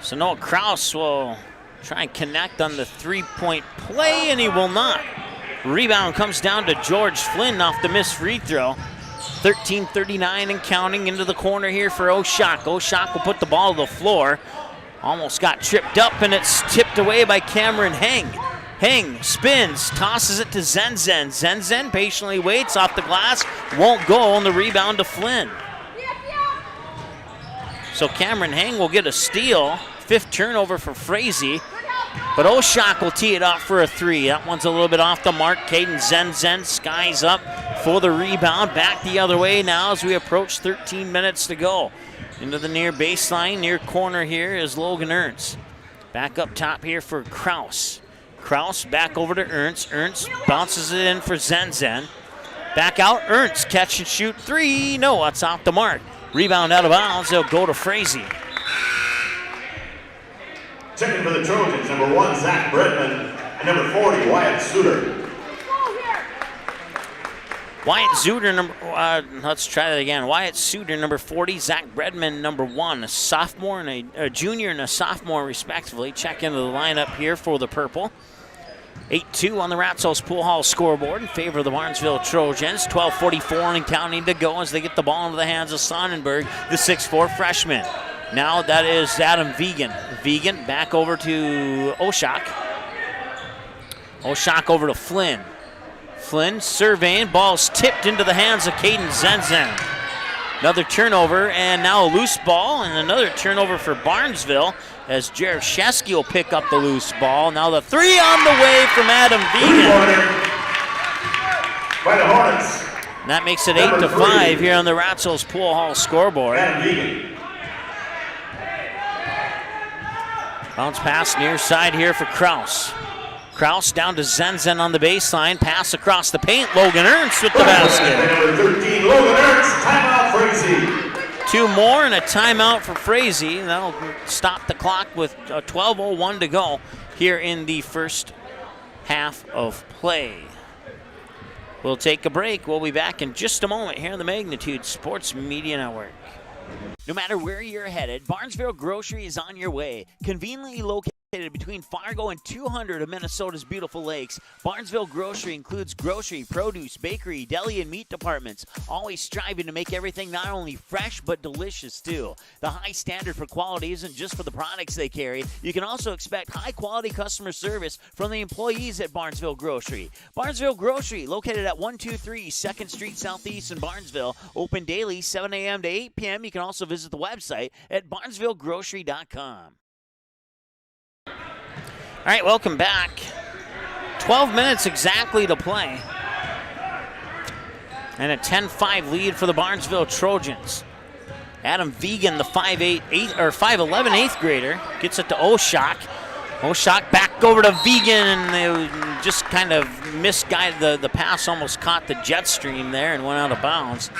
So Noah Kraus will try and connect on the three-point play, and he will not. Rebound comes down to George Flynn off the missed free throw. 13:39 and counting into the corner here for Oshak. Oshak will put the ball to the floor. Almost got tripped up, and it's tipped away by Cameron Heng. Heng spins, tosses it to Zenzen. Zenzen patiently waits off the glass, won't go, and the rebound to Flynn. So Cameron Heng will get a steal. 5th turnover for Frazee. But Oshak will tee it up for a 3. That one's a little bit off the mark. Caden Zenzen skies up for the rebound. Back the other way now as we approach 13 minutes to go. Into the near baseline, near corner here is Logan Ernst. Back up top here for Kraus. Kraus back over to Ernst. Ernst bounces it in for Zenzen. Back out, Ernst, catch and shoot 3. No, that's off the mark. Rebound out of bounds, they'll go to Frazee. Checking for the Trojans, number 1, Zach Bredman, and number 40, Wyatt Suter. Wyatt Suter, let's try that again. Wyatt Suter, number 40, Zach Bredman, number 1, a sophomore and a junior and a sophomore, respectively. Check into the lineup here for the purple. 8-2 on the Ratsos Pool Hall scoreboard in favor of the Barnesville Trojans. 12:44 and counting to go as they get the ball into the hands of Sonnenberg, the 6'4 freshman. Now that is Adam Vegan. Vegan back over to Oshak. Oshak over to Flynn. Flynn surveying, ball's tipped into the hands of Caden Zenzen. Another turnover, and now a loose ball, and another turnover for Barnesville as Jaroszewski will pick up the loose ball. Now the 3 on the way from Adam Vegan. By the Hornets. And that makes it 8-5 here on the Ratsos Pool Hall scoreboard. Adam Vegan. Bounce pass near side here for Kraus. Kraus down to Zenzen on the baseline. Pass across the paint. Logan Ernst with the basket. Number 13, Logan Ernst. Timeout, Frazee. 2 more and a timeout for Frazee. That'll stop the clock with 12:01 to go here in the first half of play. We'll take a break. We'll be back in just a moment here on the Magnitude Sports Media Network. No matter where you're headed, Barnesville Grocery is on your way. Conveniently located between Fargo and 200 of Minnesota's beautiful lakes, Barnesville Grocery includes grocery, produce, bakery, deli, and meat departments, always striving to make everything not only fresh but delicious too. The high standard for quality isn't just for the products they carry. You can also expect high-quality customer service from the employees at Barnesville Grocery. Barnesville Grocery, located at 123 2nd Street Southeast in Barnesville, open daily 7 a.m. to 8 p.m. You can also visit the website at barnesvillegrocery.com. All right, welcome back. 12 minutes exactly to play. And a 10-5 lead for the Barnesville Trojans. Adam Vegan, the 5'11" 8th grader, gets it to Oshak. Oshak back over to Vegan, and they just kind of misguided the pass, almost caught the jet stream there and went out of bounds.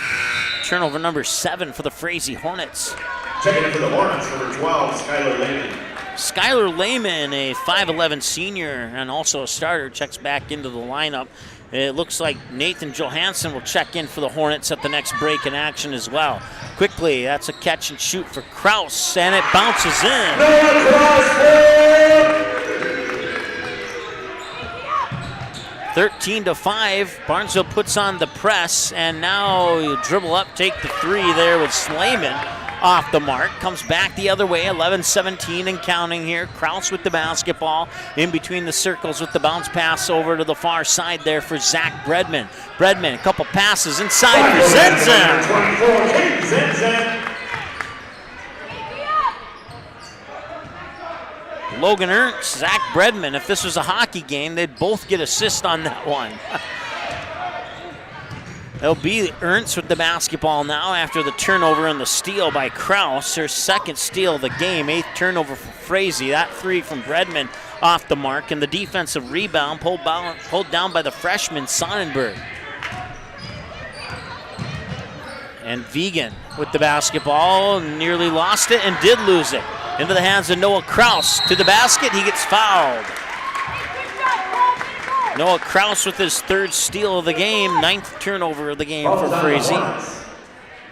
Turnover number 7 for the Frazee Hornets. Checking in for the Hornets, number 12, Skylar Lehman. Skylar Lehman, a 5'11" senior and also a starter, checks back into the lineup. It looks like Nathan Johansson will check in for the Hornets at the next break in action as well. Quickly, that's a catch and shoot for Kraus, and it bounces in. 13-5, Barnesville puts on the press, and now you dribble up, take the 3 there with Slayman. Off the mark, comes back the other way, 11-17 and counting here. Kraus with the basketball, in between the circles with the bounce pass over to the far side there for Zach Bredman. Bredman, a couple passes inside for Zenzen. Logan Ernst, Zach Bredman. If this was a hockey game, they'd both get assists on that one. It'll be Ernst with the basketball now after the turnover and the steal by Kraus. Her second steal of the game, 8th turnover for Frazee. That 3 from Bredman off the mark, and the defensive rebound pulled down by the freshman Sonnenberg. And Vegan with the basketball, nearly lost it and did lose it. Into the hands of Noah Kraus. To the basket, he gets fouled. Noah Kraus with his 3rd steal of the game, 9th turnover of the game for Frazee.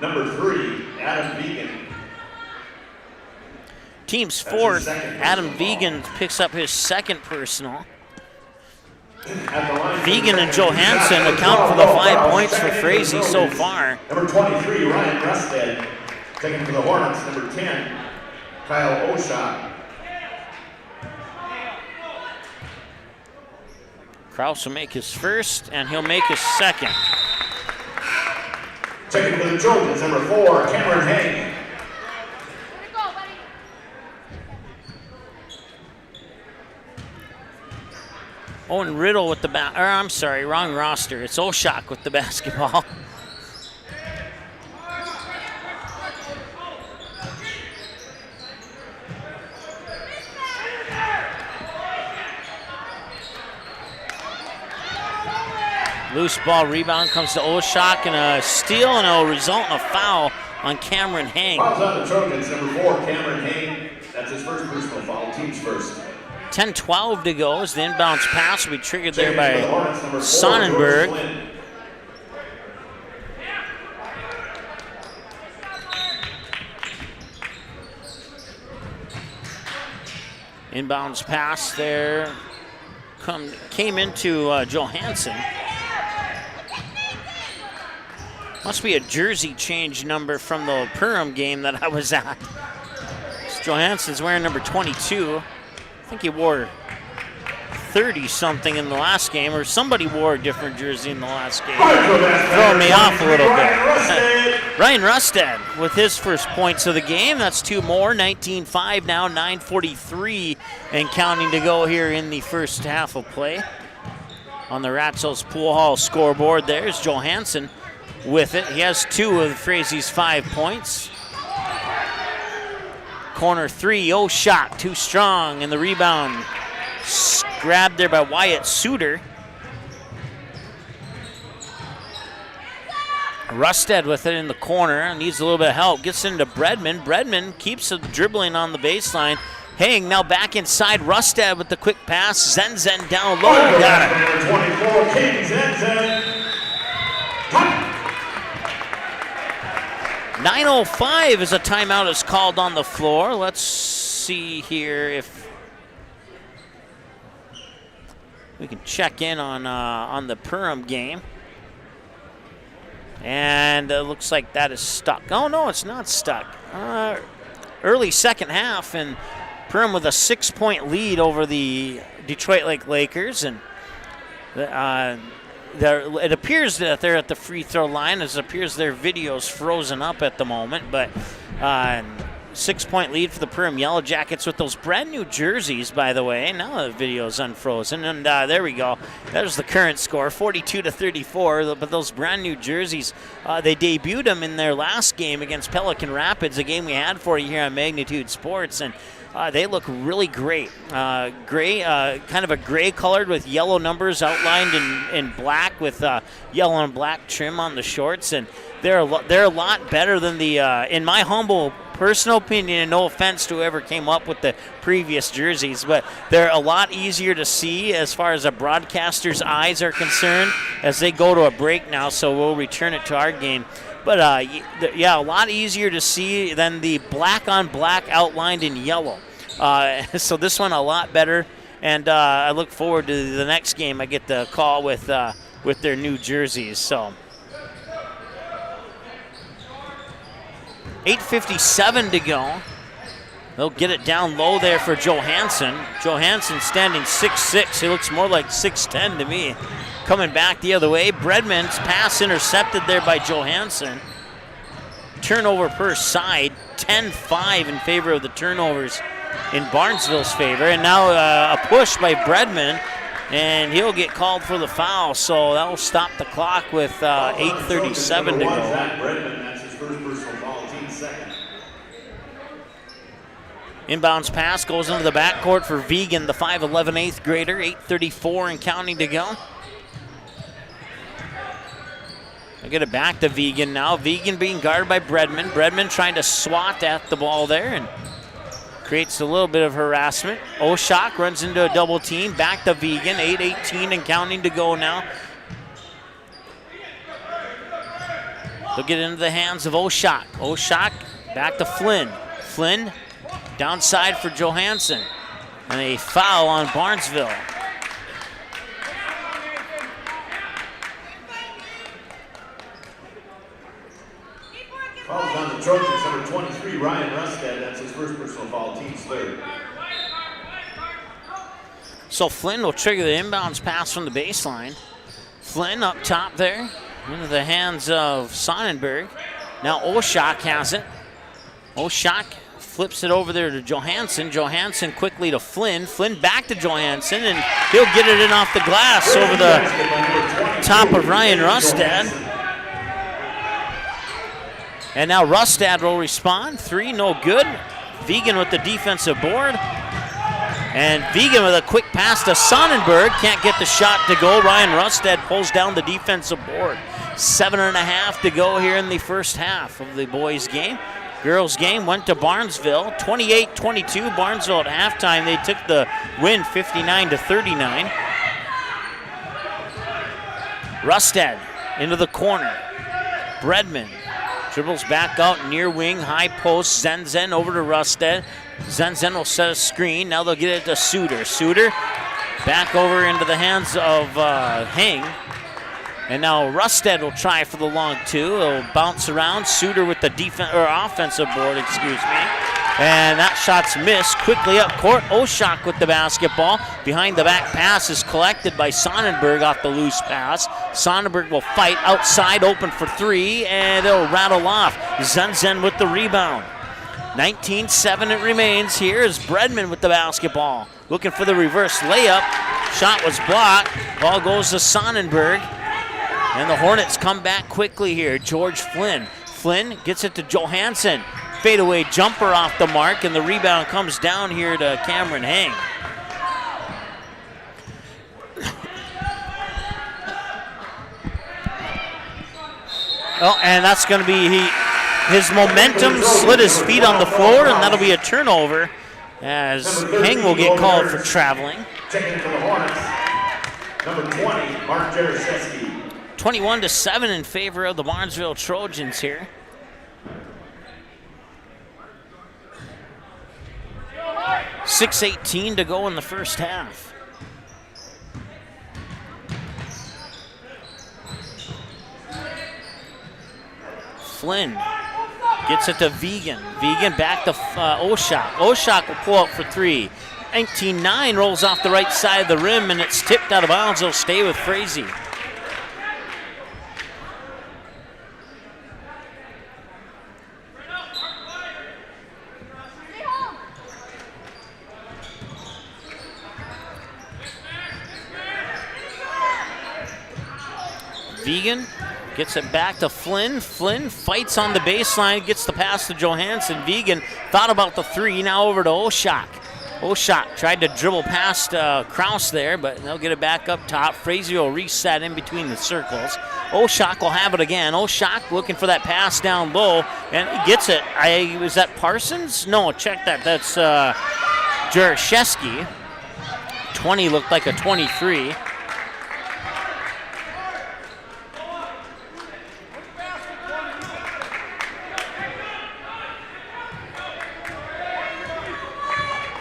Number 3, Adam Vegan. Team's 4th, Adam Vegan picks up his 2nd personal. Vegan and Johansson account for the 5 points for Frazee so far. Number 23, Ryan Rusted. Taking for the Hornets, number 10, Kyle Oshak. Kraus will make his 1st, and he'll make his 2nd. Checking for the Trojans, number 4, Cameron Hay. Owen Riddle with the wrong roster. It's Oshak with the basketball. Loose ball rebound comes to Oshak, and a steal, and it'll result in a foul on Cameron Hang. Fouls on the Trojans, number 4, Cameron Hang. That's his 1st personal foul, team's 1st. 10-12 to go as the inbounds pass will be triggered there by Sonnenberg. Inbounds pass there came into Johansson. Must be a jersey change number from the Perham game that I was at. Johansson's wearing number 22. I think he wore 30-something in the last game, or somebody wore a different jersey in the last game. Throwing me off a little bit. Ryan Rustad with his 1st points of the game. That's 2 more, 19-5 now, 9:43 and counting to go here in the first half of play. On the Ratzel's Pool Hall scoreboard, there's Johansson with it. He has 2 of Frazee's 5 points. Corner 3, Oshak, too strong, and the rebound grabbed there by Wyatt Suter. Rusted with it in the corner, needs a little bit of help, gets into Bredman. Bredman keeps dribbling on the baseline. Hang now back inside. Rusted with the quick pass. Zenzen down low. Got it. 24, King Zenzen. 9:05 as a timeout is called on the floor. Let's see here if we can check in on the Perham game. And it looks like that is stuck. Oh, no, it's not stuck. Early second half, and Perham with a 6-point lead over the Detroit Lake Lakers. And it appears that they're at the free throw line. It appears their video's frozen up at the moment. But 6-point lead for the Perham Yellow Jackets with those brand new jerseys, by the way. Now the video's unfrozen, and there we go. There's the current score, 42-34. But those brand new jerseys, they debuted them in their last game against Pelican Rapids, a game we had for you here on Magnitude Sports, and they look really great. Gray, kind of a gray colored with yellow numbers outlined in black with yellow and black trim on the shorts, and they're a lot better than the, in my humble personal opinion, and no offense to whoever came up with the previous jerseys, but they're a lot easier to see as far as a broadcaster's eyes are concerned as they go to a break now, so we'll return it to our game. But yeah, a lot easier to see than the black on black outlined in yellow. So this one a lot better, and I look forward to the next game. I get the call with their new jerseys. So 8:57 to go. They'll get it down low there for Johansson. Johansson standing 6'6". He looks more like 6'10" to me. Coming back the other way. Bredman's pass intercepted there by Johansson. Turnover per side, 10-5 in favor of the turnovers in Barnesville's favor. And now a push by Bredman, and he'll get called for the foul. So that will stop the clock with 8:37 to go. That's his first personal foul, team second. Inbounds pass goes into the backcourt for Vegan, the 5'11" 8th grader. 8:34 and counting to go. I get it back to Vegan now. Vegan being guarded by Bredman. Bredman trying to swat at the ball there and creates a little bit of harassment. Oshak runs into a double team. Back to Vegan. 8:18 and counting to go now. They'll get into the hands of Oshak. Oshak back to Flynn. Flynn downside for Johansson. And a foul on Barnesville. Fouls on the Trojans, number 23, Ryan Rusted. That's his first personal foul, team's third. So Flynn will trigger the inbounds pass from the baseline. Flynn up top there into the hands of Sonnenberg. Now Oshak has it. Oshak flips it over there to Johansson. Johansson quickly to Flynn. Flynn back to Johansson, and he'll get it in off the glass over the top of Ryan Rusted. And now Rustad will respond. 3, no good. Vegan with the defensive board. And Vegan with a quick pass to Sonnenberg. Can't get the shot to go. Ryan Rustad pulls down the defensive board. 7.5 to go here in the first half of the boys' game. Girls' game went to Barnesville. 28-22. Barnesville at halftime. They took the win 59-39. Rustad into the corner. Bredman dribbles back out near wing, high post. Zenzen over to Rusted. Zenzen will set a screen. Now they'll get it to Suter. Suter back over into the hands of Hing. And now Rusted will try for the long 2. It'll bounce around. Suter with the offensive board, excuse me. And that shot's missed. Quickly up court. Oshak with the basketball. Behind the back pass is collected by Sonnenberg off the loose pass. Sonnenberg will fight outside, open for 3, and it'll rattle off. Zenzen with the rebound. 19-7 it remains. Here is Bredman with the basketball. Looking for the reverse layup. Shot was blocked. Ball goes to Sonnenberg. And the Hornets come back quickly here. George Flynn. Flynn gets it to Johansson. Fadeaway jumper off the mark, and the rebound comes down here to Cameron Hang. Oh, and that's going to be his momentum slid his feet on the floor, and that'll be a turnover as Heng will get called for traveling. Checking for the Hornets, number 20, Mark Jaroszewski. 21-7 in favor of the Barnesville Trojans here. .6:18 to go in the first half. Flynn gets it to Vegan. Vegan back to Oshak. Oshak will pull up for three. 19-9 rolls off the right side of the rim, and it's tipped out of bounds. It'll stay with Frazee. Vegan gets it back to Flynn. Flynn fights on the baseline, gets the pass to Johansson. Vegan thought about the three, now over to Oshak. Oshak tried to dribble past Kraus there, but they'll get it back up top. Frazee will reset in between the circles. Oshak will have it again. Oshak looking for that pass down low, and he gets it. Was that Parsons? No, check that. That's Jaroszewski. 20 looked like a 23.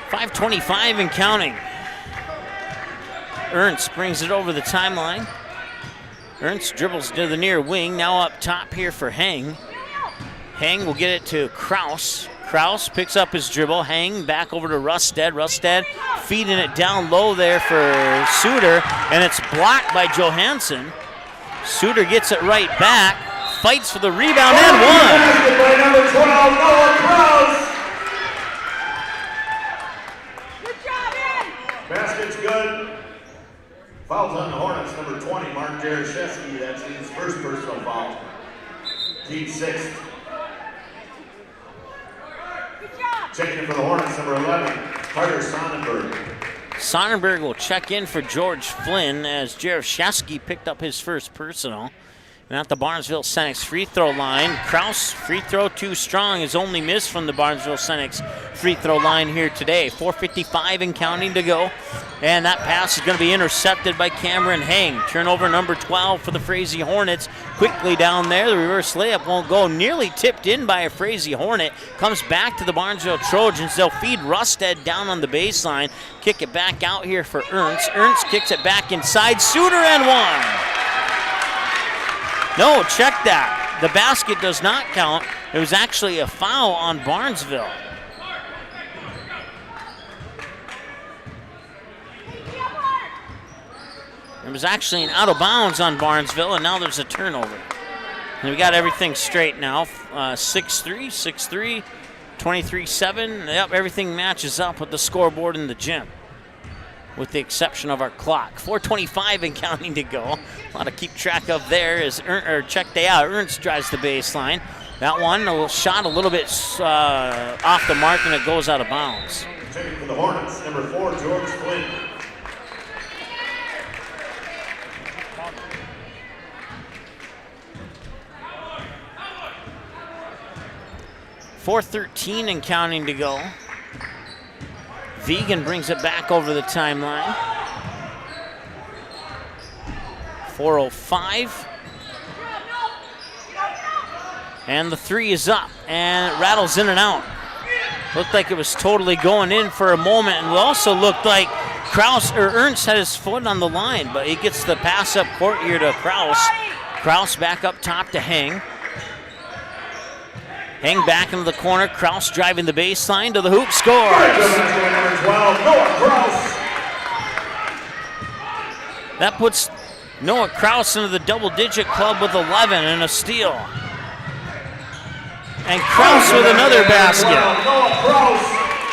.525 and counting. Ernst brings it over the timeline. Ernst dribbles to the near wing. Now up top here for Heng. Heng will get it to Kraus. Kraus picks up his dribble. Heng back over to Rusted. Rusted feeding it down low there for Suter, and it's blocked by Johansson. Suter gets it right back, fights for the rebound and one. By number 12, Noah Kraus. Basket's good. Fouls on the Hornets, number 20, Mark Jaroszewski. That's his first personal foul. Team sixth. Checking in for the Hornets, number 11, Carter Sonnenberg. Sonnenberg will check in for George Flynn as Jaroszewski picked up his first personal. And at the Barnesville Senex free throw line, Kraus free throw too strong, his only miss from the Barnesville Senex free throw line here today. 4:55 and counting to go. And that pass is going to be intercepted by Cameron Heng. Turnover number 12 for the Frazee Hornets. Quickly down there, the reverse layup won't go. Nearly tipped in by a Frazee Hornet. Comes back to the Barnesville Trojans. They'll feed Rusted down on the baseline. Kick it back out here for Ernst. Ernst kicks it back inside. Suter and one. No, check that. The basket does not count. It was actually a foul on Barnesville. It was actually an out of bounds on Barnesville, and now there's a turnover. And we got everything straight now. 6-3, 6-3, 23-7. Yep, everything matches up with the scoreboard in the gym, with the exception of our clock. 4:25 and counting to go. A lot to keep track of there as check day out. Ernst drives the baseline. That one, a shot a little bit off the mark, and it goes out of bounds. Checking for the Hornets, number 4, George Flynn. .413 and counting to go. Vegan brings it back over the timeline. 4:05. And the three is up, and it rattles in and out. Looked like it was totally going in for a moment, and it also looked like Ernst had his foot on the line, but he gets the pass up court here to Kraus. Kraus back up top to Heng. Heng back into the corner. Kraus driving the baseline to the hoop, scores. That puts Noah Kraus into the double-digit club with 11 and a steal. And Kraus with another basket.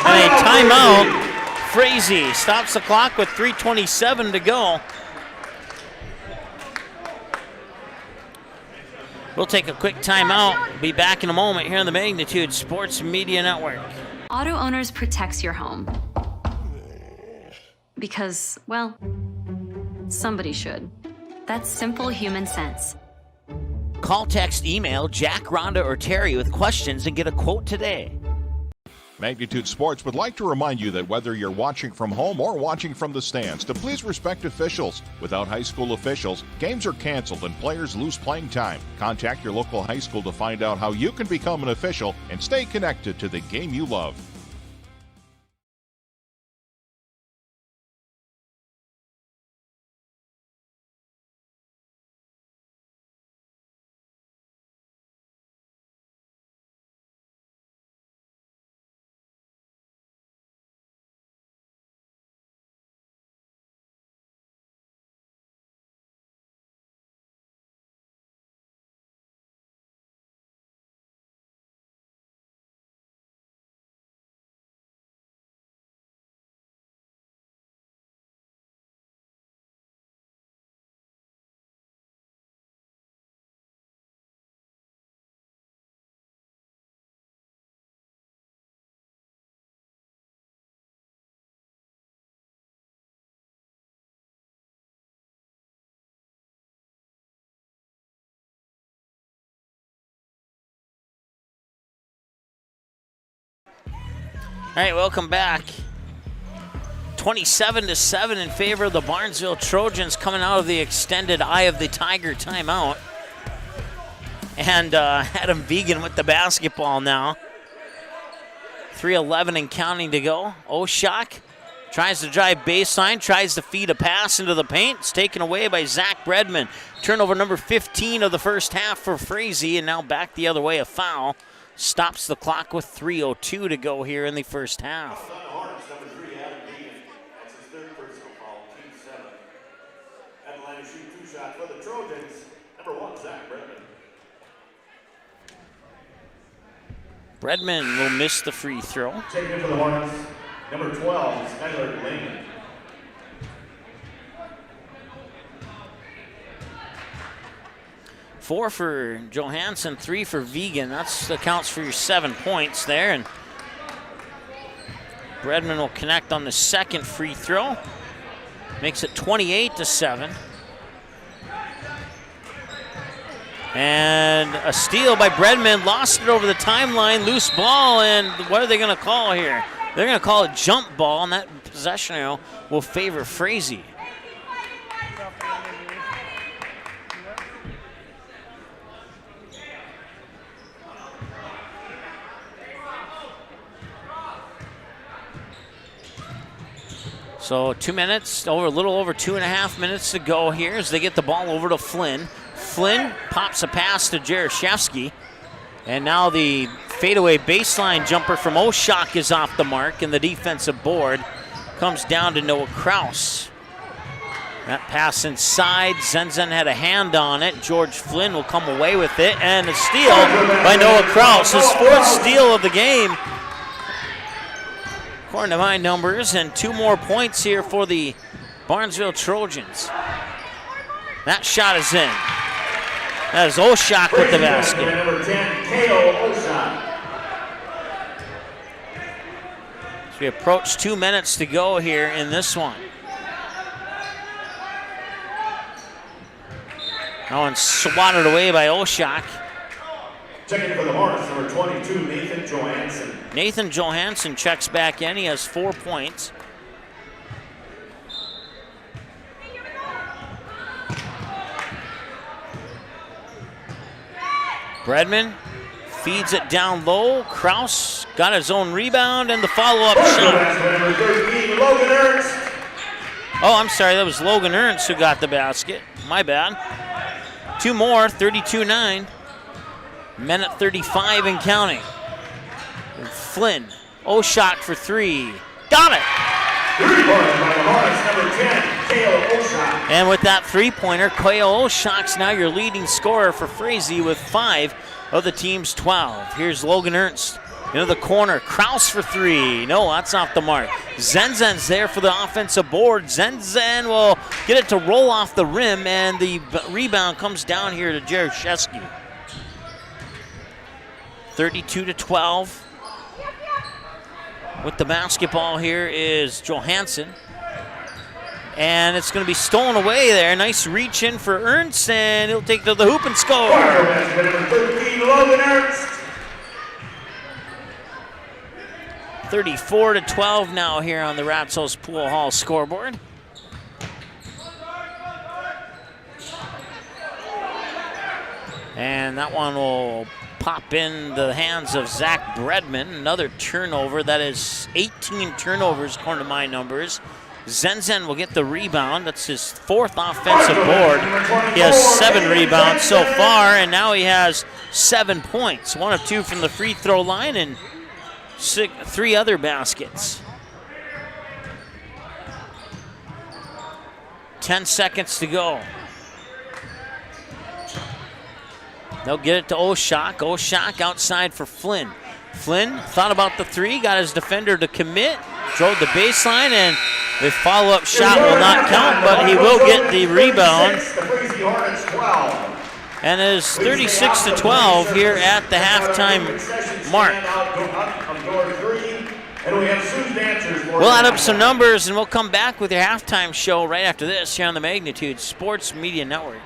And a timeout. Frazee stops the clock with 3:27 to go. We'll take a quick timeout. Be back in a moment here on the Magnitude Sports Media Network. Auto Owners protects your home. Because, well, somebody should. That's simple human sense. Call, text, email Jack, Rhonda, or Terry with questions and get a quote today. Magnitude Sports would like to remind you that whether you're watching from home or watching from the stands, to please respect officials. Without high school officials, games are canceled and players lose playing time. Contact your local high school to find out how you can become an official and stay connected to the game you love. All right, welcome back. 27-7 in favor of the Barnesville Trojans coming out of the extended Eye of the Tiger timeout. And Adam Vegan with the basketball now. 3:11 and counting to go. Oshak tries to drive baseline, tries to feed a pass into the paint. It's taken away by Zach Bredman. Turnover number 15 of the first half for Frazee, and now back the other way, a foul. Stops the clock with 3:02 to go here in the first half. Hornets, number 3, Adam Vegan. That's his third personal foul, team 7. At the line to shoot 2 shots for the Trojans. Number 1, Zach Bredman. Bredman will miss the free throw. Checking in for the Hornets, number 12, Skylar Lehman. Four for Johansson, 3 for Vegan. That accounts for your 7 points there. And Bredman will connect on the second free throw. Makes it 28-7. And a steal by Bredman. Lost it over the timeline. Loose ball. And what are they going to call here? They're going to call it jump ball. And that possession arrow will favor Frazee. So 2 minutes, a little over 2.5 minutes to go here as they get the ball over to Flynn. Flynn pops a pass to Jaroszewski. And now the fadeaway baseline jumper from Oshak is off the mark, and the defensive board comes down to Noah Kraus. That pass inside, Zenzen had a hand on it. George Flynn will come away with it, and a steal by Noah Kraus, his 4th steal of the game. According to my numbers, and 2 more points here for the Barnesville Trojans. That shot is in. That is Oshak with the basket. Number 10, K.O. Oshak. So we approach 2 minutes to go here in this one. That one swatted away by Oshak. Checking for the Hornets, number 22, Nathan Johansson. Nathan Johansson checks back in. He has 4 points. Bredman feeds it down low. Kraus got his own rebound and the follow-up shot. Number 13, Logan Ernst. Oh, I'm sorry, that was Logan Ernst who got the basket. My bad. 2 more, 32-9. Minute 35 and counting. And Flynn, Oshak for 3. Got it! 3-pointer by the Hornets, number 10, K.O. Oshak. And with that 3-pointer, K.O. Oshak's now your leading scorer for Frazee with 5 of the team's 12. Here's Logan Ernst into the corner. Kraus for 3. No, that's off the mark. Zenzen's there for the offensive board. Zenzen will get it to roll off the rim, and the rebound comes down here to Jaroszewski. 32-12. With the basketball here is Johansson. And it's going to be stolen away there. Nice reach in for Ernst, and he'll take to the hoop and score. Basket number 13, Logan Ernst. 34-12 now here on the Ratsos Pool Hall scoreboard. And that one will pop in the hands of Zach Bredman. Another turnover. That is 18 turnovers according to my numbers. Zenzen will get the rebound. That's his 4th offensive board. He has 7 rebounds so far, and now he has 7 points. 1 of 2 from the free throw line and 3 other baskets. 10 seconds to go. They'll get it to Oshak. Oshak outside for Flynn. Flynn thought about the 3, got his defender to commit, drove the baseline, and the follow-up shot will not count, but he will get the rebound. And it is 36-12 here at the halftime mark. We'll add up some numbers, and we'll come back with your halftime show right after this here on the Magnitude Sports Media Network.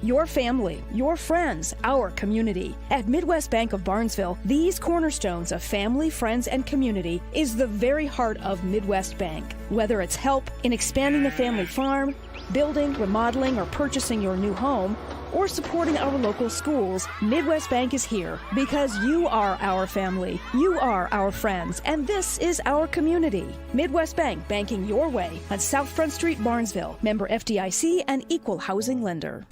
Your family, your friends, our community. At Midwest Bank of Barnesville, these cornerstones of family, friends, and community is the very heart of Midwest Bank. Whether it's help in expanding the family farm, building, remodeling, or purchasing your new home, or supporting our local schools, Midwest Bank is here because you are our family, you are our friends, and this is our community. Midwest Bank, banking your way on South Front Street, Barnesville. Member FDIC and equal housing lender.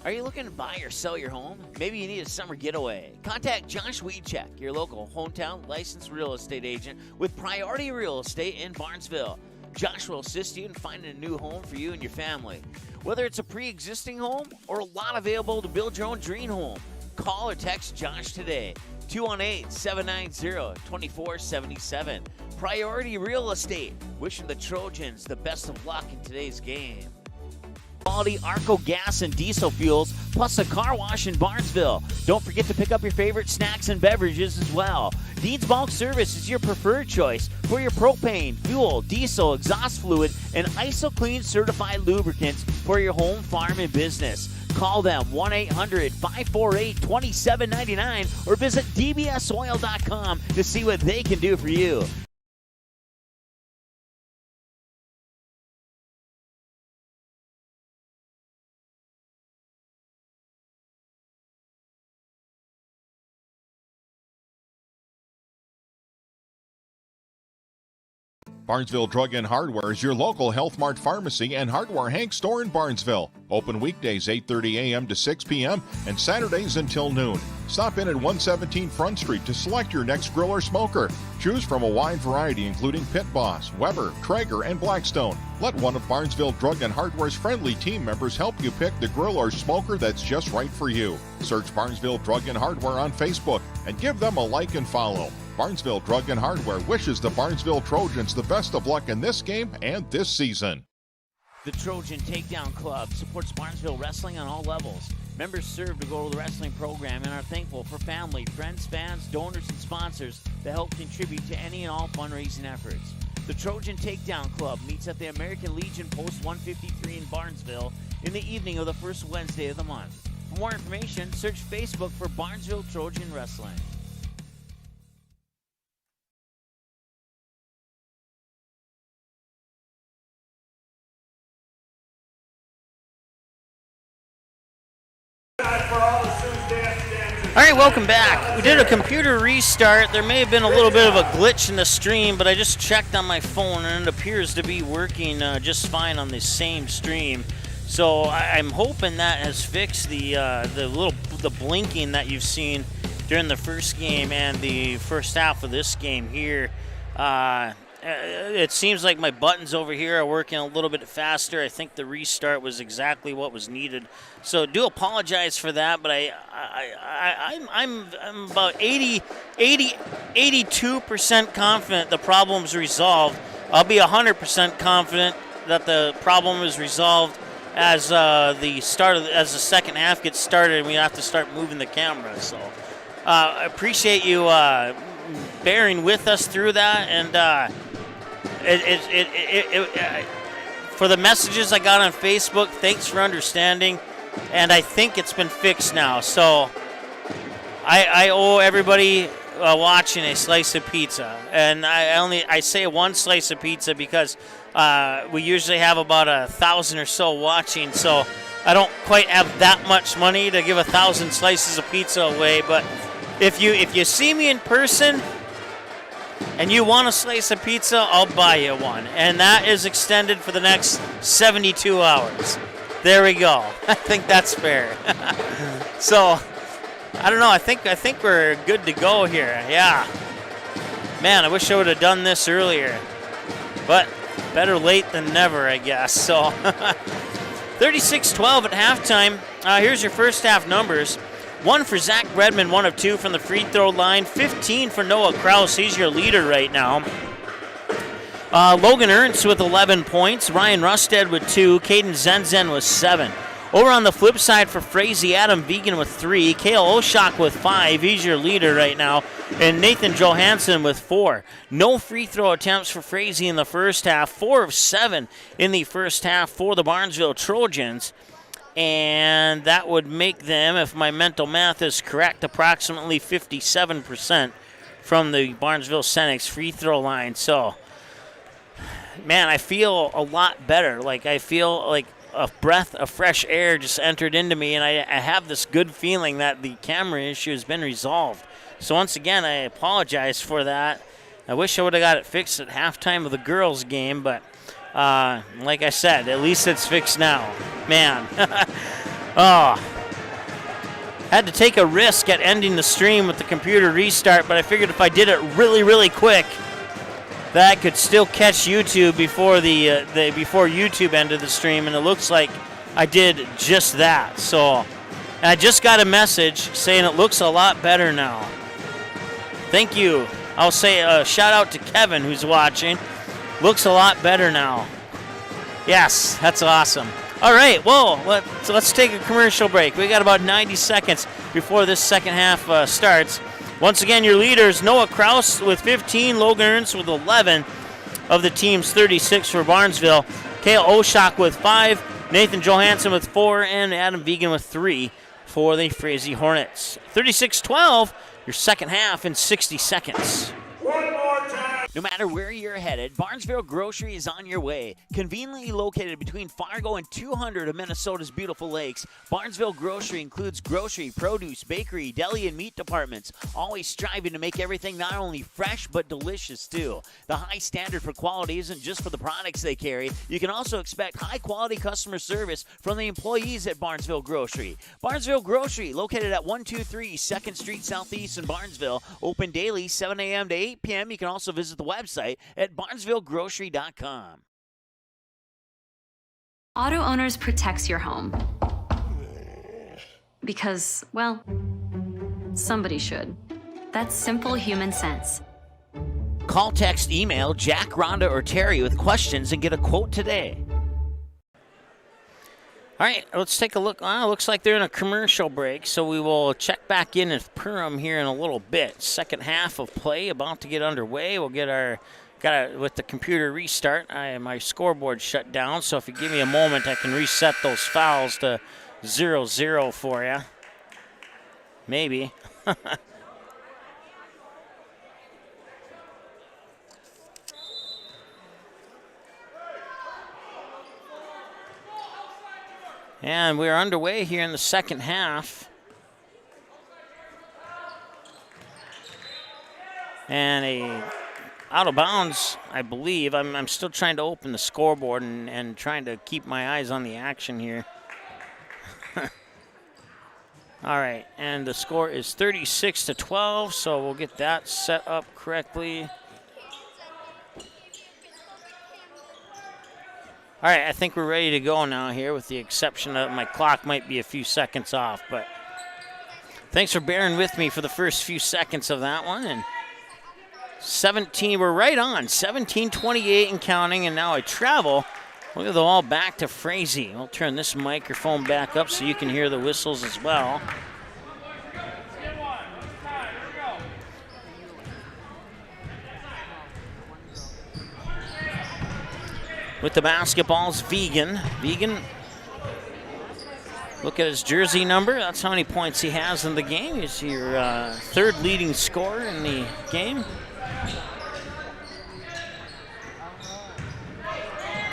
Are you looking to buy or sell your home? Maybe you need a summer getaway. Contact Josh Weedcheck, your local hometown licensed real estate agent with Priority Real Estate in Barnesville. Josh will assist you in finding a new home for you and your family. Whether it's a pre-existing home or a lot available to build your own dream home, call or text Josh today. 218-790-2477. Priority Real Estate, wishing the Trojans the best of luck in today's game. Quality Arco gas and diesel fuels, plus a car wash in Barnesville. Don't forget to pick up your favorite snacks and beverages as well. Dean's Bulk Service is your preferred choice for your propane, fuel, diesel, exhaust fluid, and ISOClean certified lubricants for your home, farm, and business. Call them 1-800-548-2799 or visit dbsoil.com to see what they can do for you. Barnesville Drug and Hardware is your local Health Mart pharmacy and hardware Hank store in Barnesville. Open weekdays 8:30 a.m. to 6 p.m. and Saturdays until noon. Stop in at 117 Front Street to select your next grill or smoker. Choose from a wide variety including Pit Boss, Weber, Traeger, and Blackstone. Let one of Barnesville Drug and Hardware's friendly team members help you pick the grill or smoker that's just right for you. Search Barnesville Drug and Hardware on Facebook and give them a like and follow. Barnesville Drug and Hardware wishes the Barnesville Trojans the best of luck in this game and this season. The Trojan Takedown Club supports Barnesville wrestling on all levels. Members serve to go to the wrestling program and are thankful for family, friends, fans, donors, and sponsors that help contribute to any and all fundraising efforts. The Trojan Takedown Club meets at the American Legion Post 153 in Barnesville in the evening of the first Wednesday of the month. For more information, search Facebook for Barnesville Trojan Wrestling. All right, welcome back. We did a computer restart. There may have been a little bit of a glitch in the stream, but I just checked on my phone, and it appears to be working just fine on the same stream. So I'm hoping that has fixed the blinking that you've seen during the first game and the first half of this game here. It seems like my buttons over here are working a little bit faster. I think the restart was exactly what was needed. So do apologize for that, but I'm about 82% confident the problem's resolved. I'll be 100% confident that the problem is resolved as the second half gets started and we have to start moving the camera. So appreciate you bearing with us through that, and for the messages I got on Facebook, thanks for understanding, and I think it's been fixed now. So I owe everybody watching a slice of pizza, and I say one slice of pizza because we usually have about 1,000 or so watching, so I don't quite have that much money to give 1,000 slices of pizza away. But if you see me in person and you want a slice of pizza, I'll buy you one, and that is extended for the next 72 hours. There we go. I think that's fair. So I don't know. I think we're good to go here. Yeah. Man, I wish I would have done this earlier, but better late than never, I guess. So 36-12 at halftime. Here's your first half numbers. 1 for Zach Redmond, 1 of 2 from the free throw line. 15 for Noah Kraus. He's your leader right now. Logan Ernst with 11 points. Ryan Rusted with 2. Caden Zenzen with 7. Over on the flip side for Frazee, Adam Vegan with 3. Kale Oshak with 5. He's your leader right now. And Nathan Johansson with 4. No free throw attempts for Frazee in the first half. 4 of 7 in the first half for the Barnesville Trojans. And that would make them, if my mental math is correct, approximately 57% from the Barnesville Senex free throw line. So, man, I feel a lot better. Like, I feel like a breath of fresh air just entered into me, and I have this good feeling that the camera issue has been resolved. So once again, I apologize for that. I wish I would have got it fixed at halftime of the girls' game, but like I said, at least it's fixed now. Man. Oh. Had to take a risk at ending the stream with the computer restart, but I figured if I did it really, really quick, that I could still catch YouTube before before YouTube ended the stream, and it looks like I did just that. So, and I just got a message saying it looks a lot better now. Thank you. I'll say a shout out to Kevin who's watching. Looks a lot better now. Yes, that's awesome. All right, well, let's take a commercial break. We got about 90 seconds before this second half starts. Once again, your leaders, Noah Kraus with 15, Logan Ernst with 11 of the team's 36 for Barnesville, Kale Oshak with 5, Nathan Johansson with 4, and Adam Vegan with 3 for the Frazee Hornets. 36-12, your second half in 60 seconds. One more time. No matter where you're headed, Barnesville Grocery is on your way. Conveniently located between Fargo and 200 of Minnesota's beautiful lakes, Barnesville Grocery includes grocery, produce, bakery, deli, and meat departments, always striving to make everything not only fresh but delicious too. The high standard for quality isn't just for the products they carry. You can also expect high-quality customer service from the employees at Barnesville Grocery. Barnesville Grocery, located at 123 2nd Street Southeast in Barnesville, open daily 7 a.m. to 8 p.m. You can also visit the website at barnesvillegrocery.com. Auto Owners protects your home. Because, well, somebody should. That's simple human sense. Call, text, email Jack, Rhonda, or Terry with questions and get a quote today. All right, let's take a look. Looks like they're in a commercial break, so we will check back in with Perham here in a little bit. Second half of play about to get underway. We'll get with the computer restart. My scoreboard shut down, so if you give me a moment, I can reset those fouls to 0-0 for you. Maybe. And we're underway here in the second half. And out of bounds, I believe. I'm still trying to open the scoreboard and trying to keep my eyes on the action here. All right, and the score is 36-12, so we'll get that set up correctly. All right, I think we're ready to go now here, with the exception of my clock might be a few seconds off, but thanks for bearing with me for the first few seconds of that one. And 17, we're right on, 17-28 and counting, and now I travel. We'll give the ball back to Frazee. We'll turn this microphone back up so you can hear the whistles as well. with the basketball's Vegan. Vegan, look at his jersey number. That's how many points he has in the game. He's your third leading scorer in the game.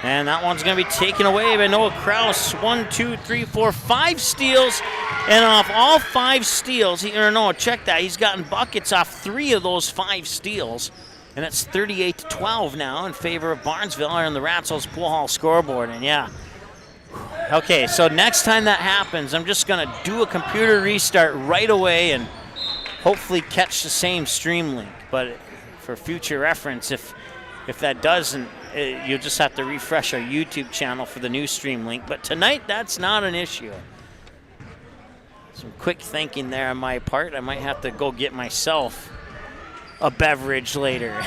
And that one's going to be taken away by Noah Kraus. 1, 2, 3, 4, 5 steals. And off all 5 steals, check that. He's gotten buckets off 3 of those 5 steals. And it's 38-12 now in favor of Barnesville on the Ratzel's Pool Hall scoreboard. And yeah. Okay, so next time that happens, I'm just going to do a computer restart right away and hopefully catch the same stream link. But for future reference, if that doesn't, you'll just have to refresh our YouTube channel for the new stream link. But tonight, that's not an issue. Some quick thinking there on my part. I might have to go get myself a beverage later.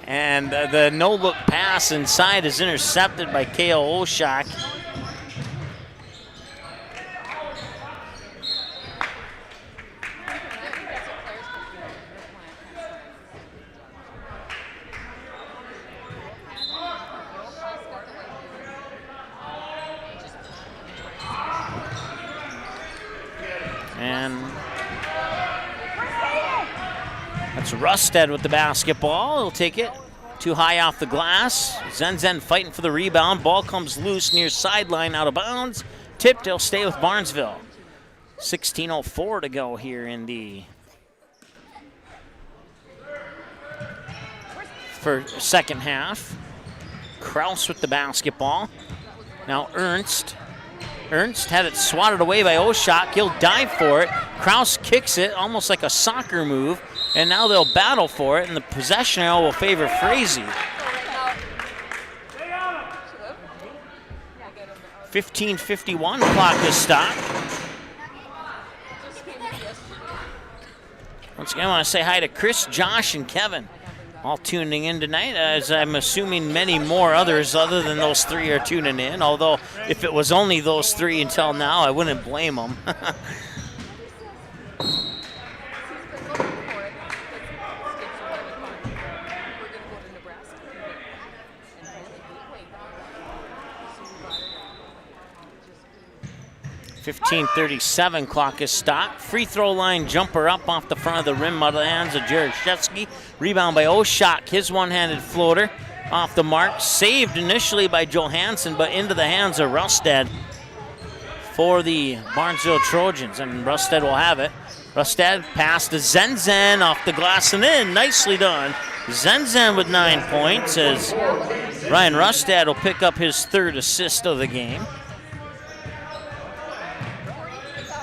And the no-look pass inside is intercepted by Kale Oshak. And that's Rusted with the basketball. He'll take it too high off the glass. Zen fighting for the rebound. Ball comes loose near sideline, out of bounds. Tipped, he'll stay with Barnesville. 16:04 to go here in the second half. Kraus with the basketball. Now Ernst had it swatted away by Oshak. He'll dive for it. Kraus kicks it almost like a soccer move, and now they'll battle for it, and the possession arrow will favor Frazee. 15:51 clock to stop. Once again, I want to say hi to Chris, Josh, and Kevin, all tuning in tonight, as I'm assuming many more others other than those 3 are tuning in, although if it was only those 3 until now, I wouldn't blame them. .15:37 clock is stopped. Free throw line jumper up off the front of the rim out of the hands of Jaroszewski. Rebound by Oshak. His one-handed floater off the mark. Saved initially by Johansson, but into the hands of Rusted for the Barnesville Trojans. And Rusted will have it. Rusted pass to Zen off the glass and in. Nicely done. Zen with 9 points as Ryan Rusted will pick up his 3rd assist of the game.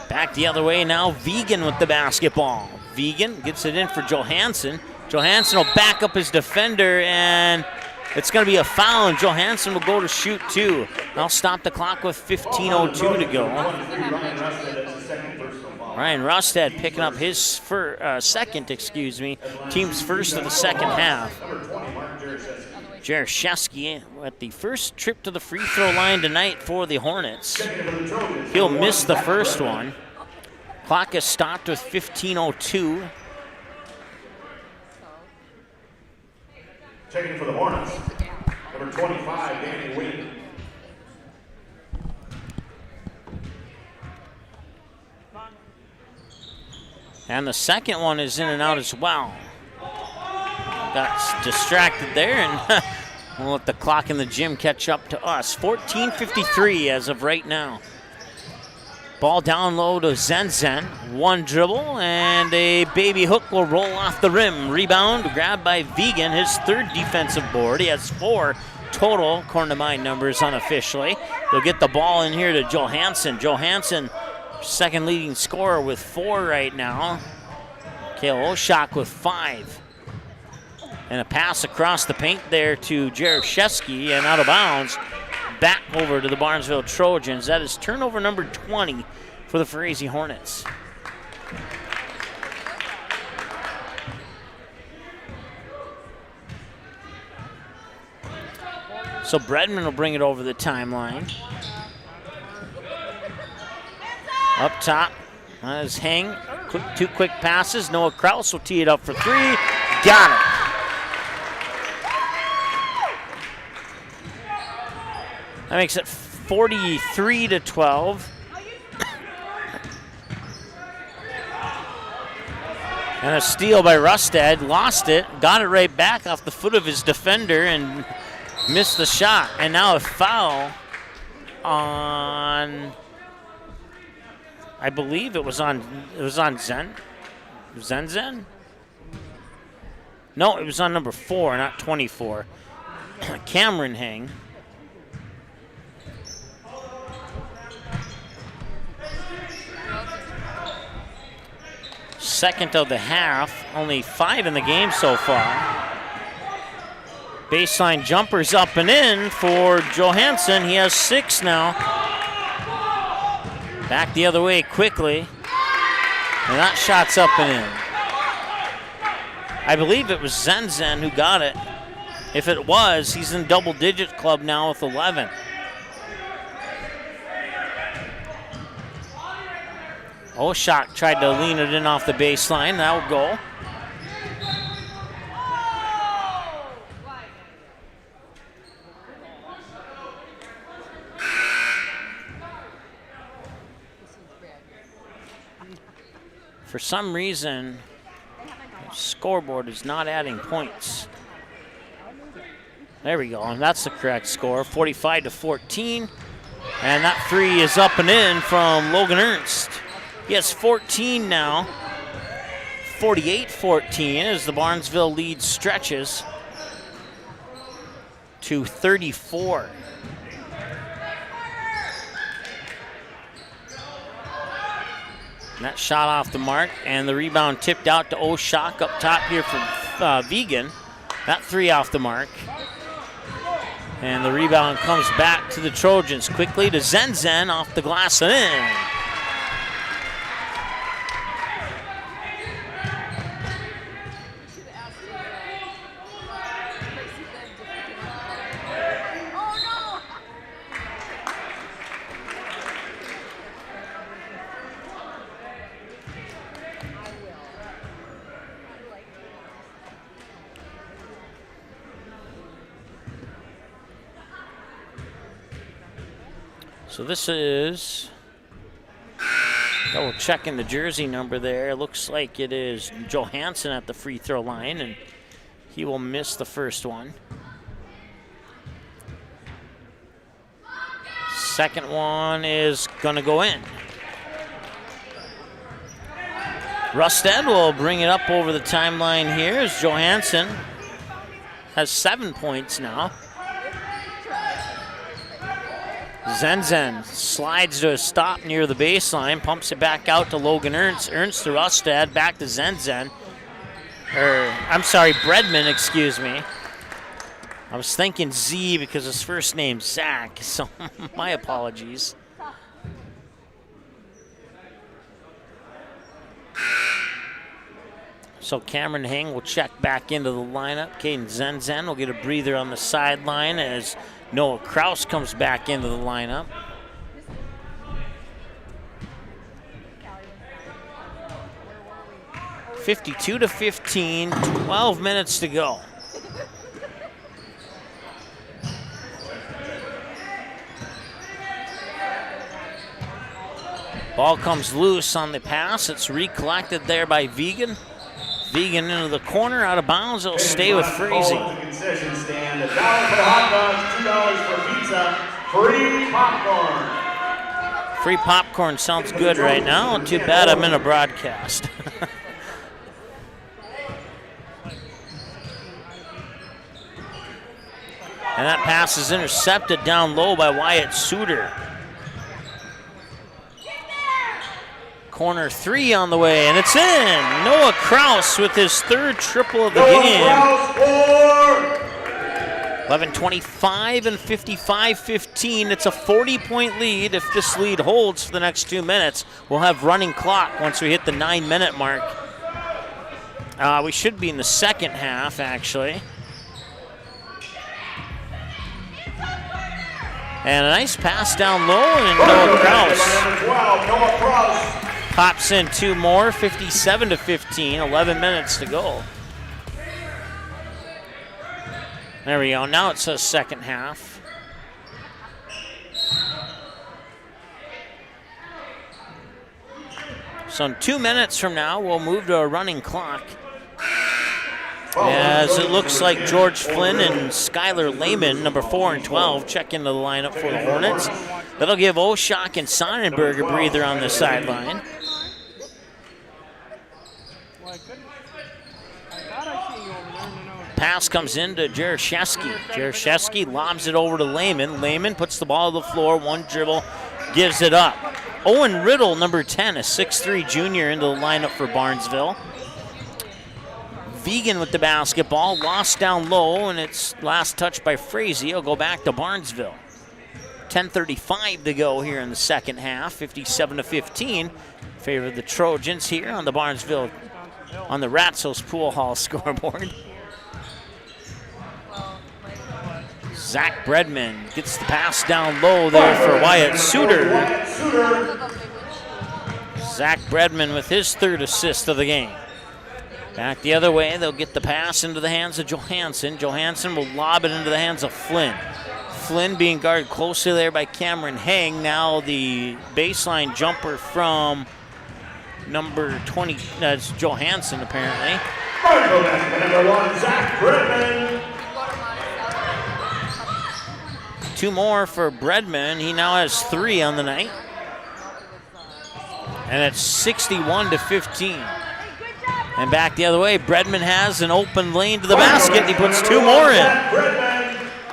Back the other way now, Vegan with the basketball. Vegan gets it in for Johansson. Johansson will back up his defender, and it's going to be a foul, and Johansson will go to shoot 2. I'll stop the clock with 15:02 to go. Ryan Rusted picking up his second, team's first of the second half. Jaroszewski at the first trip to the free throw line tonight for the Hornets. He'll miss the first one. Clock is stopped with 15:02. Checking for the Hornets, number 25, Danny Wing. And the second one is in and out as well. Got distracted there, and we'll let the clock in the gym catch up to us. 14:53 as of right now. Ball down low to Zen. One dribble, and a baby hook will roll off the rim. Rebound grabbed by Vegan, his 3rd defensive board. He has 4 total, according to my numbers unofficially. They'll get the ball in here to Johansson. Johansson, 2nd leading scorer with 4 right now. Kale Oshak with 5. And a pass across the paint there to Jaroszewski, and out of bounds. Back over to the Barnesville Trojans. That is turnover number 20 for the Frazee Hornets. So Bredman will bring it over the timeline. Up top, as Hang, 2 quick passes. Noah Kraus will tee it up for 3. Got it. That makes it 43-12. And a steal by Rustad, lost it, got it right back off the foot of his defender and missed the shot. And now a foul on, I believe it was on Zen. No, it was on number 4, not 24. Cameron Hang. Second of the half, only 5 in the game so far. Baseline jumpers up and in for Johansson. He has 6 now. Back the other way quickly. And that shot's up and in. I believe it was Zen who got it. If it was, he's in double-digit club now with 11. Oshak tried to lean it in off the baseline. That will go. For some reason, the scoreboard is not adding points. There we go, and that's the correct score, 45-14. And that 3 is up and in from Logan Ernst. He has 14 now, 48-14 as the Barnesville lead stretches to 34. And that shot off the mark, and the rebound tipped out to Oshak up top here from Vegan. That 3 off the mark. And the rebound comes back to the Trojans quickly to Zen off the glass and in. So this is, double checking the jersey number there. It looks like it is Johansson at the free throw line, and he will miss the first one. Second one is gonna go in. Rustad will bring it up over the timeline here as Johansson has 7 points now. Zen slides to a stop near the baseline, pumps it back out to Logan Ernst. Ernst to Rustad, back to Zen. I'm sorry, Bredman, excuse me. I was thinking Z because his first name's Zach, so my apologies. So Cameron Hang will check back into the lineup. Caden Zen will get a breather on the sideline as Noah Kraus comes back into the lineup. (52-15), 12 minutes to go. Ball comes loose on the pass. It's recollected there by Vegan. Vegan into the corner, out of bounds. It'll stay with Frazee. Concession stand, $1 for hot dogs, $2 for pizza, free popcorn. Free popcorn sounds good right now. Too bad I'm in a broadcast. And that pass is intercepted down low by Wyatt Suter. Corner 3 on the way, and it's in. Noah Kraus with his 3rd triple of the game. 11:25 and 55-15. It's a 40-point lead. If this lead holds for the next 2 minutes, we'll have running clock once we hit the 9-minute mark. We should be in the second half, actually. And a nice pass down low, and Noah Kraus pops in 2 more, 57-15, 11 minutes to go. There we go, now it says second half. So in 2 minutes from now, we'll move to a running clock. As it looks like George Flynn and Skylar Lehman, number 4 and 12, check into the lineup for the Hornets. That'll give Oshak and Sonnenberg a breather on the sideline. Pass comes in to Jaroszewski. Jaroszewski lobs it over to Lehman. Lehman puts the ball to the floor, one dribble, gives it up. Owen Riddle, number 10, a 6'3 junior, into the lineup for Barnesville. Vegan with the basketball, lost down low, and it's last touch by Frazee. He'll go back to Barnesville. 10:35 to go here in the second half, 57-15. Favor of the Trojans here on the Barnesville, on the Ratzo's Pool Hall scoreboard. Zach Bredman gets the pass down low there for Wyatt Suter. Zach Bredman with his 3rd assist of the game. Back the other way, they'll get the pass into the hands of Johansson. Johansson will lob it into the hands of Flynn. Flynn being guarded closely there by Cameron Hang. Now the baseline jumper from number 20, that's Johansson apparently. Number 1, Zach Bredman. 2 more for Bredman. He now has 3 on the night. And it's 61-15. And back the other way, Bredman has an open lane to the basket. He puts 2 more in.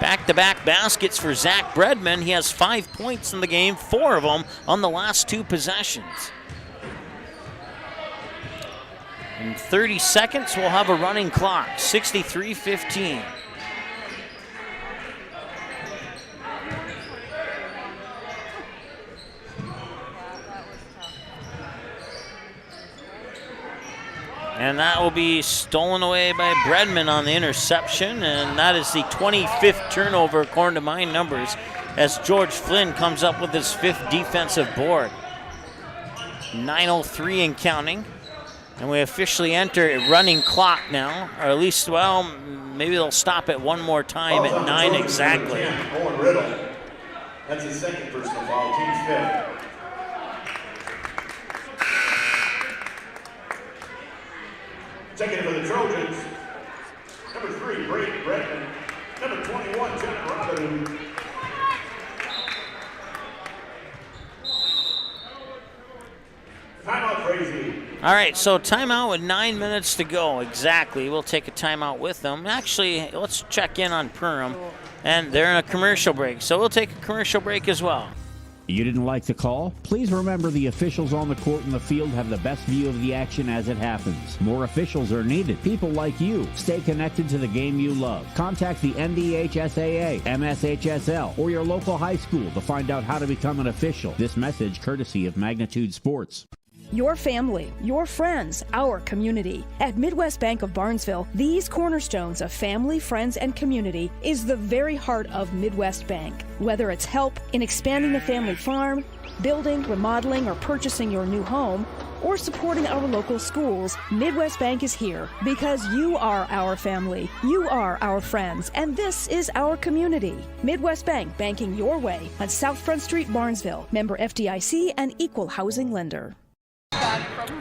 Back-to-back baskets for Zach Bredman. He has 5 points in the game, 4 of them on the last 2 possessions. In 30 seconds, we'll have a running clock, 63-15. And that will be stolen away by Bredman on the interception, and that is the 25th turnover according to my numbers, as George Flynn comes up with his 5th defensive board. 9:03 and counting, and we officially enter a running clock now, or at least, well, maybe they'll stop it one more time at 9 exactly. Owen Riddle. That's his 2nd personal foul, team's 5th. Checking for the Trojans, number 3, Brady Bredman. Number 21, Jenna Robin. Timeout, Frazee. All right, so timeout with 9 minutes to go exactly. We'll take a timeout with them. Actually, let's check in on Perham, and they're in a commercial break, so we'll take a commercial break as well. You didn't like the call? Please remember the officials on the court and the field have the best view of the action as it happens. More officials are needed. People like you. Stay connected to the game you love. Contact the NDHSAA, MSHSL, or your local high school to find out how to become an official. This message courtesy of Magnitude Sports. Your family, your friends, our community. At Midwest Bank of Barnesville, these cornerstones of family, friends, and community is the very heart of Midwest Bank. Whether it's help in expanding the family farm, building, remodeling, or purchasing your new home, or supporting our local schools, Midwest Bank is here because you are our family, you are our friends, and this is our community. Midwest Bank, banking your way on South Front Street, Barnesville. Member FDIC and equal housing lender.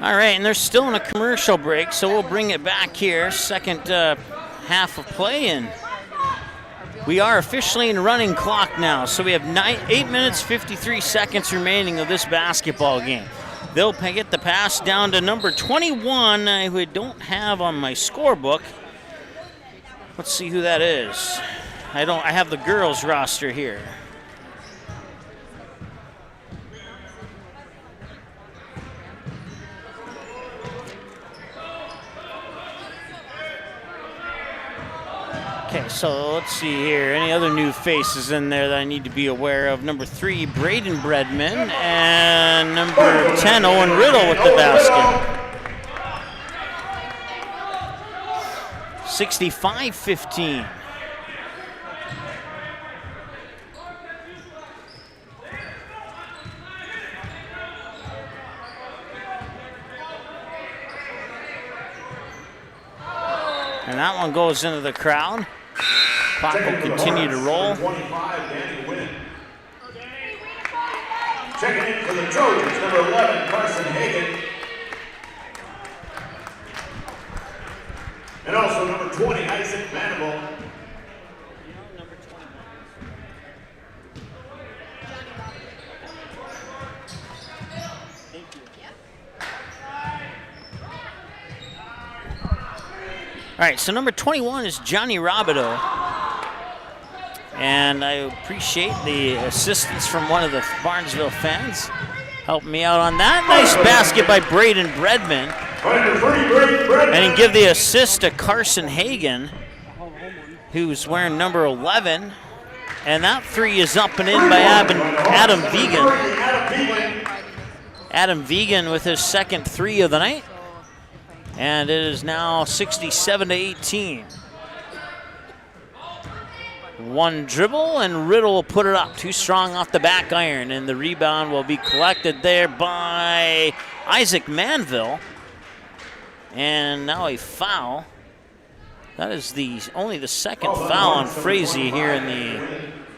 All right, and they're still in a commercial break, so we'll bring it back here. Second half of play, and we are officially in running clock now. So we have 8 minutes, 53 seconds remaining of this basketball game. They'll get the pass down to number 21, who I don't have on my scorebook. Let's see who that is. I have the girls roster here. Okay, so let's see here. Any other new faces in there that I need to be aware of? Number 3, Braden Bredman, and number 10, Owen Riddle with the basket. 65-15. And that one goes into the crowd. Clock will continue to roll. 25, Danny Wynn. Checking in for the Trojans, number 11, Carson Hagan. And also number 20, Isaac Vanderbilt. All right, so number 21 is Johnny Robideau. And I appreciate the assistance from one of the Barnesville fans helping me out on that. Nice basket by Braden Bredman. And he give the assist to Carson Hagan, who's wearing number 11. And that three is up and in by Adam Vegan. Adam Vegan with his second three of the night. And it is now 67-18. One dribble, and Riddle will put it up. Too strong off the back iron, and the rebound will be collected there by Isaac Manville. And now a foul. That is only the second foul on Frazee here in the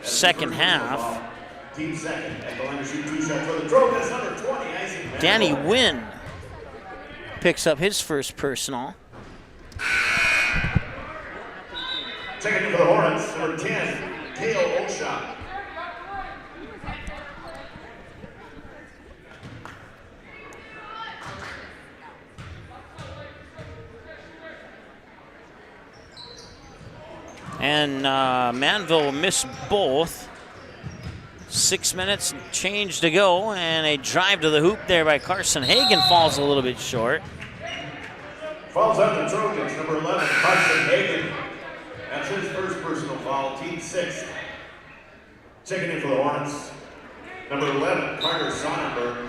second half. Danny Wynn picks up his first personal. Checking in for the Hornets, number 10, Kale Oshak. And Manville missed both. 6 minutes and change to go, and a drive to the hoop there by Carson Hagan falls a little bit short. Falls on the Trojans, number 11, Carson Hagan. That's his first personal foul, team 6th. Checking in for the Hornets, number 11, Carter Sonnenberg.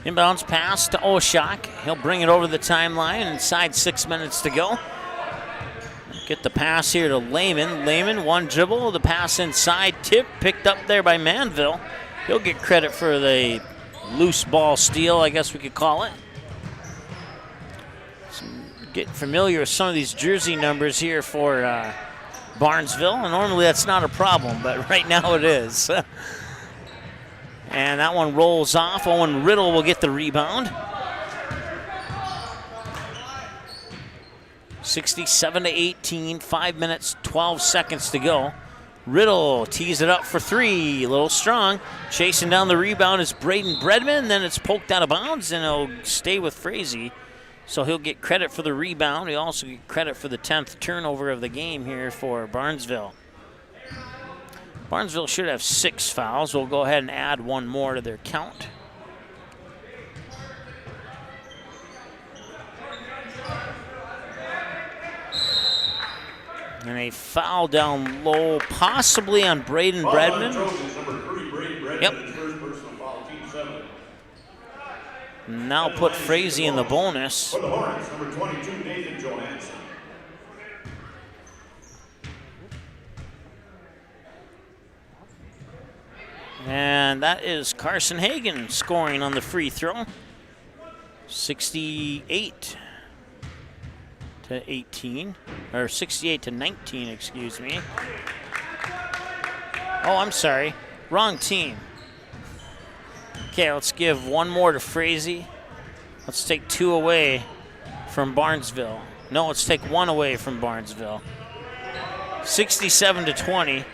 Inbounds pass to Oshak. He'll bring it over the timeline inside 6 minutes to go. Get the pass here to Lehman. Lehman, one dribble, the pass inside, tip, picked up there by Manville. He'll get credit for the loose ball steal, I guess we could call it. Get familiar with some of these jersey numbers here for Barnesville, and normally that's not a problem, but right now it is. And that one rolls off. Owen Riddle will get the rebound. 67-18, 5 minutes, 12 seconds to go. Riddle tees it up for three, a little strong. Chasing down the rebound is Braden Bredman, then it's poked out of bounds, and it'll stay with Frazee. So he'll get credit for the rebound. He'll also get credit for the 10th turnover of the game here for Barnesville. Barnesville should have 6 fouls. We'll go ahead and add one more to their count. And a foul down low, possibly on Braden Bredman. Yep. Now put Frazee in the bonus. For the Hornets, number 22, Nathan Johansson. And that is Carson Hagan scoring on the free throw. 68 to 18, or 68 to 19, excuse me. Oh, I'm sorry, wrong team. Okay, let's give one more to Frazee. Let's take 2 away from Barnesville. No, let's take 1 away from Barnesville. 67 to 20.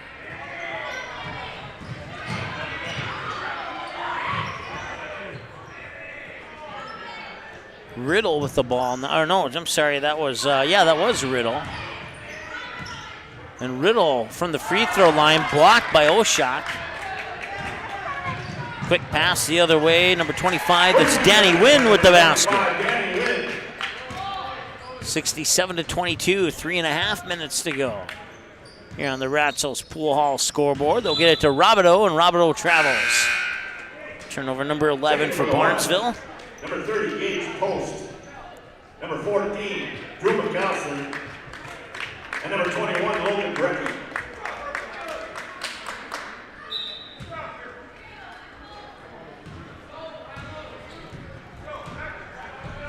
Riddle with the ball. Or no, I'm sorry, that was, that was Riddle. And Riddle from the free throw line, blocked by Oshak. Quick pass the other way, number 25, that's Danny Wynn with the basket. 67 to 22, 3.5 minutes to go. Here on the Ratzel's Pool Hall scoreboard, they'll get it to Robideau, and Robideau travels. Turnover number 11 for Barnesville. Number 30, Gage Post. Number 14, Drew McCallison. And number 21, Logan Brecky.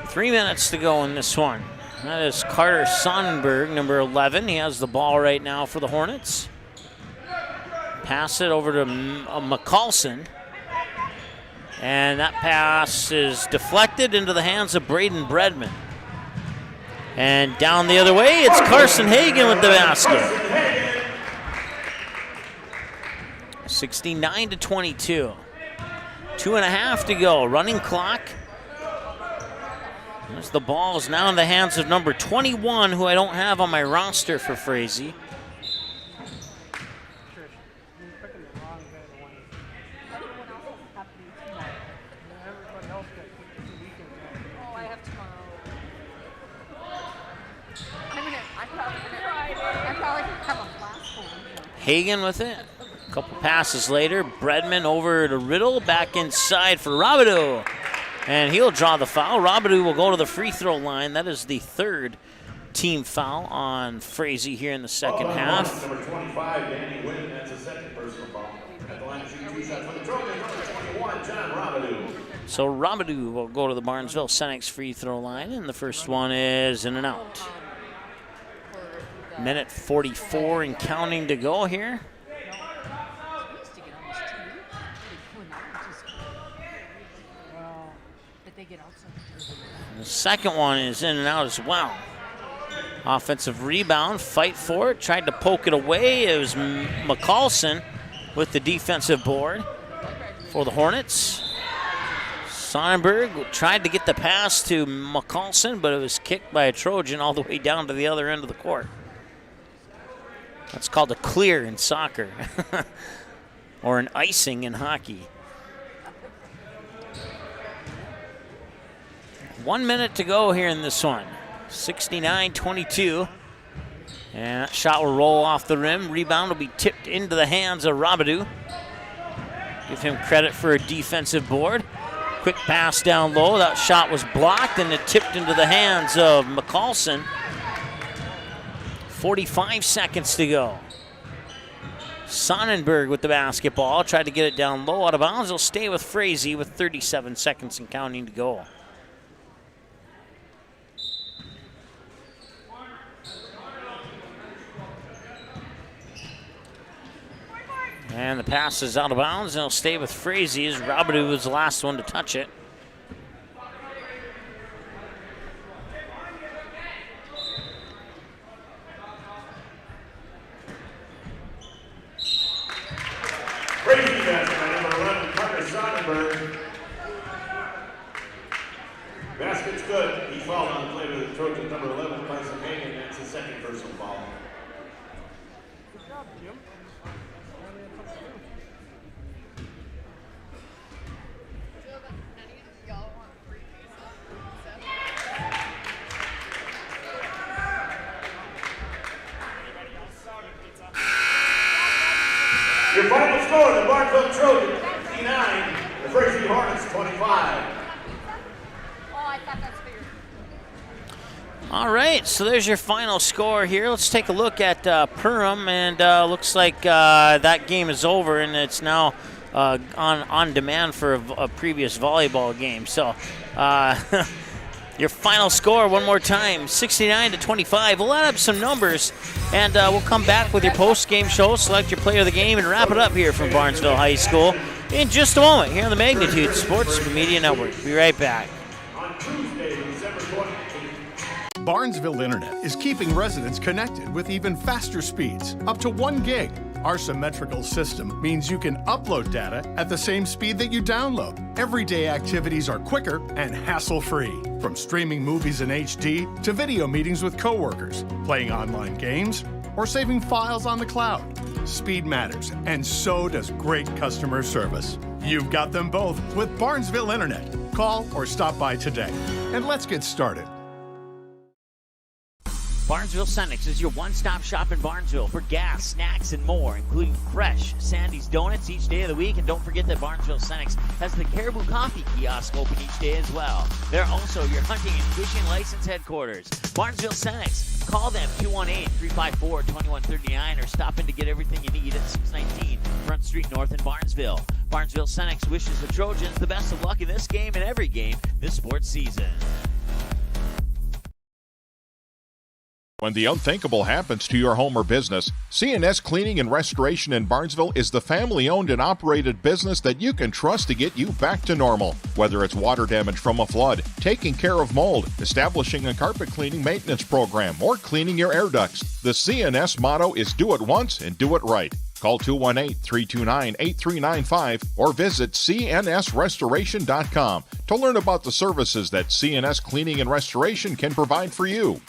Three minutes to go in this one. That is Carter Sonnenberg, number 11. He has the ball right now for the Hornets. Pass it over to McCallson. And that pass is deflected into the hands of Braden Bredman. And down the other way, it's Carson Hagan with the basket. 69-22. 2.5 to go. Running clock. As the ball is now in the hands of number 21, who I don't have on my roster for Frazee. Hagan with it. A couple passes later, Bredman over to Riddle, back inside for Robidoux. And he'll draw the foul. Robidoux will go to the free throw line. That is the third team foul on Frazee here in the second half. Number 25, Danny Wynn, that's a second personal foul. At the line to shoot 2 shots for the Trojans, number 21, John Robidoux. So Robidoux will go to the Barnesville Senex free throw line, and the first one is in and out. Minute 44 and counting to go here. The second one is in and out as well. Offensive rebound, fight for it, tried to poke it away. It was McCallson with the defensive board for the Hornets. Sonnenberg tried to get the pass to McCallson, but it was kicked by a Trojan all the way down to the other end of the court. That's called a clear in soccer, or an icing in hockey. 1 minute to go here in this one. 69-22. And that shot will roll off the rim. Rebound will be tipped into the hands of Robidoux. Give him credit for a defensive board. Quick pass down low. That shot was blocked and it tipped into the hands of McCallson. 45 seconds to go. Sonnenberg with the basketball. Tried to get it down low, out of bounds. He'll stay with Frazee with 37 seconds and counting to go. And the pass is out of bounds, and he'll stay with Frazee as Robidoux was the last one to touch it. Frazee basket by number 11, Carter Sonnenberg. Basket's good. He fouled on the play with the Trojans, number 11, Carson Hagan. That's his second personal foul. Good job, Jim. Your final score, the Barnesville Trojans 59, the Frazee Hornets 25. All right, so there's your final score here. Let's take a look at Perham, and looks like that game is over, and it's now on demand for a previous volleyball game. So your final score one more time, 69-25. We'll add up some numbers, and we'll come back with your post-game show, select your player of the game, and wrap it up here from Barnesville High School in just a moment here on the Magnitude Sports Media Network. Be right back. On Tuesday, December 20th. Barnesville Internet is keeping residents connected with even faster speeds, up to 1 gig. Our symmetrical system means you can upload data at the same speed that you download. Everyday activities are quicker and hassle-free. From streaming movies in HD to video meetings with coworkers, playing online games, or saving files on the cloud. Speed matters, and so does great customer service. You've got them both with Barnesville Internet. Call or stop by today. And let's get started. Barnesville Senex is your one-stop shop in Barnesville for gas, snacks, and more, including fresh Sandy's Donuts each day of the week. And don't forget that Barnesville Senex has the Caribou Coffee kiosk open each day as well. They're also your hunting and fishing license headquarters. Barnesville Senex. Call them 218-354-2139 or stop in to get everything you need at 619 Front Street North in Barnesville. Barnesville Senex wishes the Trojans the best of luck in this game and every game this sports season. When the unthinkable happens to your home or business, CNS Cleaning and Restoration in Barnesville is the family-owned and operated business that you can trust to get you back to normal. Whether it's water damage from a flood, taking care of mold, establishing a carpet cleaning maintenance program, or cleaning your air ducts, the CNS motto is do it once and do it right. Call 218-329-8395 or visit cnsrestoration.com to learn about the services that CNS Cleaning and Restoration can provide for you.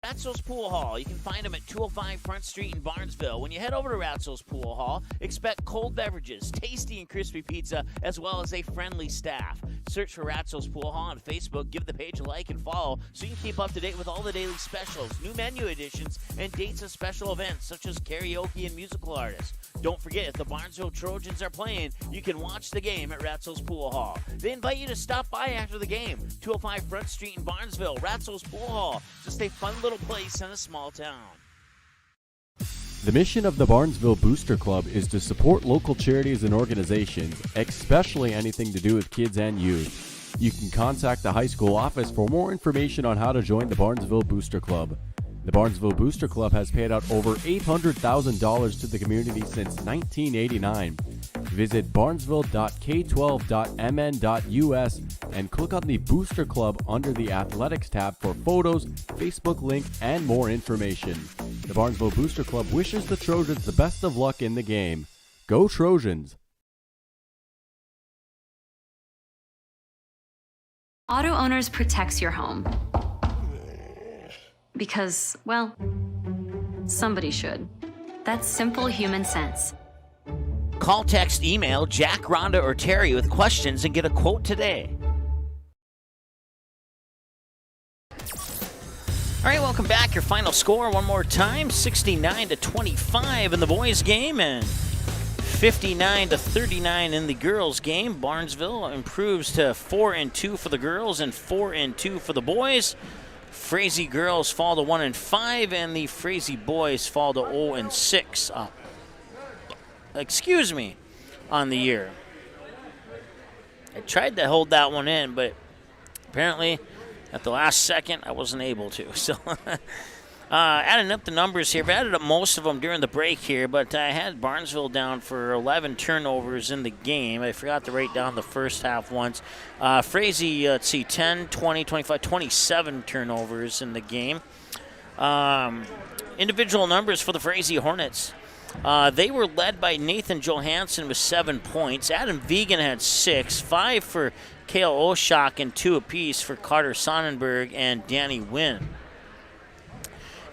Ratzo's Pool Hall. You can find them at 205 Front Street in Barnesville. When you head over to Ratzo's Pool Hall, expect cold beverages, tasty and crispy pizza, as well as a friendly staff. Search for Ratzo's Pool Hall on Facebook. Give the page a like and follow so you can keep up to date with all the daily specials, new menu additions, and dates of special events such as karaoke and musical artists. Don't forget, if the Barnesville Trojans are playing, you can watch the game at Ratzo's Pool Hall. They invite you to stop by after the game. 205 Front Street in Barnesville, Ratzo's Pool Hall. Just a fun little place in a small town. The mission of the Barnesville Booster Club is to support local charities and organizations, especially anything to do with kids and youth. You can contact the high school office for more information on how to join the Barnesville Booster Club. The Barnesville Booster Club has paid out over $800,000 to the community since 1989. Visit barnesville.k12.mn.us and click on the Booster Club under the Athletics tab for photos, Facebook link, and more information. The Barnesville Booster Club wishes the Trojans the best of luck in the game. Go Trojans! Auto Owners protects your home. Because, well, somebody should. That's simple human sense. Call, text, email Jack, Rhonda, or Terry with questions and get a quote today. All right, welcome back. Your final score one more time, 69-25 in the boys' game and 59-39 in the girls' game. Barnesville improves to 4-2 for the girls and 4-2 for the boys. Frazee girls fall to 1-5, and the Frazee boys fall to 0-6. On the year. I tried to hold that one in, but apparently at the last second I wasn't able to. So adding up the numbers here, I've added up most of them during the break here, but I had Barnesville down for 11 turnovers in the game. I forgot to write down the first half once. Frazee, 10, 20, 25, 27 turnovers in the game. Individual numbers for the Frazee Hornets. They were led by Nathan Johansson with 7 points. Adam Vegan had 6, 5 for Kale Oshak, and 2 apiece for Carter Sonnenberg and Danny Wynn.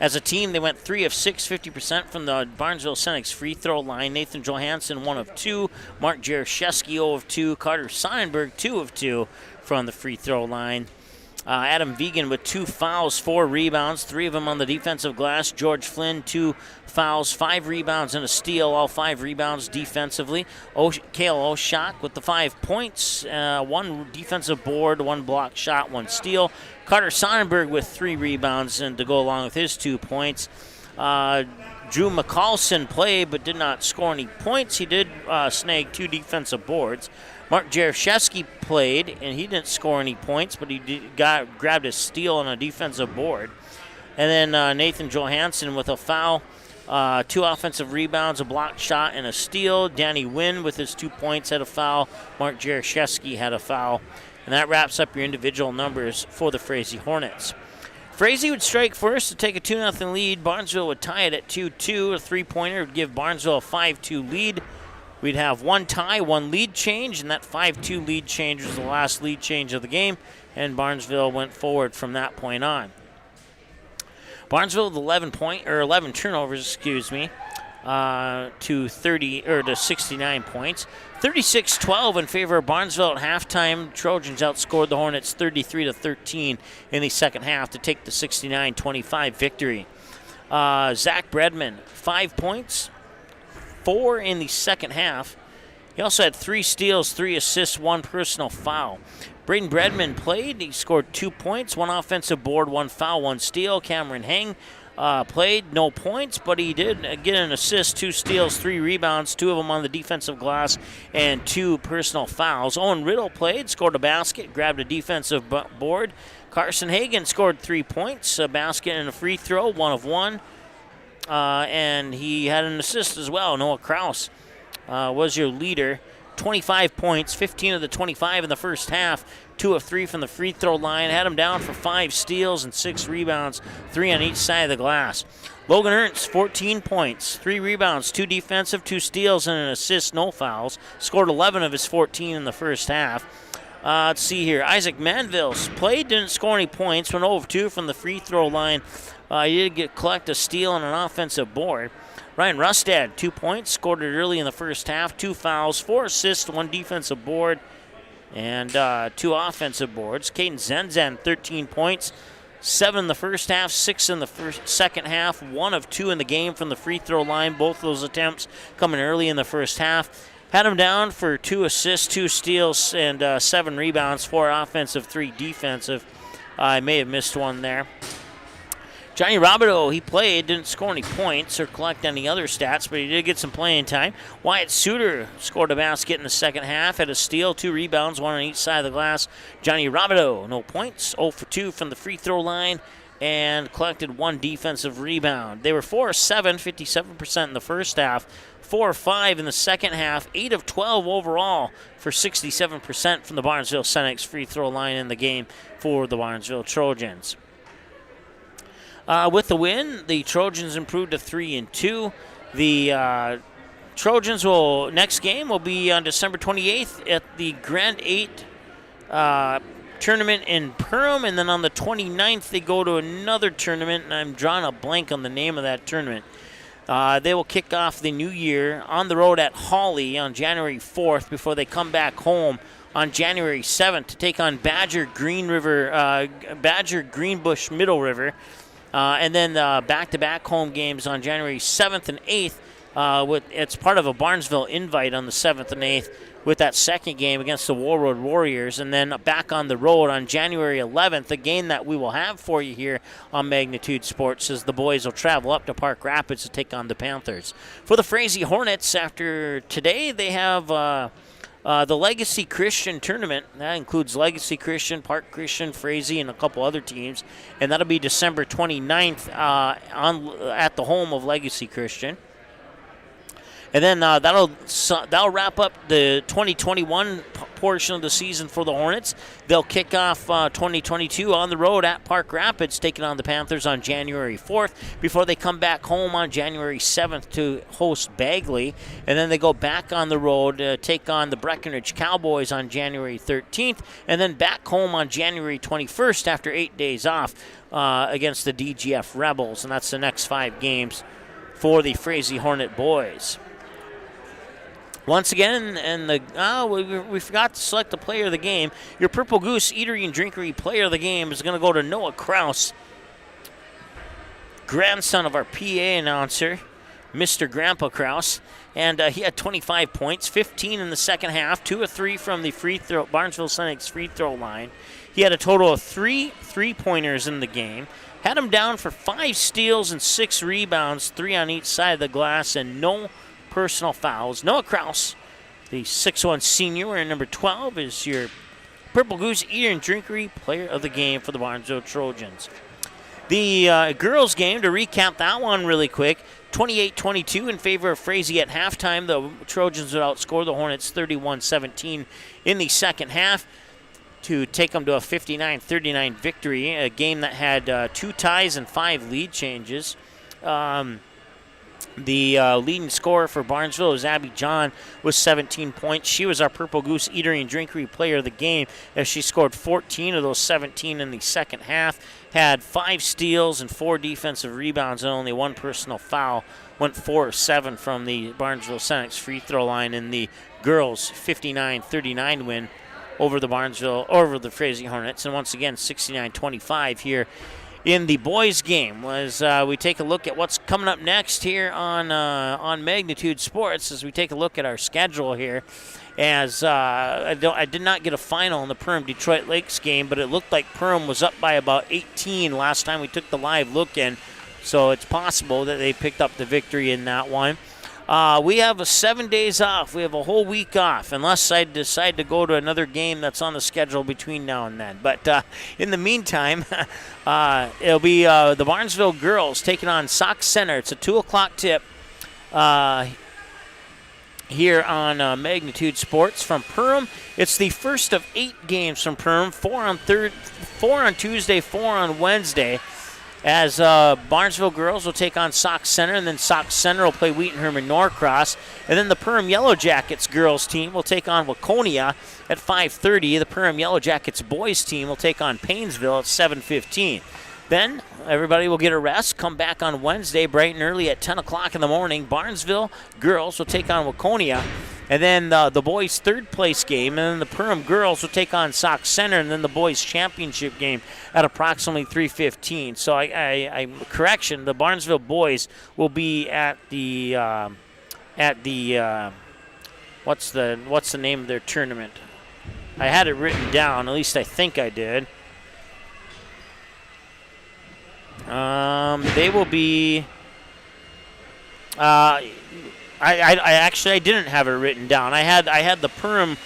As a team, they went 3 of 6, 50% from the Barnesville Senex free throw line. Nathan Johansson, 1 of 2. Mark Jaroszewski, 0 of 2. Carter Sonnenberg, 2 of 2 from the free throw line. Adam Vegan with 2 fouls, 4 rebounds, 3 of them on the defensive glass. George Flynn, 2 fouls, 5 rebounds, and a steal, all 5 rebounds defensively. Kale Oshak with the 5 points, 1 defensive board, 1 block shot, 1 steal. Carter Sonnenberg with 3 rebounds and to go along with his 2 points. Drew McCallson played but did not score any points. He did snag 2 defensive boards. Mark Jaroszewski played, and he didn't score any points, but he grabbed a steal on a defensive board. And then Nathan Johansson with a foul, 2 offensive rebounds, a blocked shot, and a steal. Danny Wynn with his 2 points had a foul. Mark Jaroszewski had a foul. And that wraps up your individual numbers for the Frazee Hornets. Frazee would strike first to take a 2-0 lead. Barnesville would tie it at 2-2. A 3-pointer would give Barnesville a 5-2 lead. We'd have 1 tie, 1 lead change, and that 5-2 lead change was the last lead change of the game, and Barnesville went forward from that point on. Barnesville with 11 turnovers, to 69 points. 36-12 in favor of Barnesville at halftime. Trojans outscored the Hornets 33-13 in the second half to take the 69-25 victory. Zach Bredman, 5 points, 4 in the second half. He also had 3 steals, 3 assists, 1 personal foul. Braden Bredman played. He scored 2 points, 1 offensive board, 1 foul, 1 steal. Cameron Heng played, no points, but he did get an assist, 2 steals, 3 rebounds, 2 of them on the defensive glass, and 2 personal fouls. Owen Riddle played, scored a basket, grabbed a defensive board, Carson Hagan scored 3 points, a basket and a free throw, 1 of 1. And he had an assist as well. Noah Kraus was your leader. 25 points, 15 of the 25 in the first half, 2 of 3 from the free throw line. Had him down for 5 steals and 6 rebounds, 3 on each side of the glass. Logan Ernst, 14 points, 3 rebounds, 2 defensive, 2 steals, and an assist, no fouls. Scored 11 of his 14 in the first half. Let's see here. Isaac Manville played, didn't score any points, went 0 of 2 from the free throw line. He did collect a steal and an offensive board. Ryan Rustad, 2 points, scored it early in the first half, 2 fouls, 4 assists, 1 defensive board, and 2 offensive boards. Caden Zenzen, 13 points, 7 in the first half, 6 in the second half, 1 of 2 in the game from the free throw line. Both those attempts coming early in the first half. Had him down for 2 assists, 2 steals, and 7 rebounds, 4 offensive, 3 defensive. I may have missed one there. Johnny Robideau, he played, didn't score any points or collect any other stats, but he did get some playing time. Wyatt Suter scored a basket in the second half, had a steal, 2 rebounds, 1 on each side of the glass. Johnny Robideau, no points, 0 for 2 from the free throw line, and collected 1 defensive rebound. They were 4 of 7, 57% in the first half, 4 of 5 in the second half, 8 of 12 overall for 67% from the Barnesville Senex free throw line in the game for the Barnesville Trojans. With the win, the Trojans improved to 3-2. The Trojans next game will be on December 28th at the Grand 8 tournament in Perham, and then on the 29th they go to another tournament, and I'm drawing a blank on the name of that tournament. They will kick off the new year on the road at Hawley on January 4th before they come back home on January 7th to take on Badger Greenbush Middle River. And then back-to-back home games on January 7th and 8th. It's part of a Barnesville invite on the 7th and 8th with that second game against the Warroad Warriors. And then back on the road on January 11th, a game that we will have for you here on Magnitude Sports as the boys will travel up to Park Rapids to take on the Panthers. For the Frazee Hornets, after today, they have the Legacy Christian Tournament. That includes Legacy Christian, Park Christian, Frazee, and a couple other teams. And that'll be December 29th at the home of Legacy Christian. And then that'll wrap up the 2021 portion of the season for the Hornets. They'll kick off 2022 on the road at Park Rapids, taking on the Panthers on January 4th before they come back home on January 7th to host Bagley. And then they go back on the road to take on the Breckenridge Cowboys on January 13th, and then back home on January 21st after 8 days off against the DGF Rebels. And that's the next 5 games for the Frazee Hornet boys. Once again, and we forgot to select the player of the game. Your Purple Goose Eatery and Drinkery player of the game is going to go to Noah Kraus, grandson of our PA announcer, Mr. Grandpa Kraus. And he had 25 points, 15 in the second half, 2 of 3 from the Barnesville Senex free throw line. He had a total of 3 3-pointers in the game. Had him down for 5 steals and 6 rebounds, 3 on each side of the glass, and no personal fouls. Noah Kraus, the 6'1 senior, wearing number 12, is your Purple Goose Eater and Drinkery player of the game for the Barnesville Trojans. The girls' game, to recap that one really quick, 28-22 in favor of Frazee at halftime. The Trojans would outscore the Hornets 31-17 in the second half to take them to a 59-39 victory, a game that had 2 ties and 5 lead changes. The leading scorer for Barnesville is Abby John with 17 points. She was our Purple Goose Eatery and Drinkery player of the game as she scored 14 of those 17 in the second half, had 5 steals and 4 defensive rebounds and only 1 personal foul. Went 4 of 7 from the Barnesville Senex free throw line in the girls' 59-39 win over the Frazee Hornets. And once again, 69-25 here in the boys' game. As we take a look at what's coming up next here on Magnitude Sports, as we take a look at our schedule here. As I did not get a final in the Perham Detroit Lakes game, but it looked like Perham was up by about 18 last time we took the live look in, so it's possible that they picked up the victory in that one. We have 7 days off. We have a whole week off, unless I decide to go to another game that's on the schedule between now and then. But in the meantime, it'll be the Barnesville girls taking on Sauk Center. It's a 2 o'clock tip here on Magnitude Sports from Perham. It's the first of 8 games from Perham, 4 on Tuesday, 4 on Wednesday, as Barnesville girls will take on Sauk Center, and then Sauk Center will play Wheaton Herman Norcross, and then the Perham Yellow Jackets girls team will take on Waconia at 5:30. The Perham Yellow Jackets boys team will take on Paynesville at 7:15. Then everybody will get a rest, come back on Wednesday bright and early at 10 o'clock in the morning. Barnesville girls will take on Waconia. And then the boys' third-place game, and then the Perham girls will take on Sauk Center, and then the boys' championship game at approximately 3:15. So correction, the Barnesville boys will be at the what's the name of their tournament? I had it written down. At least I think I did. They will be. I didn't have it written down. I had the Perham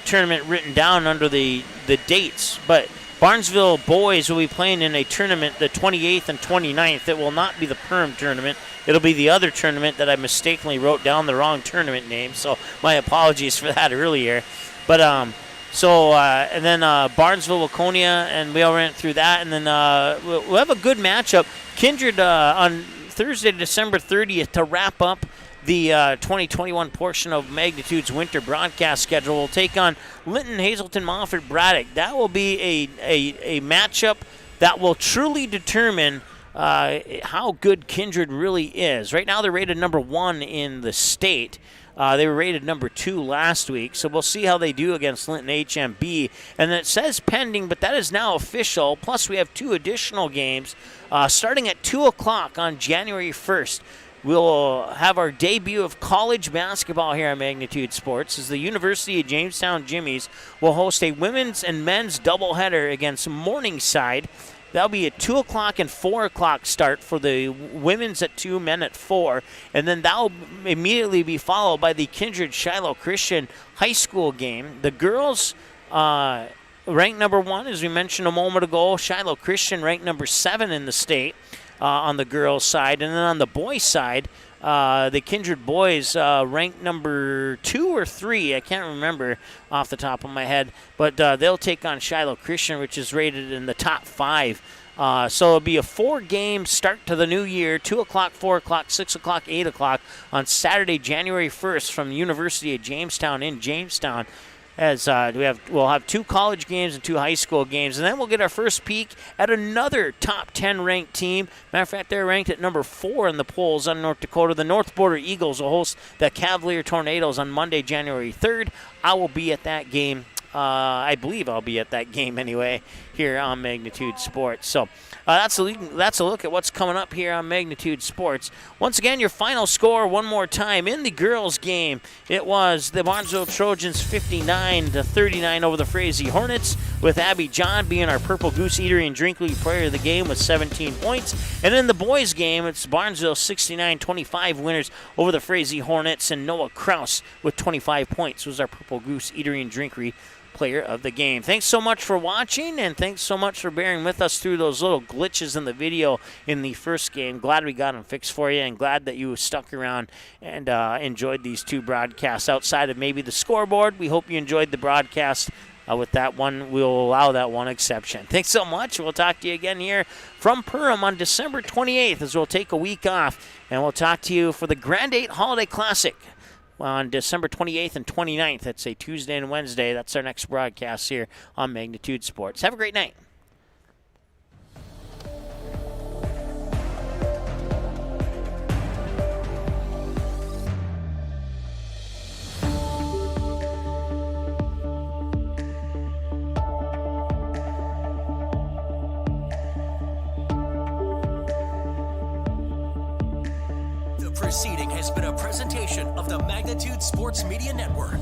tournament written down under the dates, but Barnesville boys will be playing in a tournament the 28th and 29th. It will not be the Perham tournament. It'll be the other tournament that I mistakenly wrote down the wrong tournament name. So my apologies for that earlier. But and then Barnesville, Waconia, and we all ran through that. And then we'll have a good matchup. Kindred on Thursday, December 30th, to wrap up the 2021 portion of Magnitude's winter broadcast schedule. Will take on Linton, Hazelton, Moffat, Braddock. That will be a matchup that will truly determine how good Kindred really is. Right now they're rated number 1 in the state. They were rated number 2 last week, so we'll see how they do against Linton HMB. And it says pending, but that is now official. Plus, we have 2 additional games starting at 2 o'clock on January 1st. We'll have our debut of college basketball here on Magnitude Sports, as the University of Jamestown Jimmies will host a women's and men's doubleheader against Morningside. That'll be a 2 o'clock and 4 o'clock start for the women's at 2, men at 4. And then that'll immediately be followed by the Kindred Shiloh Christian High School game. The girls ranked number 1, as we mentioned a moment ago. Shiloh Christian ranked number 7 in the state on the girls' side. And then on the boys' side, the Kindred boys ranked number 2 or 3. I can't remember off the top of my head. But they'll take on Shiloh Christian, which is rated in the top 5. So it'll be a 4-game start to the new year, 2 o'clock, 4 o'clock, 6 o'clock, 8 o'clock on Saturday, January 1st from the University of Jamestown in Jamestown. As we'll have 2 college games and 2 high school games, and then we'll get our first peek at another top 10 ranked team. Matter of fact, they're ranked at number 4 in the polls on North Dakota. The North Border Eagles will host the Cavalier Tornadoes on Monday, January 3rd. I will be at that game. I believe I'll be at that game anyway here on Magnitude Sports. So that's a look at what's coming up here on Magnitude Sports. Once again, your final score one more time. In the girls' game, it was the Barnesville Trojans 59-39 over the Frazee Hornets, with Abby John being our Purple Goose Eatery and Drink League player of the game with 17 points. And in the boys' game, it's Barnesville 69-25 winners over the Frazee Hornets, and Noah Kraus with 25 points was our Purple Goose Eatery and Drink League player of the game. Thanks so much for watching, and thanks so much for bearing with us through those little glitches in the video in the first game. Glad we got them fixed for you, and glad that you stuck around and enjoyed these 2 broadcasts outside of maybe the scoreboard. We hope you enjoyed the broadcast. With that one, we'll allow that one exception. Thanks so much. We'll talk to you again here from Perham on December 28th, as we'll take a week off, and we'll talk to you for the Grand 8 Holiday Classic on December 28th and 29th. That's a Tuesday and Wednesday. That's our next broadcast here on Magnitude Sports. Have a great night. The proceeding has been a presentation of the Magnitude Sports Media Network.